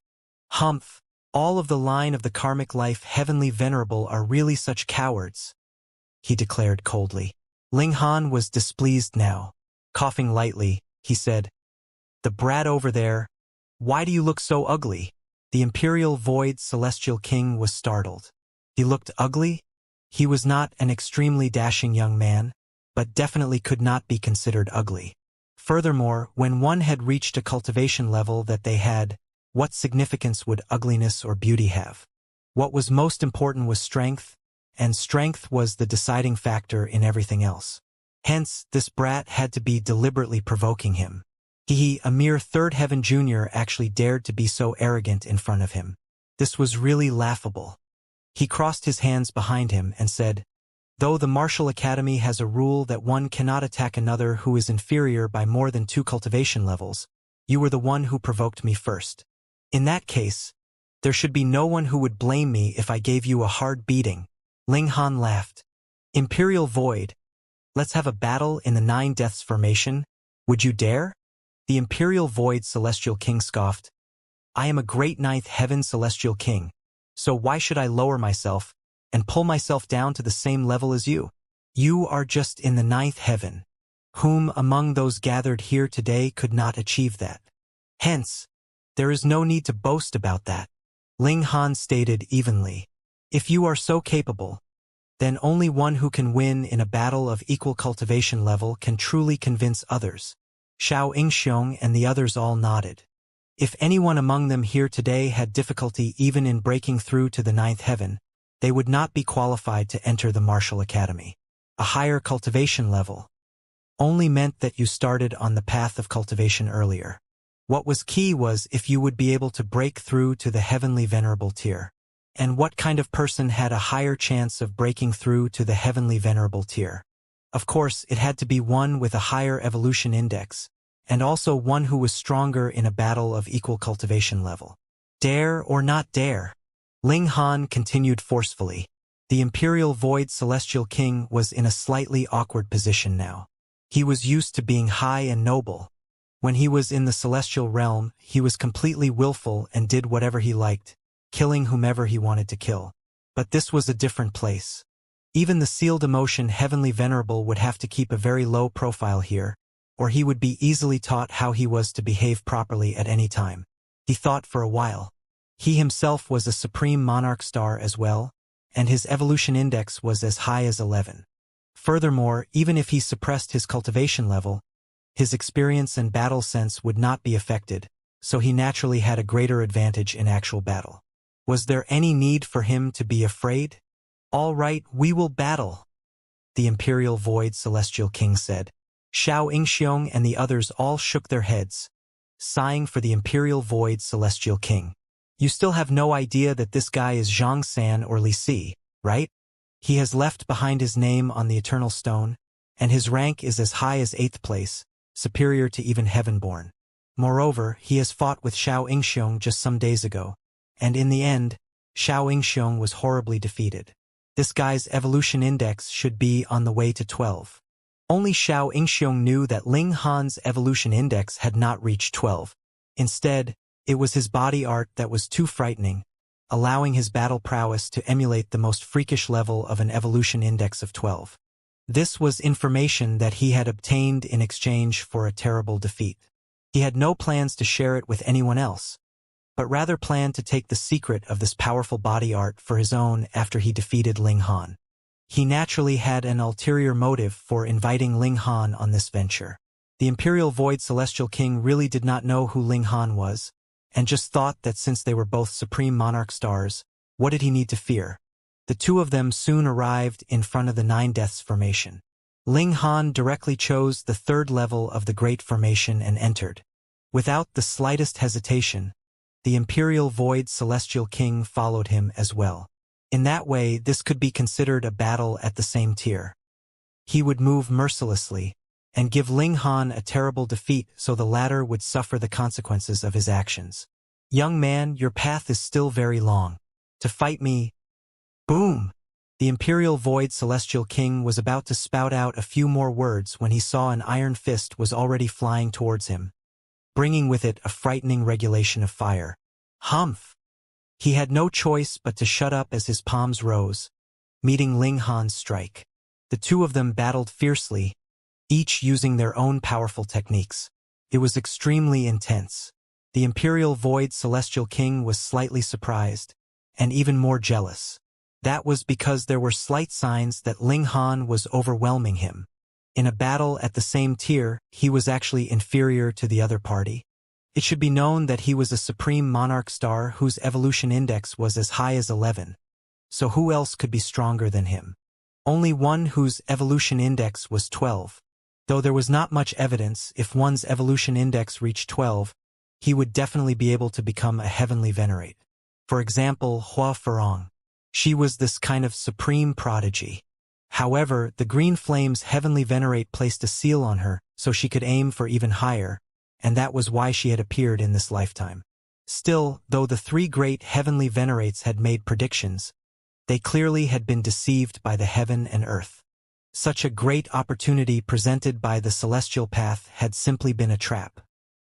Humph! All of the line of the karmic life heavenly venerable are really such cowards, he declared coldly. Ling Han was displeased now. Coughing lightly, he said, "The brat over there, why do you look so ugly?" The Imperial Void Celestial King was startled. He looked ugly? He was not an extremely dashing young man, but definitely could not be considered ugly. Furthermore, when one had reached a cultivation level that they had, what significance would ugliness or beauty have? What was most important was strength, and strength was the deciding factor in everything else. Hence, this brat had to be deliberately provoking him. He, a mere third heaven junior, actually dared to be so arrogant in front of him. This was really laughable. He crossed his hands behind him and said, "Though the Martial Academy has a rule that one cannot attack another who is inferior by more than 2 cultivation levels, you were the one who provoked me first. In that case, there should be no one who would blame me if I gave you a hard beating." Ling Han laughed. "Imperial Void, let's have a battle in the 9 Deaths formation. Would you dare?" The Imperial Void Celestial King scoffed. "I am a great 9th Heaven Celestial King, so why should I lower myself and pull myself down to the same level as you? You are just in the 9th Heaven. Whom among those gathered here today could not achieve that? Hence, there is no need to boast about that," Ling Han stated evenly. "If you are so capable, then only one who can win in a battle of equal cultivation level can truly convince others." Xianxia and the others all nodded. If anyone among them here today had difficulty even in breaking through to the 9th heaven, they would not be qualified to enter the Martial Academy. A higher cultivation level only meant that you started on the path of cultivation earlier. What was key was if you would be able to break through to the Heavenly Venerable tier. And what kind of person had a higher chance of breaking through to the Heavenly Venerable tier? Of course, it had to be one with a higher evolution index, and also one who was stronger in a battle of equal cultivation level. Dare or not dare? Ling Han continued forcefully. The Imperial Void Celestial King was in a slightly awkward position now. He was used to being high and noble. When he was in the celestial realm, he was completely willful and did whatever he liked, killing whomever he wanted to kill. But this was a different place. Even the sealed emotion Heavenly Venerable would have to keep a very low profile here, or he would be easily taught how he was to behave properly at any time. He thought for a while. He himself was a supreme monarch star as well, and his evolution index was as high as 11. Furthermore, even if he suppressed his cultivation level, his experience and battle sense would not be affected, so he naturally had a greater advantage in actual battle. Was there any need for him to be afraid? "All right, we will battle," the Imperial Void Celestial King said. Xianxia and the others all shook their heads, sighing for the Imperial Void Celestial King. "You still have no idea that this guy is Xianxia or Li Si, right? He has left behind his name on the Eternal Stone, and his rank is as high as 8th place, superior to even Heavenborn. Moreover, he has fought with Xianxia just some days ago, and in the end, Xianxia was horribly defeated. This guy's evolution index should be on the way to 12. Only Xianxia knew that Ling Han's evolution index had not reached 12. Instead, it was his body art that was too frightening, allowing his battle prowess to emulate the most freakish level of an evolution index of 12. This was information that he had obtained in exchange for a terrible defeat. He had no plans to share it with anyone else, but rather planned to take the secret of this powerful body art for his own after he defeated Ling Han. He naturally had an ulterior motive for inviting Ling Han on this venture. The Imperial Void Celestial King really did not know who Ling Han was, and just thought that since they were both Supreme Monarch stars, what did he need to fear? The two of them soon arrived in front of the 9 Deaths formation. Ling Han directly chose the 3rd level of the Great Formation and entered. Without the slightest hesitation, the Imperial Void Celestial King followed him as well. In that way, this could be considered a battle at the same tier. He would move mercilessly, and give Ling Han a terrible defeat so the latter would suffer the consequences of his actions. "Young man, your path is still very long. To fight me..." Boom! The Imperial Void Celestial King was about to spout out a few more words when he saw an iron fist was already flying towards him, bringing with it a frightening regulation of fire. Humph! He had no choice but to shut up as his palms rose, meeting Ling Han's strike. The two of them battled fiercely, each using their own powerful techniques. It was extremely intense. The Imperial Void Celestial King was slightly surprised, and even more jealous. That was because there were slight signs that Ling Han was overwhelming him. In a battle at the same tier, he was actually inferior to the other party. It should be known that he was a supreme monarch star whose evolution index was as high as 11. So who else could be stronger than him? Only one whose evolution index was 12. Though there was not much evidence, if one's evolution index reached 12, he would definitely be able to become a heavenly venerate. For example, Hua Farong. She was this kind of supreme prodigy. However, the Green Flame's heavenly venerate placed a seal on her so she could aim for even higher, and that was why she had appeared in this lifetime. Still, though the three great heavenly venerates had made predictions, they clearly had been deceived by the heaven and earth. Such a great opportunity presented by the celestial path had simply been a trap.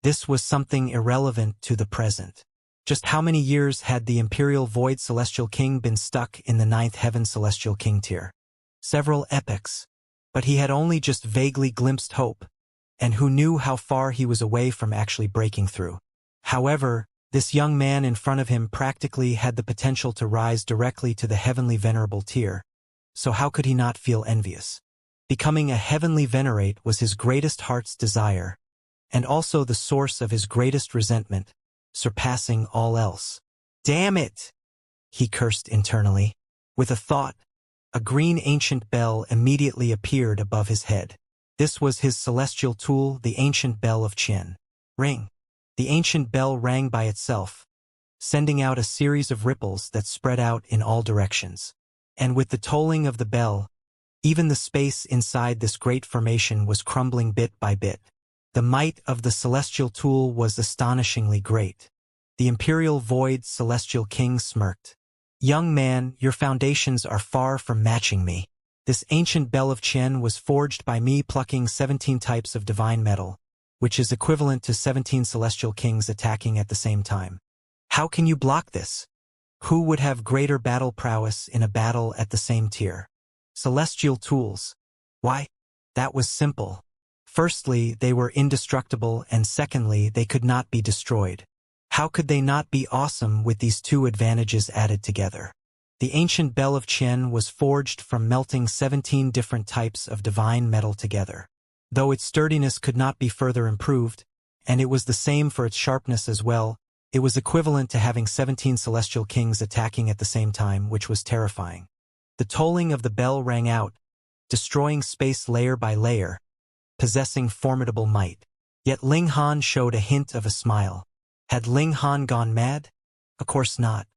This was something irrelevant to the present. Just how many years had the Imperial Void Celestial King been stuck in the 9th Heaven Celestial King tier? Several epochs. But he had only just vaguely glimpsed hope, and who knew how far he was away from actually breaking through. However, this young man in front of him practically had the potential to rise directly to the heavenly venerable tier, so how could he not feel envious? Becoming a heavenly venerate was his greatest heart's desire, and also the source of his greatest resentment, surpassing all else. Damn it! He cursed internally. With a thought, a green ancient bell immediately appeared above his head. This was his celestial tool, the ancient bell of Qian. Ring. The ancient bell rang by itself, sending out a series of ripples that spread out in all directions. And with the tolling of the bell, even the space inside this great formation was crumbling bit by bit. The might of the celestial tool was astonishingly great. The Imperial Void Celestial King smirked. Young man, your foundations are far from matching me. This ancient bell of Qian was forged by me plucking 17 types of divine metal, which is equivalent to 17 celestial kings attacking at the same time. How can you block this? Who would have greater battle prowess in a battle at the same tier? Celestial tools. Why? That was simple. Firstly, they were indestructible, and secondly, they could not be destroyed. How could they not be awesome with these two advantages added together? The ancient bell of Qian was forged from melting 17 different types of divine metal together. Though its sturdiness could not be further improved, and it was the same for its sharpness as well, it was equivalent to having 17 celestial kings attacking at the same time, which was terrifying. The tolling of the bell rang out, destroying space layer by layer, possessing formidable might. Yet Ling Han showed a hint of a smile. Had Ling Han gone mad? Of course not.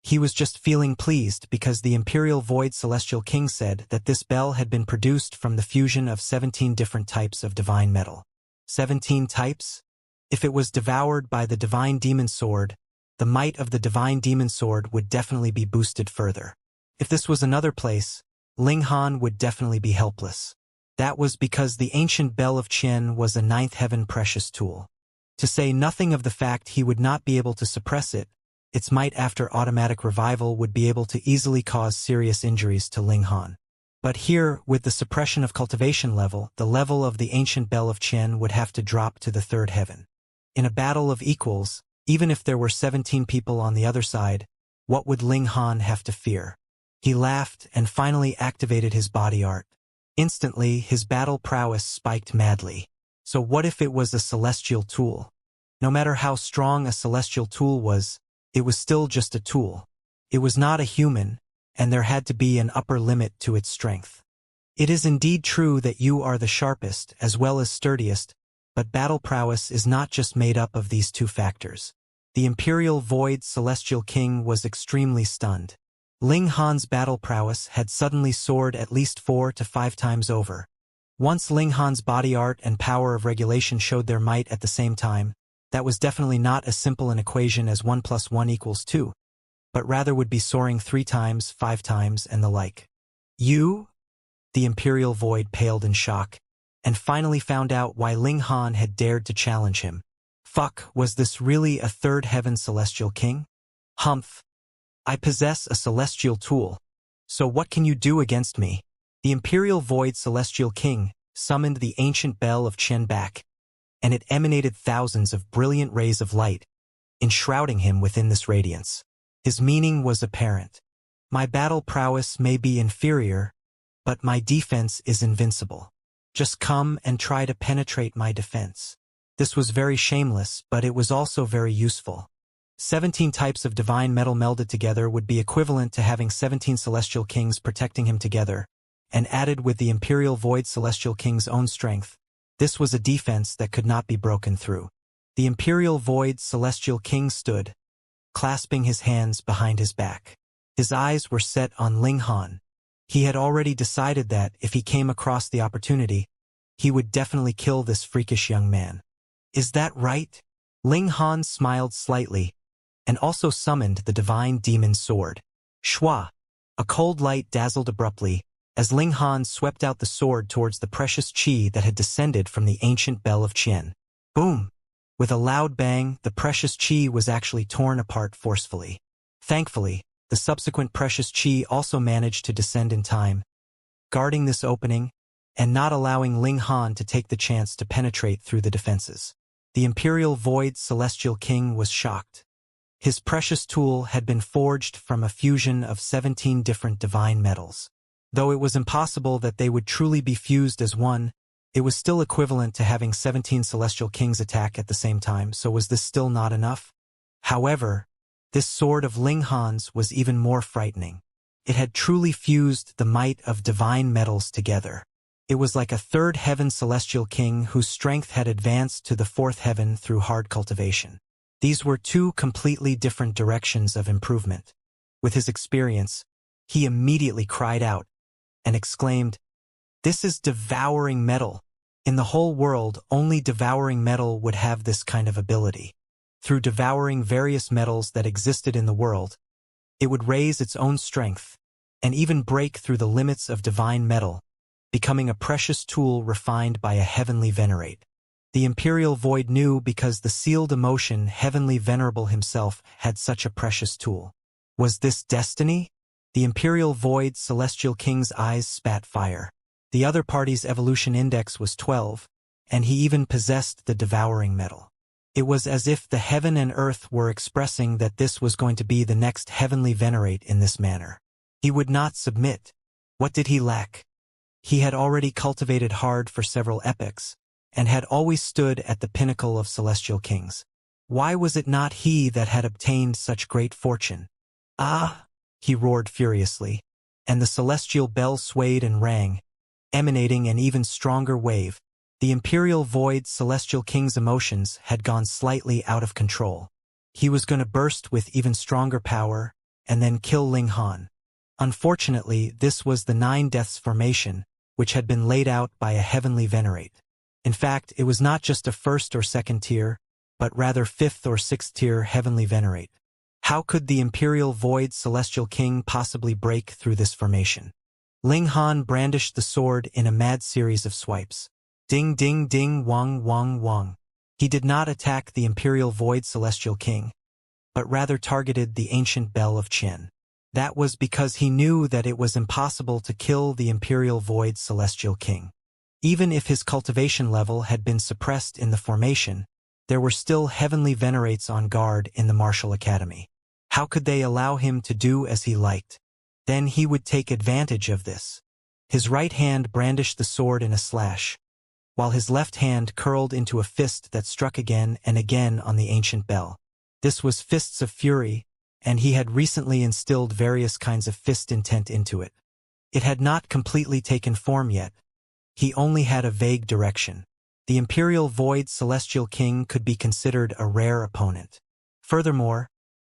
He was just feeling pleased because the Imperial Void Celestial King said that this bell had been produced from the fusion of 17 different types of divine metal. 17 types? If it was devoured by the Divine Demon Sword, the might of the Divine Demon Sword would definitely be boosted further. If this was another place, Ling Han would definitely be helpless. That was because the ancient bell of Qian was a 9th heaven precious tool. To say nothing of the fact he would not be able to suppress it, its might after automatic revival would be able to easily cause serious injuries to Ling Han. But here, with the suppression of cultivation level, the level of the ancient bell of Qian would have to drop to the 3rd heaven. In a battle of equals, even if there were 17 people on the other side, what would Ling Han have to fear? He laughed and finally activated his body art. Instantly, his battle prowess spiked madly. So what if it was a celestial tool? No matter how strong a celestial tool was, it was still just a tool. It was not a human, and there had to be an upper limit to its strength. It is indeed true that you are the sharpest as well as sturdiest, but battle prowess is not just made up of these two factors. The Imperial Void Celestial King was extremely stunned. Ling Han's battle prowess had suddenly soared at least 4 to 5 times over. Once Ling Han's body art and power of regulation showed their might at the same time, that was definitely not as simple an equation as 1 + 1 = 2, but rather would be soaring 3 times, 5 times, and the like. You? The Imperial Void paled in shock, and finally found out why Ling Han had dared to challenge him. Fuck, was this really a 3rd heaven celestial king? Humph, I possess a celestial tool. So what can you do against me? The Imperial Void Celestial King summoned the ancient bell of Qian back, and it emanated thousands of brilliant rays of light, enshrouding him within this radiance. His meaning was apparent. My battle prowess may be inferior, but my defense is invincible. Just come and try to penetrate my defense. This was very shameless, but it was also very useful. 17 types of divine metal melded together would be equivalent to having 17 celestial kings protecting him together, and added with the Imperial Void Celestial King's own strength, this was a defense that could not be broken through. The Imperial Void Celestial King stood, clasping his hands behind his back. His eyes were set on Ling Han. He had already decided that, if he came across the opportunity, he would definitely kill this freakish young man. Is that right? Ling Han smiled slightly, and also summoned the divine demon sword. Shua! A cold light dazzled abruptly, as Ling Han swept out the sword towards the precious qi that had descended from the ancient bell of Qian. Boom! With a loud bang, the precious qi was actually torn apart forcefully. Thankfully, the subsequent precious qi also managed to descend in time, guarding this opening, and not allowing Ling Han to take the chance to penetrate through the defenses. The Imperial Void Celestial King was shocked. His precious tool had been forged from a fusion of 17 different divine metals. Though it was impossible that they would truly be fused as one, it was still equivalent to having 17 celestial kings attack at the same time, so was this still not enough? However, this sword of Ling Han's was even more frightening. It had truly fused the might of divine metals together. It was like a third heaven celestial king whose strength had advanced to the fourth heaven through hard cultivation. These were two completely different directions of improvement. With his experience, he immediately cried out and exclaimed, "This is devouring metal. In the whole world, only devouring metal would have this kind of ability. Through devouring various metals that existed in the world, it would raise its own strength, and even break through the limits of divine metal, becoming a precious tool refined by a heavenly venerate." The Imperial Void knew because the sealed emotion Heavenly Venerable himself had such a precious tool. Was this destiny? The Imperial Void Celestial King's eyes spat fire. The other party's evolution index was 12, and he even possessed the devouring metal. It was as if the heaven and earth were expressing that this was going to be the next heavenly venerate in this manner. He would not submit. What did he lack? He had already cultivated hard for several epochs, and had always stood at the pinnacle of celestial kings. Why was it not he that had obtained such great fortune? Ah! He roared furiously, and the celestial bell swayed and rang, emanating an even stronger wave. The Imperial Void Celestial King's emotions had gone slightly out of control. He was going to burst with even stronger power, and then kill Ling Han. Unfortunately, this was the 9 Deaths formation, which had been laid out by a heavenly venerate. In fact, it was not just a first or second tier, but rather 5th or 6th tier heavenly venerate. How could the Imperial Void Celestial King possibly break through this formation? Ling Han brandished the sword in a mad series of swipes. Ding ding ding wong wong wong. He did not attack the Imperial Void Celestial King, but rather targeted the ancient bell of Qian. That was because he knew that it was impossible to kill the Imperial Void Celestial King. Even if his cultivation level had been suppressed in the formation, there were still heavenly venerates on guard in the Martial Academy. How could they allow him to do as he liked? Then he would take advantage of this. His right hand brandished the sword in a slash, while his left hand curled into a fist that struck again and again on the ancient bell. This was Fists of Fury, and he had recently instilled various kinds of fist intent into it. It had not completely taken form yet. He only had a vague direction. The Imperial Void Celestial King could be considered a rare opponent. Furthermore,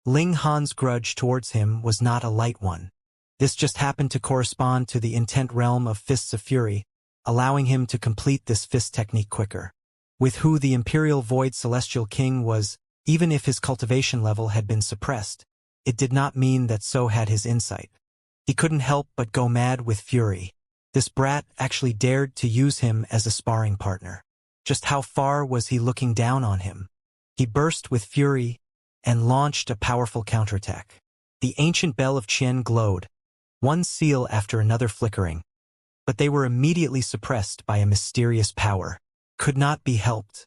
Ling Han's grudge towards him was not a light one. This just happened to correspond to the intent realm of Fists of Fury, allowing him to complete this fist technique quicker. With who the Imperial Void Celestial King was, even if his cultivation level had been suppressed, it did not mean that so had his insight. He couldn't help but go mad with fury. This brat actually dared to use him as a sparring partner. Just how far was he looking down on him? He burst with fury and launched a powerful counterattack. The ancient bell of Qian glowed, one seal after another flickering. But they were immediately suppressed by a mysterious power. Could not be helped.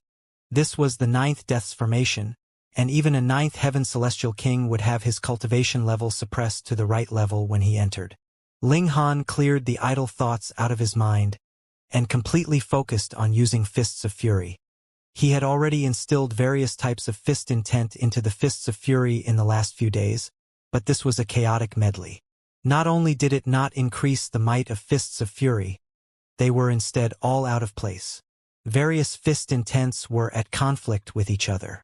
This was the 9th death's formation, and even a 9th heaven celestial king would have his cultivation level suppressed to the right level when he entered. Ling Han cleared the idle thoughts out of his mind and completely focused on using Fists of Fury. He had already instilled various types of fist intent into the Fists of Fury in the last few days, but this was a chaotic medley. Not only did it not increase the might of Fists of Fury, they were instead all out of place. Various fist intents were at conflict with each other.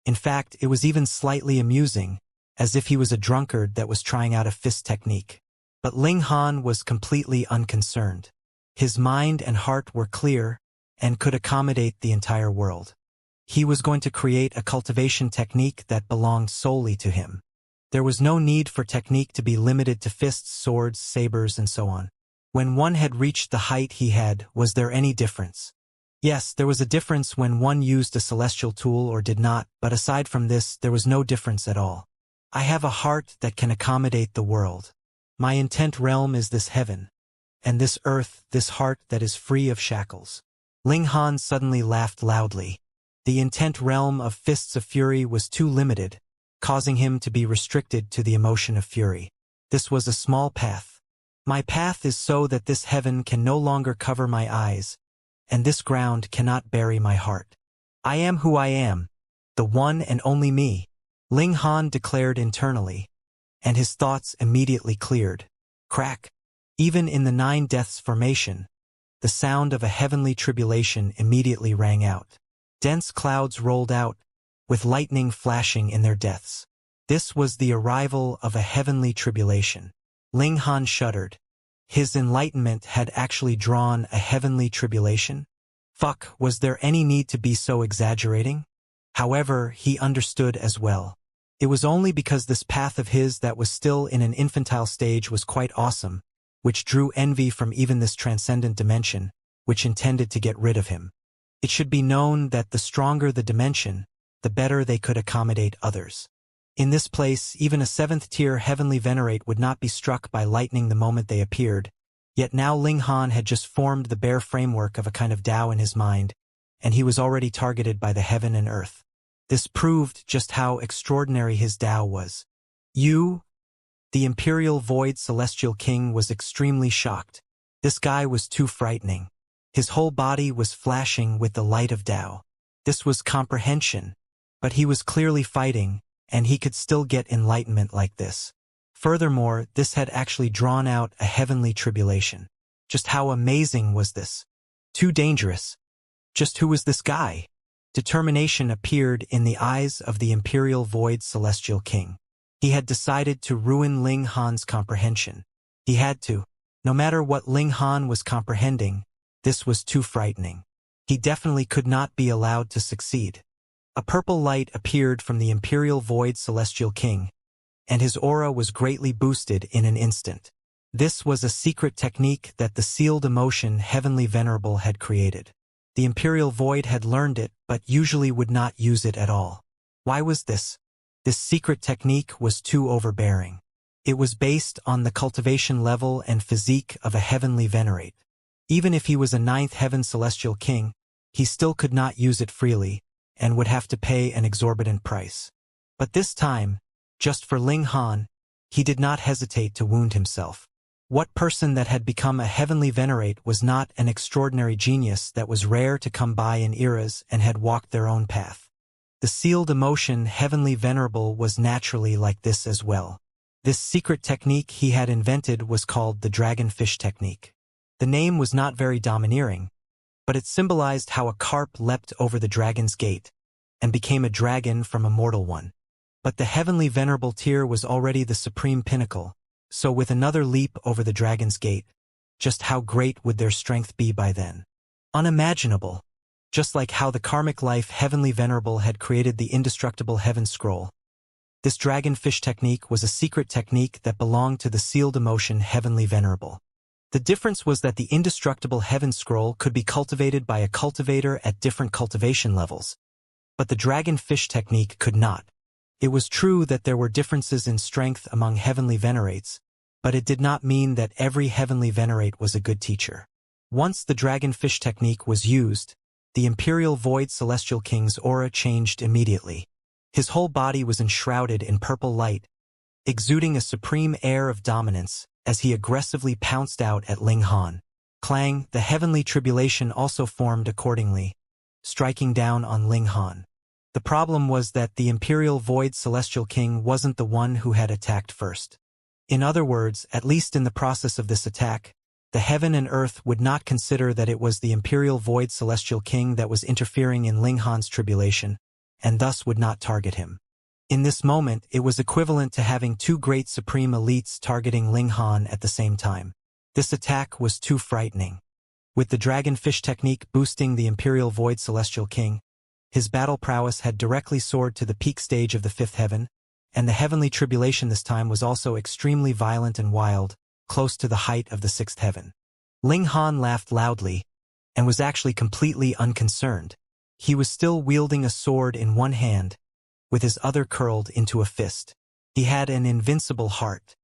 In fact, it was even slightly amusing, as if he was a drunkard that was trying out a fist technique. But Ling Han was completely unconcerned. His mind and heart were clear and could accommodate the entire world. He was going to create a cultivation technique that belonged solely to him. There was no need for technique to be limited to fists, swords, sabers, and so on. When one had reached the height he had, was there any difference? Yes, there was a difference when one used a celestial tool or did not, but aside from this, there was no difference at all. I have a heart that can accommodate the world. My intent realm is this heaven, and this earth, this heart that is free of shackles. Ling Han suddenly laughed loudly. The intent realm of Fists of Fury was too limited, causing him to be restricted to the emotion of fury. This was a small path. My path is so that this heaven can no longer cover my eyes, and this ground cannot bury my heart. I am who I am, the one and only me, Ling Han declared internally, and his thoughts immediately cleared. Crack. Even in the 9 deaths formation, the sound of a heavenly tribulation immediately rang out. Dense clouds rolled out, with lightning flashing in their depths. This was the arrival of a heavenly tribulation. Ling Han shuddered. His enlightenment had actually drawn a heavenly tribulation? Fuck, was there any need to be so exaggerating? However, he understood as well. It was only because this path of his that was still in an infantile stage was quite awesome, which drew envy from even this transcendent dimension, which intended to get rid of him. It should be known that the stronger the dimension, the better they could accommodate others. In this place, even a 7th-tier heavenly venerate would not be struck by lightning the moment they appeared, yet now Ling Han had just formed the bare framework of a kind of Tao in his mind, and he was already targeted by the heaven and earth. This proved just how extraordinary his Tao was. You, the Imperial Void Celestial King, was extremely shocked. This guy was too frightening. His whole body was flashing with the light of Tao. This was comprehension, but he was clearly fighting, and he could still get enlightenment like this. Furthermore, this had actually drawn out a heavenly tribulation. Just how amazing was this? Too dangerous. Just who was this guy? Determination appeared in the eyes of the Imperial Void Celestial King. He had decided to ruin Ling Han's comprehension. He had to. No matter what Ling Han was comprehending, this was too frightening. He definitely could not be allowed to succeed. A purple light appeared from the Imperial Void Celestial King, and his aura was greatly boosted in an instant. This was a secret technique that the sealed emotion Heavenly Venerable had created. The Imperial Void had learned it, but usually would not use it at all. Why was this? This secret technique was too overbearing. It was based on the cultivation level and physique of a Heavenly Venerate. Even if he was a 9th Heaven Celestial King, he still could not use it freely, and would have to pay an exorbitant price. But this time, just for Ling Han, he did not hesitate to wound himself. What person that had become a Heavenly Venerate was not an extraordinary genius that was rare to come by in eras and had walked their own path? The sealed emotion Heavenly Venerable was naturally like this as well. This secret technique he had invented was called the Dragonfish Technique. The name was not very domineering, but it symbolized how a carp leapt over the dragon's gate and became a dragon from a mortal one. But the Heavenly Venerable tier was already the supreme pinnacle, so with another leap over the dragon's gate, just how great would their strength be by then? Unimaginable. Just like how the karmic life Heavenly Venerable had created the indestructible Heaven Scroll. This Dragonfish Technique was a secret technique that belonged to the sealed emotion Heavenly Venerable. The difference was that the indestructible Heaven Scroll could be cultivated by a cultivator at different cultivation levels, but the Dragonfish Technique could not. It was true that there were differences in strength among heavenly venerates, but it did not mean that every heavenly venerate was a good teacher. Once the dragonfish technique was used, the Imperial Void Celestial King's aura changed immediately. His whole body was enshrouded in purple light, exuding a supreme air of dominance as he aggressively pounced out at Ling Han. Clang, the heavenly tribulation also formed accordingly, striking down on Ling Han. The problem was that the Imperial Void Celestial King wasn't the one who had attacked first. In other words, at least in the process of this attack, the heaven and earth would not consider that it was the Imperial Void Celestial King that was interfering in Ling Han's tribulation, and thus would not target him. In this moment, it was equivalent to having two great supreme elites targeting Ling Han at the same time. This attack was too frightening. With the dragonfish technique boosting the Imperial Void Celestial King, his battle prowess had directly soared to the peak stage of the fifth heaven, and the heavenly tribulation this time was also extremely violent and wild, close to the height of the sixth heaven. Ling Han laughed loudly, and was actually completely unconcerned. He was still wielding a sword in one hand, with his other curled into a fist. He had an invincible heart.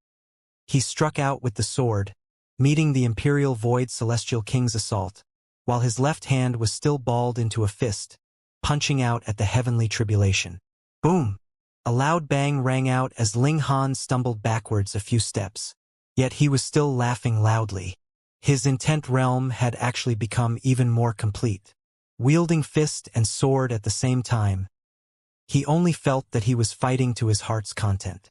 He struck out with the sword, meeting the Imperial Void Celestial King's assault, while his left hand was still balled into a fist, punching out at the heavenly tribulation. Boom! A loud bang rang out as Ling Han stumbled backwards a few steps. Yet he was still laughing loudly. His intent realm had actually become even more complete. Wielding fist and sword at the same time, he only felt that he was fighting to his heart's content.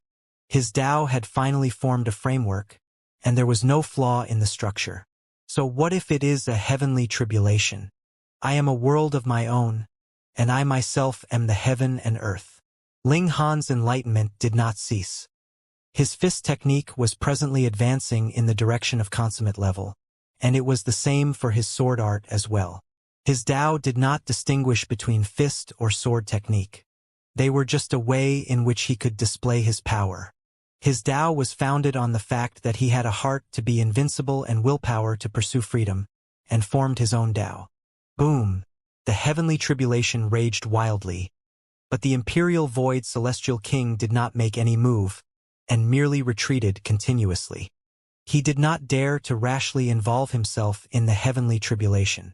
His Tao had finally formed a framework, and there was no flaw in the structure. So what if it is a heavenly tribulation? I am a world of my own, and I myself am the heaven and earth. Ling Han's enlightenment did not cease. His fist technique was presently advancing in the direction of consummate level, and it was the same for his sword art as well. His Tao did not distinguish between fist or sword technique. They were just a way in which he could display his power. His Tao was founded on the fact that he had a heart to be invincible and willpower to pursue freedom, and formed his own Tao. Boom! The heavenly tribulation raged wildly, but the Imperial Void Celestial King did not make any move, and merely retreated continuously. He did not dare to rashly involve himself in the heavenly tribulation.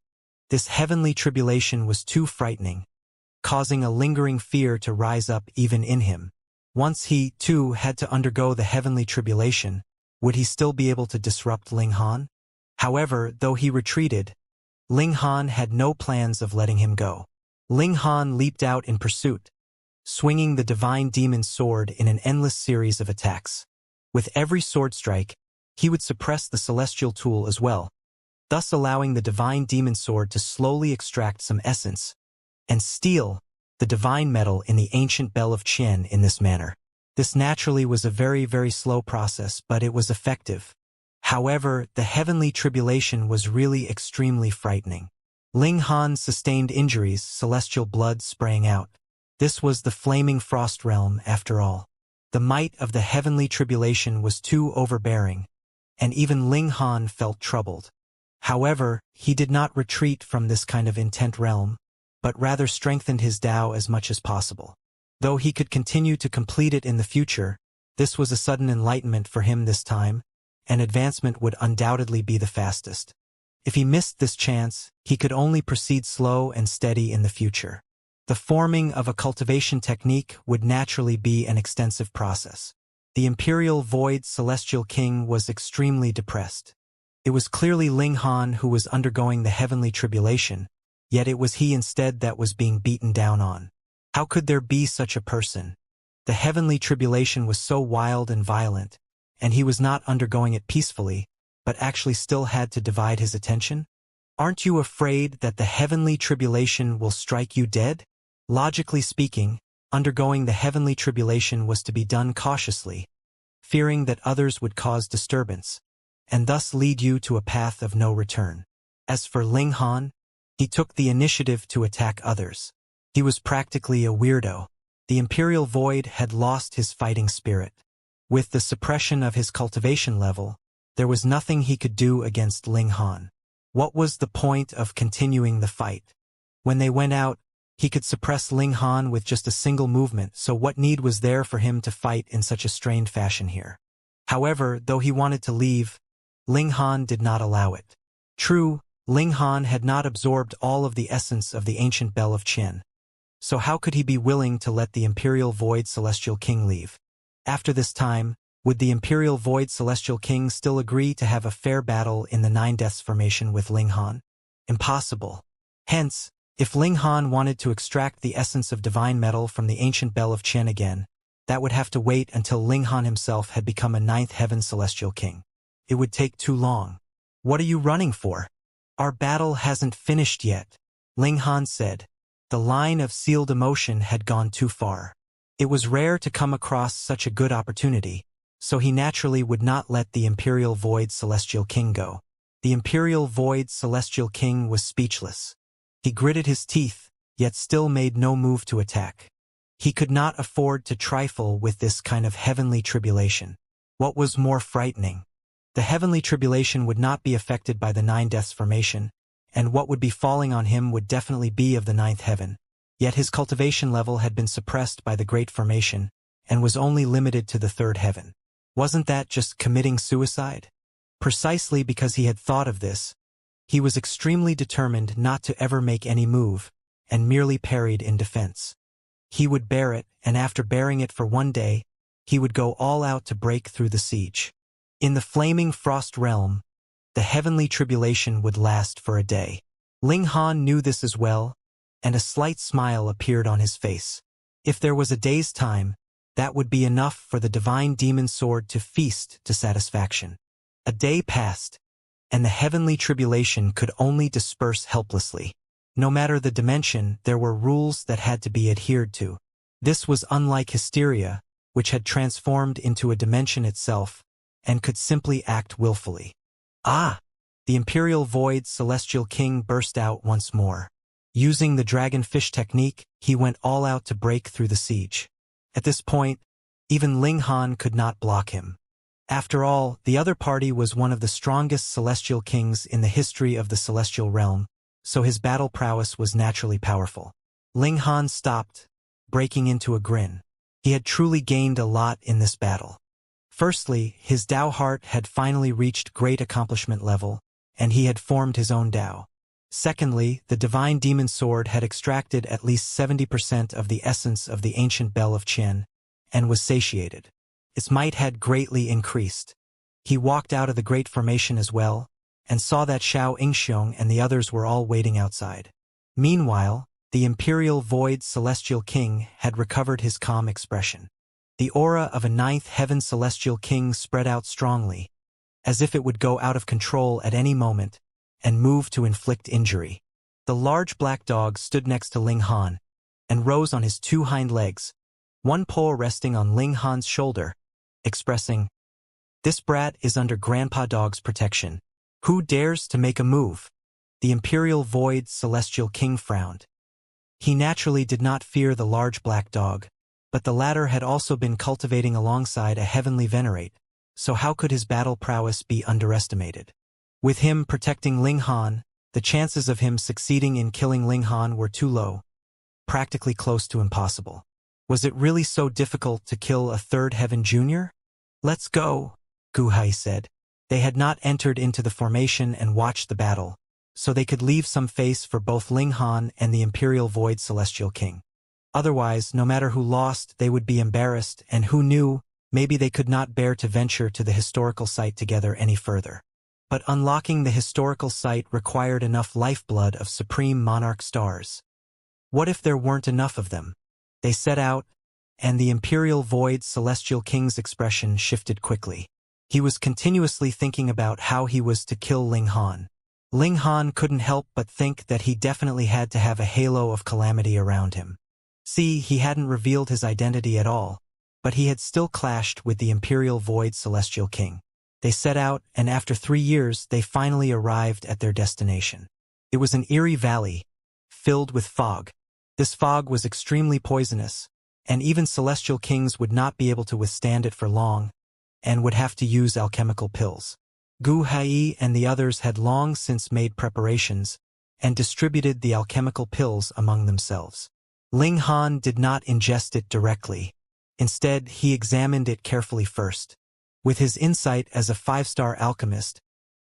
This heavenly tribulation was too frightening, causing a lingering fear to rise up even in him. Once he, too, had to undergo the heavenly tribulation, would he still be able to disrupt Ling Han? However, though he retreated, Ling Han had no plans of letting him go. Ling Han leaped out in pursuit, swinging the divine demon sword in an endless series of attacks. With every sword strike, he would suppress the celestial tool as well, thus allowing the divine demon sword to slowly extract some essence and steal the divine metal in the ancient bell of Qian in this manner. This naturally was a very, very slow process, but it was effective. However, the heavenly tribulation was really extremely frightening. Ling Han sustained injuries, celestial blood spraying out. This was the flaming frost realm after all. The might of the heavenly tribulation was too overbearing, and even Ling Han felt troubled. However, he did not retreat from this kind of intent realm, but rather strengthened his Tao as much as possible. Though he could continue to complete it in the future, this was a sudden enlightenment for him this time, and advancement would undoubtedly be the fastest. If he missed this chance, he could only proceed slow and steady in the future. The forming of a cultivation technique would naturally be an extensive process. The Imperial Void Celestial King was extremely depressed. It was clearly Ling Han who was undergoing the heavenly tribulation, yet it was he instead that was being beaten down on. How could there be such a person? The heavenly tribulation was so wild and violent, and he was not undergoing it peacefully, but actually still had to divide his attention? Aren't you afraid that the heavenly tribulation will strike you dead? Logically speaking, undergoing the heavenly tribulation was to be done cautiously, fearing that others would cause disturbance, and thus lead you to a path of no return. As for Ling Han, he took the initiative to attack others. He was practically a weirdo. The Imperial Void had lost his fighting spirit. With the suppression of his cultivation level, there was nothing he could do against Ling Han. What was the point of continuing the fight? When they went out, He could suppress Ling Han with just a single movement, so what need was there for him to fight in such a strained fashion here? However, though he wanted to leave, Ling Han did not allow it. True, Ling Han had not absorbed all of the essence of the ancient Bell of Qin. So how could he be willing to let the Imperial Void Celestial King leave? After this time, would the Imperial Void Celestial King still agree to have a fair battle in the Nine Deaths formation with Ling Han? Impossible. Hence, if Ling Han wanted to extract the essence of divine metal from the ancient Bell of Qin again, that would have to wait until Ling Han himself had become a Ninth Heaven Celestial King. It would take too long. What are you running for? Our battle hasn't finished yet, Ling Han said. The line of sealed emotion had gone too far. It was rare to come across such a good opportunity, so he naturally would not let the Imperial Void Celestial King go. The Imperial Void Celestial King was speechless. He gritted his teeth, yet still made no move to attack. He could not afford to trifle with this kind of heavenly tribulation. What was more frightening? The heavenly tribulation would not be affected by the Nine Deaths formation, and what would be falling on him would definitely be of the Ninth Heaven. Yet his cultivation level had been suppressed by the Great Formation, and was only limited to the Third Heaven. Wasn't that just committing suicide? Precisely because he had thought of this, he was extremely determined not to ever make any move, and merely parried in defense. He would bear it, and after bearing it for one day, he would go all out to break through the siege. In the flaming frost realm, the heavenly tribulation would last for a day. Ling Han knew this as well, and a slight smile appeared on his face. If there was a day's time, that would be enough for the divine demon sword to feast to satisfaction. A day passed, and the heavenly tribulation could only disperse helplessly. No matter the dimension, there were rules that had to be adhered to. This was unlike hysteria, which had transformed into a dimension itself, and could simply act willfully. Ah! The Imperial Void Celestial King burst out once more. Using the dragonfish technique, he went all out to break through the siege. At this point, even Ling Han could not block him. After all, the other party was one of the strongest celestial kings in the history of the celestial realm, so his battle prowess was naturally powerful. Ling Han stopped, breaking into a grin. He had truly gained a lot in this battle. Firstly, his Dao heart had finally reached great accomplishment level, and he had formed his own Dao. Secondly, the divine demon sword had extracted at least 70% of the essence of the ancient Bell of Qin, and was satiated. Its might had greatly increased. He walked out of the Great Formation as well, and saw that Xianxia and the others were all waiting outside. Meanwhile, the Imperial Void Celestial King had recovered his calm expression. The aura of a Ninth Heaven Celestial King spread out strongly, as if it would go out of control at any moment, and move to inflict injury. The large black dog stood next to Ling Han, and rose on his two hind legs, one paw resting on Ling Han's shoulder, expressing, "This brat is under Grandpa Dog's protection. Who dares to make a move?" The Imperial Void Celestial King frowned. He naturally did not fear the large black dog, but the latter had also been cultivating alongside a heavenly venerate, so how could his battle prowess be underestimated? With him protecting Ling Han, the chances of him succeeding in killing Ling Han were too low, practically close to impossible. Was it really so difficult to kill a Third Heaven Junior? "Let's go," Gu Hai said. They had not entered into the formation and watched the battle, so they could leave some face for both Ling Han and the Imperial Void Celestial King. Otherwise, no matter who lost, they would be embarrassed, and who knew, maybe they could not bear to venture to the historical site together any further. But unlocking the historical site required enough lifeblood of Supreme Monarch stars. What if there weren't enough of them? They set out, and the Imperial Void Celestial King's expression shifted quickly. He was continuously thinking about how he was to kill Ling Han. Ling Han couldn't help but think that he definitely had to have a halo of calamity around him. See, he hadn't revealed his identity at all, but he had still clashed with the Imperial Void Celestial King. They set out, and after 3 years, they finally arrived at their destination. It was an eerie valley, filled with fog. This fog was extremely poisonous, and even celestial kings would not be able to withstand it for long, and would have to use alchemical pills. Gu Hai and the others had long since made preparations, and distributed the alchemical pills among themselves. Ling Han did not ingest it directly. Instead, he examined it carefully first. With his insight as a 5-star alchemist,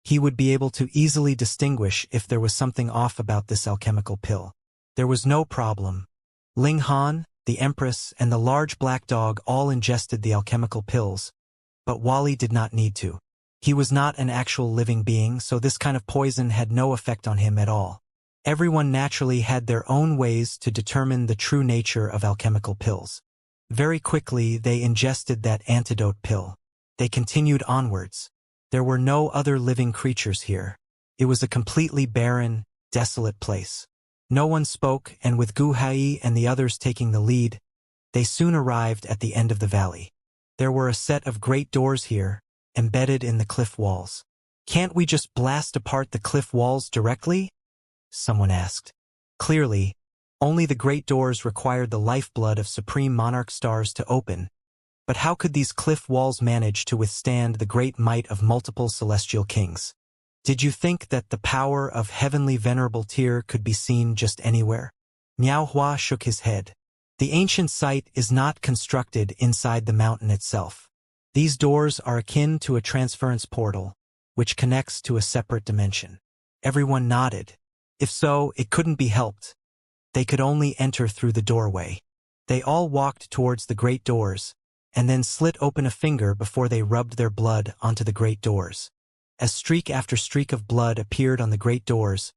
he would be able to easily distinguish if there was something off about this alchemical pill. There was no problem. Ling Han, the Empress, and the large black dog all ingested the alchemical pills, but Wally did not need to. He was not an actual living being, so this kind of poison had no effect on him at all. Everyone naturally had their own ways to determine the true nature of alchemical pills. Very quickly, they ingested that antidote pill. They continued onwards. There were no other living creatures here. It was a completely barren, desolate place. No one spoke, and with Gu Hai and the others taking the lead, they soon arrived at the end of the valley. There were a set of great doors here, embedded in the cliff walls. "Can't we just blast apart the cliff walls directly?" someone asked. Clearly, only the great doors required the lifeblood of supreme monarch stars to open. But how could these cliff walls manage to withstand the great might of multiple celestial kings? Did you think that the power of heavenly venerable Tyr could be seen just anywhere? Miao Hua shook his head. The ancient site is not constructed inside the mountain itself. These doors are akin to a transference portal, which connects to a separate dimension. Everyone nodded. If so, it couldn't be helped. They could only enter through the doorway. They all walked towards the great doors, and then slit open a finger before they rubbed their blood onto the great doors. As streak after streak of blood appeared on the great doors,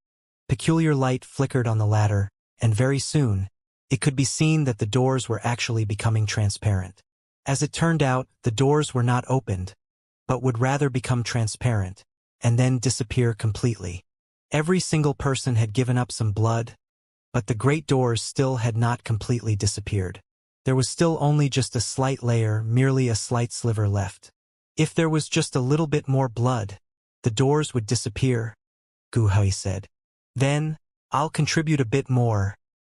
peculiar light flickered on the latter, and very soon, it could be seen that the doors were actually becoming transparent. As it turned out, the doors were not opened, but would rather become transparent, and then disappear completely. Every single person had given up some blood, but the great doors still had not completely disappeared. There was still only just a slight layer, merely a slight sliver left. If there was just a little bit more blood, the doors would disappear, Gu Hai said. Then, I'll contribute a bit more,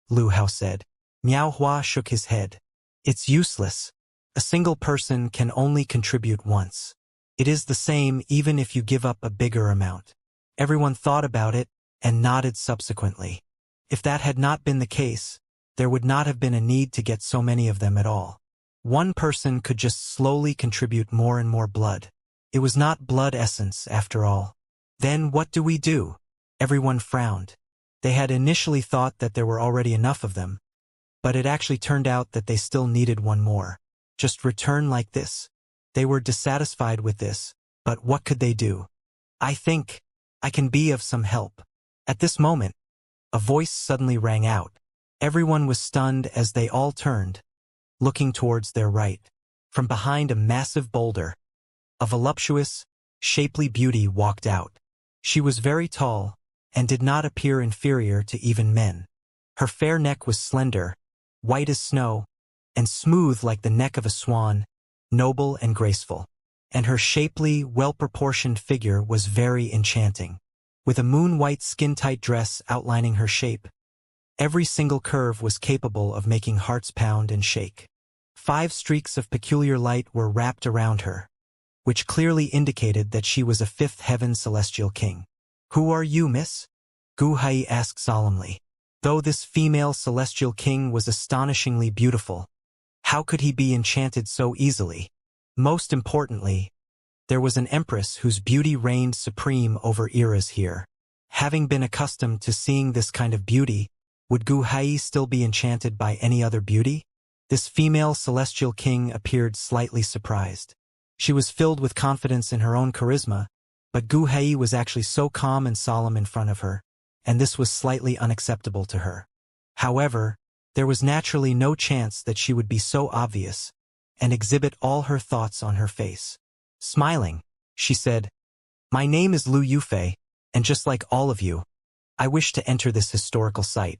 Lu Hao said. Miao Hua shook his head. It's useless. A single person can only contribute once. It is the same even if you give up a bigger amount. Everyone thought about it and nodded subsequently. If that had not been the case, there would not have been a need to get so many of them at all. One person could just slowly contribute more and more blood. It was not blood essence, after all. Then what do we do? Everyone frowned. They had initially thought that there were already enough of them, but it actually turned out that they still needed one more. Just return like this. They were dissatisfied with this, but what could they do? I think I can be of some help. At this moment, a voice suddenly rang out. Everyone was stunned as they all turned, looking towards their right. From behind a massive boulder, a voluptuous, shapely beauty walked out. She was very tall, and did not appear inferior to even men. Her fair neck was slender, white as snow, and smooth like the neck of a swan, noble and graceful. And her shapely, well-proportioned figure was very enchanting. With a moon-white skin-tight dress outlining her shape, every single curve was capable of making hearts pound and shake. 5 streaks of peculiar light were wrapped around her, which clearly indicated that she was a 5th heaven celestial king. Who are you, miss? Gu Hai asked solemnly. Though this female celestial king was astonishingly beautiful, how could he be enchanted so easily? Most importantly, there was an empress whose beauty reigned supreme over eras here. Having been accustomed to seeing this kind of beauty, would Gu Hai still be enchanted by any other beauty? This female celestial king appeared slightly surprised. She was filled with confidence in her own charisma, but Gu Hai was actually so calm and solemn in front of her, and this was slightly unacceptable to her. However, there was naturally no chance that she would be so obvious and exhibit all her thoughts on her face. Smiling, she said, "My name is Lu Yufei, and just like all of you, I wish to enter this historical site.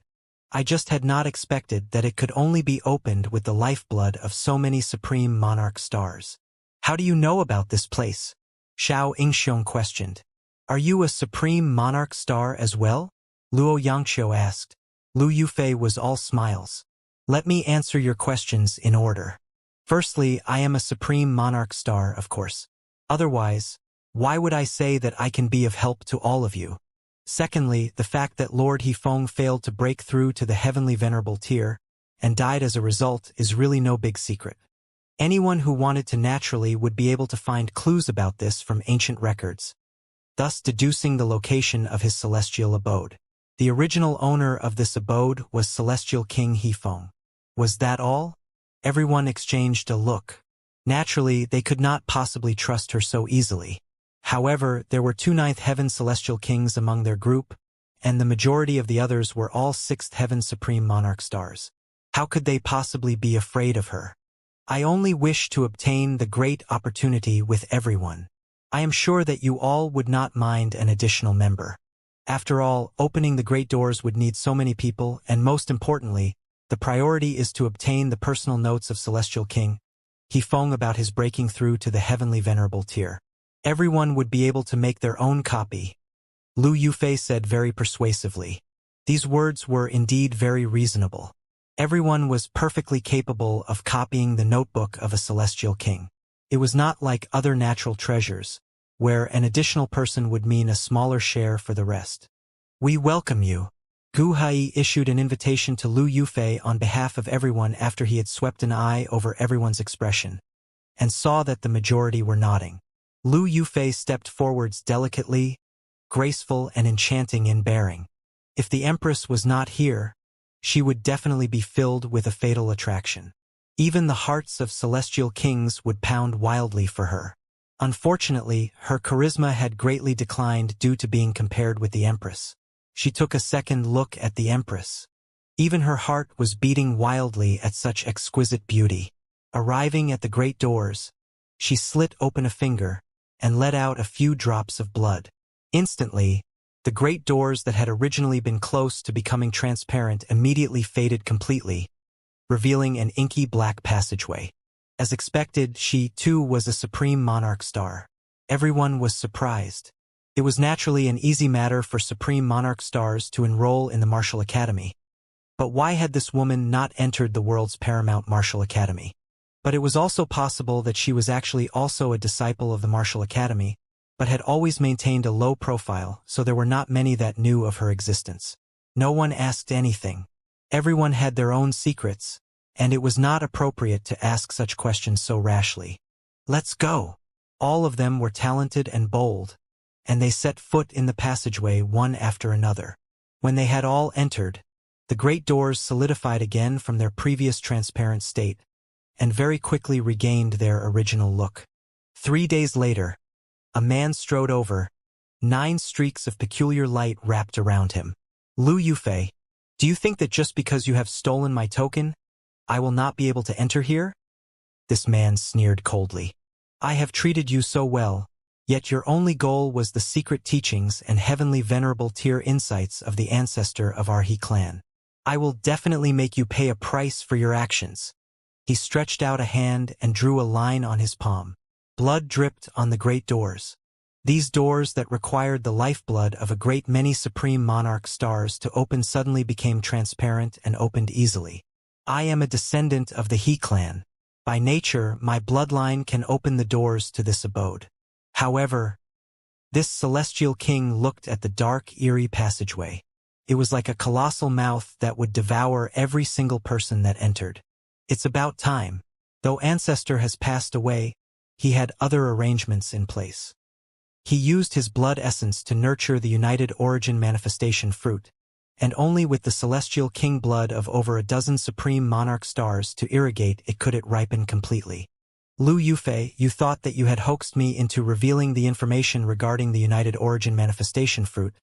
I just had not expected that it could only be opened with the lifeblood of so many supreme monarch stars." "How do you know about this place?" Xiao Yingxiong questioned. "Are you a supreme monarch star as well?" Luo Yangqiu asked. Lu Yufei was all smiles. "Let me answer your questions in order. Firstly, I am a supreme monarch star, of course. Otherwise, why would I say that I can be of help to all of you? Secondly, the fact that Lord Hifeng failed to break through to the heavenly venerable tier and died as a result is really no big secret. Anyone who wanted to naturally would be able to find clues about this from ancient records, thus deducing the location of his celestial abode. The original owner of this abode was Celestial King Hifeng. Was that all? Everyone exchanged a look. Naturally, they could not possibly trust her so easily. However, there were 2 ninth heaven celestial kings among their group, and the majority of the others were all 6th heaven supreme monarch stars. How could they possibly be afraid of her? I only wish to obtain the great opportunity with everyone. I am sure that you all would not mind an additional member. After all, opening the great doors would need so many people, and most importantly, the priority is to obtain the personal notes of Celestial King Hifeng about his breaking through to the heavenly venerable tier. Everyone would be able to make their own copy, Lu Yufei said very persuasively. These words were indeed very reasonable. Everyone was perfectly capable of copying the notebook of a celestial king. It was not like other natural treasures, where an additional person would mean a smaller share for the rest. We welcome you. Gu Hai issued an invitation to Lu Yufei on behalf of everyone after he had swept an eye over everyone's expression, and saw that the majority were nodding. Lu Yufei stepped forwards delicately, graceful and enchanting in bearing. If the Empress was not here, she would definitely be filled with a fatal attraction. Even the hearts of celestial kings would pound wildly for her. Unfortunately, her charisma had greatly declined due to being compared with the Empress. She took a second look at the Empress. Even her heart was beating wildly at such exquisite beauty. Arriving at the great doors, she slit open a finger and let out a few drops of blood. Instantly, the great doors that had originally been close to becoming transparent immediately faded completely, revealing an inky black passageway. As expected, she, too, was a supreme monarch star. Everyone was surprised. It was naturally an easy matter for supreme monarch stars to enroll in the Martial Academy. But why had this woman not entered the world's paramount Martial Academy? But it was also possible that she was actually also a disciple of the Martial Academy, but had always maintained a low profile, so there were not many that knew of her existence. No one asked anything. Everyone had their own secrets, and it was not appropriate to ask such questions so rashly. Let's go. All of them were talented and bold, and they set foot in the passageway one after another. When they had all entered, the great doors solidified again from their previous transparent state, and very quickly regained their original look. 3 days later, a man strode over, 9 streaks of peculiar light wrapped around him. Lu Yufei, do you think that just because you have stolen my token, I will not be able to enter here? This man sneered coldly. I have treated you so well, yet your only goal was the secret teachings and heavenly venerable tier insights of the ancestor of our He clan. I will definitely make you pay a price for your actions. He stretched out a hand and drew a line on his palm. Blood dripped on the great doors. These doors that required the lifeblood of a great many supreme monarch stars to open suddenly became transparent and opened easily. I am a descendant of the He clan. By nature, my bloodline can open the doors to this abode. However, this celestial king looked at the dark, eerie passageway. It was like a colossal mouth that would devour every single person that entered. It's about time. Though Ancestor has passed away, he had other arrangements in place. He used his blood essence to nurture the United Origin Manifestation fruit, and only with the celestial king blood of over a dozen supreme monarch stars to irrigate it could it ripen completely. Lu Yufei, you thought that you had hoaxed me into revealing the information regarding the United Origin Manifestation fruit,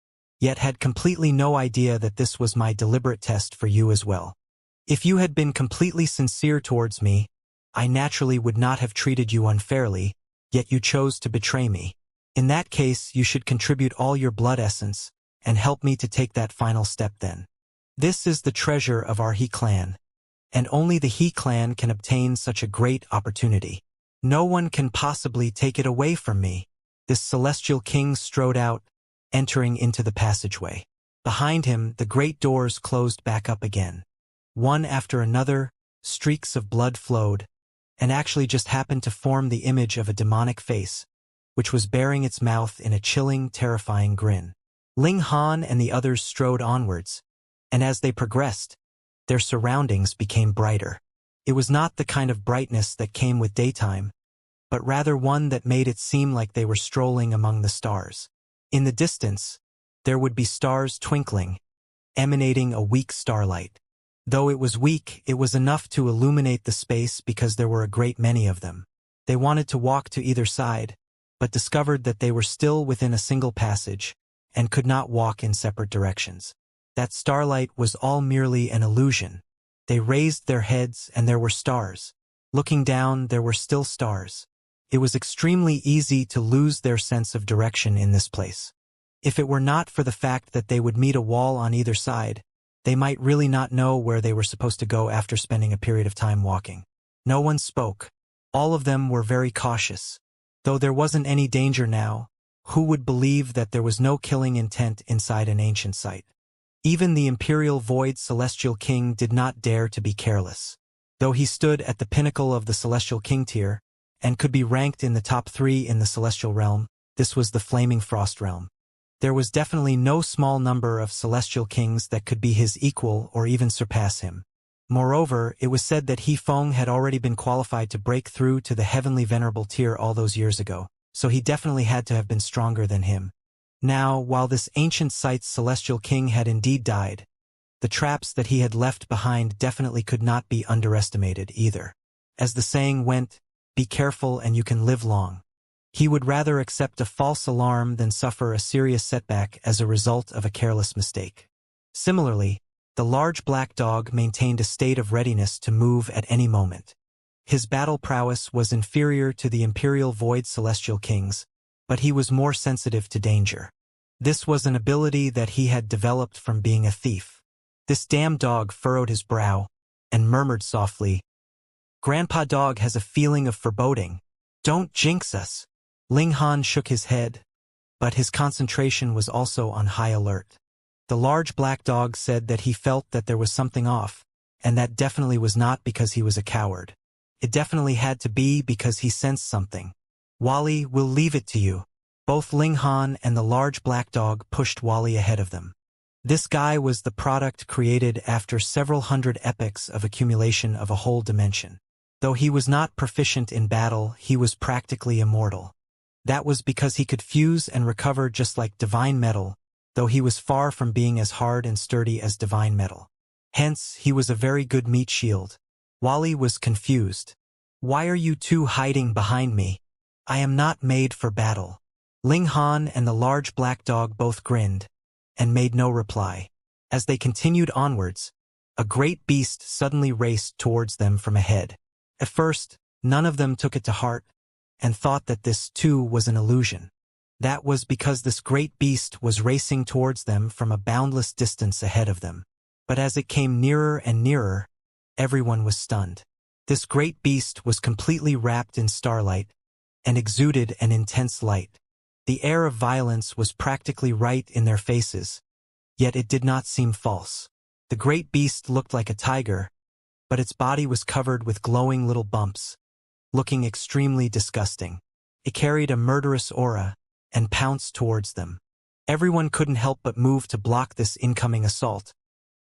yet had completely no idea that this was my deliberate test for you as well. If you had been completely sincere towards me, I naturally would not have treated you unfairly, yet you chose to betray me. In that case, you should contribute all your blood essence, and help me to take that final step then. This is the treasure of our He clan, and only the He clan can obtain such a great opportunity. No one can possibly take it away from me. This celestial king strode out, entering into the passageway. Behind him, the great doors closed back up again. One after another, streaks of blood flowed, and actually just happened to form the image of a demonic face, which was baring its mouth in a chilling, terrifying grin. Ling Han and the others strode onwards, and as they progressed, their surroundings became brighter. It was not the kind of brightness that came with daytime, but rather one that made it seem like they were strolling among the stars. In the distance, there would be stars twinkling, emanating a weak starlight. Though it was weak, it was enough to illuminate the space because there were a great many of them. They wanted to walk to either side, but discovered that they were still within a single passage and could not walk in separate directions. That starlight was all merely an illusion. They raised their heads and there were stars. Looking down, there were still stars. It was extremely easy to lose their sense of direction in this place. If it were not for the fact that they would meet a wall on either side, they might really not know where they were supposed to go after spending a period of time walking. No one spoke. All of them were very cautious. Though there wasn't any danger now, who would believe that there was no killing intent inside an ancient site? Even the Imperial Void Celestial King did not dare to be careless. Though he stood at the pinnacle of the Celestial King tier, and could be ranked in the top 3 in the Celestial Realm, this was the Flaming Frost Realm. There was definitely no small number of Celestial Kings that could be his equal or even surpass him. Moreover, it was said that He Feng had already been qualified to break through to the Heavenly Venerable tier all those years ago, so he definitely had to have been stronger than him. Now, while this ancient site's Celestial King had indeed died, the traps that he had left behind definitely could not be underestimated either. As the saying went, be careful and you can live long. He would rather accept a false alarm than suffer a serious setback as a result of a careless mistake. Similarly, the large black dog maintained a state of readiness to move at any moment. His battle prowess was inferior to the Imperial Void Celestial King's, but he was more sensitive to danger. This was an ability that he had developed from being a thief. This damn dog furrowed his brow and murmured softly, "Grandpa Dog has a feeling of foreboding. Don't jinx us." Ling Han shook his head, but his concentration was also on high alert. The large black dog said that he felt that there was something off, and that definitely was not because he was a coward. It definitely had to be because he sensed something. "Wally, we'll leave it to you." Both Ling Han and the large black dog pushed Wally ahead of them. This guy was the product created after several hundred epochs of accumulation of a whole dimension. Though he was not proficient in battle, he was practically immortal. That was because he could fuse and recover just like divine metal, though he was far from being as hard and sturdy as divine metal. Hence, he was a very good meat shield. Wally was confused. "Why are you two hiding behind me? I am not made for battle." Ling Han and the large black dog both grinned, and made no reply. As they continued onwards, a great beast suddenly raced towards them from ahead. At first, none of them took it to heart, and thought that this, too, was an illusion. That was because this great beast was racing towards them from a boundless distance ahead of them. But as it came nearer and nearer, everyone was stunned. This great beast was completely wrapped in starlight, and exuded an intense light. The air of violence was practically right in their faces, yet it did not seem false. The great beast looked like a tiger, but its body was covered with glowing little bumps, looking extremely disgusting. It carried a murderous aura, and pounced towards them. Everyone couldn't help but move to block this incoming assault,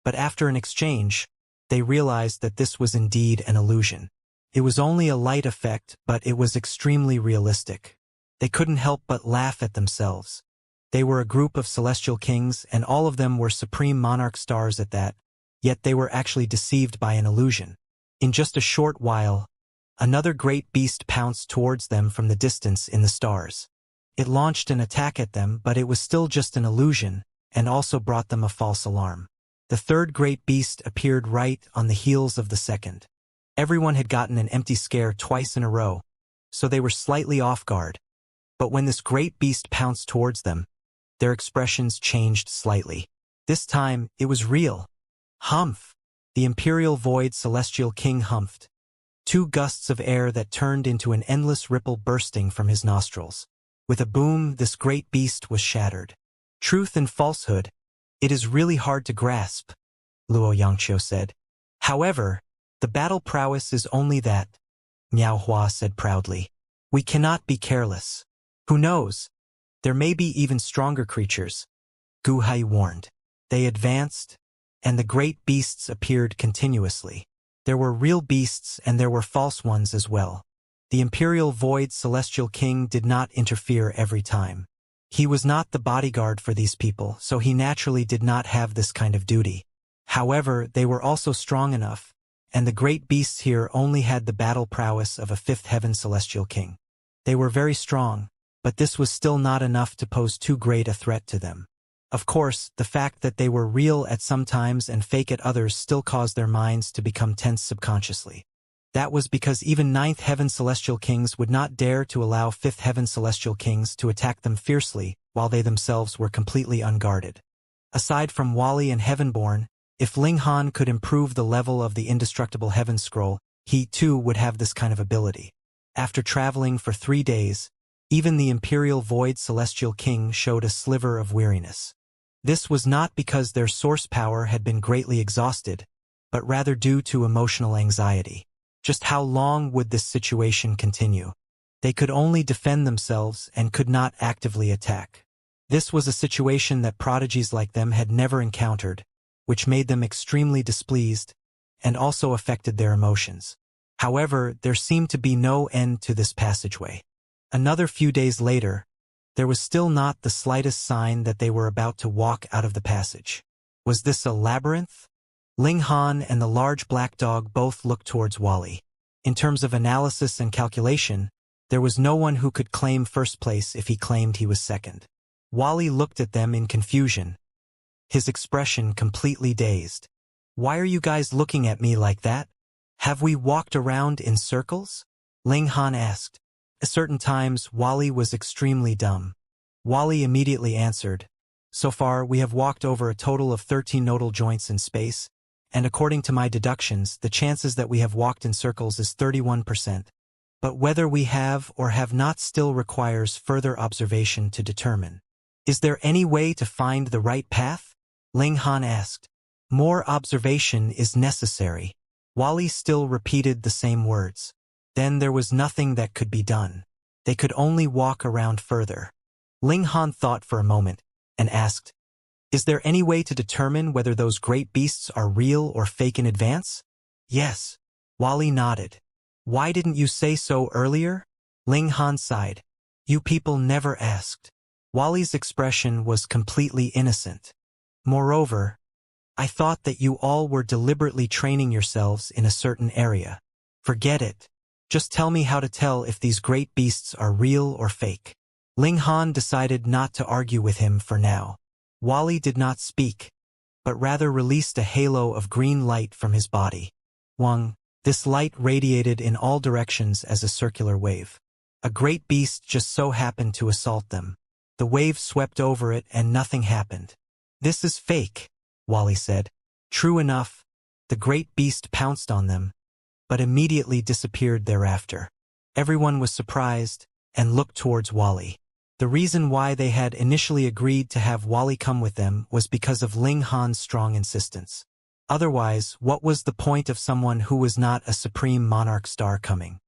but after an exchange, they realized that this was indeed an illusion. It was only a light effect, but it was extremely realistic. They couldn't help but laugh at themselves. They were a group of celestial kings, and all of them were supreme monarch stars at that, yet they were actually deceived by an illusion. In just a short while, another great beast pounced towards them from the distance in the stars. It launched an attack at them, but it was still just an illusion, and also brought them a false alarm. The third great beast appeared right on the heels of the second. Everyone had gotten an empty scare twice in a row, so they were slightly off guard. But when this great beast pounced towards them, their expressions changed slightly. This time, it was real. Humph! The Imperial Void Celestial King humphed. 2 gusts of air that turned into an endless ripple bursting from his nostrils. With a boom, this great beast was shattered. "Truth and falsehood. It is really hard to grasp," Luo Xianxia said. "However, the battle prowess is only that," Miao Hua said proudly. "We cannot be careless. Who knows? There may be even stronger creatures." Gu Hai warned. They advanced, and the great beasts appeared continuously. There were real beasts and there were false ones as well. The Imperial Void Celestial King did not interfere every time. He was not the bodyguard for these people, so he naturally did not have this kind of duty. However, they were also strong enough, and the great beasts here only had the battle prowess of a fifth heaven celestial king. They were very strong, but this was still not enough to pose too great a threat to them. Of course, the fact that they were real at some times and fake at others still caused their minds to become tense subconsciously. That was because even ninth heaven celestial kings would not dare to allow fifth heaven celestial kings to attack them fiercely while they themselves were completely unguarded. Aside from Wally and Heavenborn, if Ling Han could improve the level of the indestructible heaven scroll, he too would have this kind of ability. After traveling for 3 days, even the Imperial Void Celestial King showed a sliver of weariness. This was not because their source power had been greatly exhausted, but rather due to emotional anxiety. Just how long would this situation continue? They could only defend themselves and could not actively attack. This was a situation that prodigies like them had never encountered, which made them extremely displeased and also affected their emotions. However, there seemed to be no end to this passageway. Another few days later, there was still not the slightest sign that they were about to walk out of the passage. Was this a labyrinth? Ling Han and the large black dog both looked towards Wally. In terms of analysis and calculation, there was no one who could claim first place if he claimed he was second. Wally looked at them in confusion, his expression completely dazed. "Why are you guys looking at me like that? Have we walked around in circles?" Ling Han asked. At certain times, Wally was extremely dumb. Wally immediately answered, "So far, we have walked over a total of 13 nodal joints in space, and according to my deductions, the chances that we have walked in circles is 31%. But whether we have or have not still requires further observation to determine." "Is there any way to find the right path?" Ling Han asked. "More observation is necessary." Wally still repeated the same words. Then there was nothing that could be done. They could only walk around further. Ling Han thought for a moment and asked, "Is there any way to determine whether those great beasts are real or fake in advance?" "Yes." Wally nodded. "Why didn't you say so earlier?" Ling Han sighed. "You people never asked." Wally's expression was completely innocent. "Moreover, I thought that you all were deliberately training yourselves in a certain area. Forget it. Just tell me how to tell if these great beasts are real or fake." Ling Han decided not to argue with him for now. Wally did not speak, but rather released a halo of green light from his body. Wang, this light radiated in all directions as a circular wave. A great beast just so happened to assault them. The wave swept over it and nothing happened. "This is fake," Wally said. True enough, the great beast pounced on them, but immediately disappeared thereafter. Everyone was surprised and looked towards Wally. The reason why they had initially agreed to have Wally come with them was because of Ling Han's strong insistence. Otherwise, what was the point of someone who was not a supreme monarch star coming?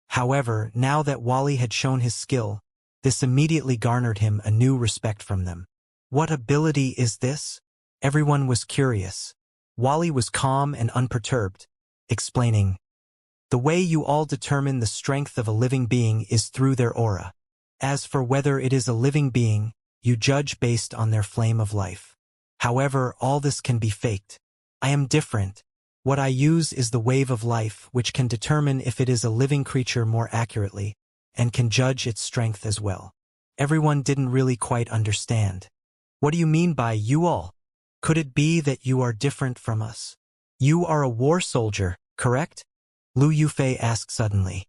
However, now that Wally had shown his skill, this immediately garnered him a new respect from them. "What ability is this?" Everyone was curious. Wally was calm and unperturbed, explaining, "The way you all determine the strength of a living being is through their aura. As for whether it is a living being, you judge based on their flame of life. However, all this can be faked. I am different. What I use is the wave of life, which can determine if it is a living creature more accurately, and can judge its strength as well." Everyone didn't really quite understand. "What do you mean by you all? Could it be that you are different from us? You are a war soldier, correct?" Lu Yufei asked suddenly.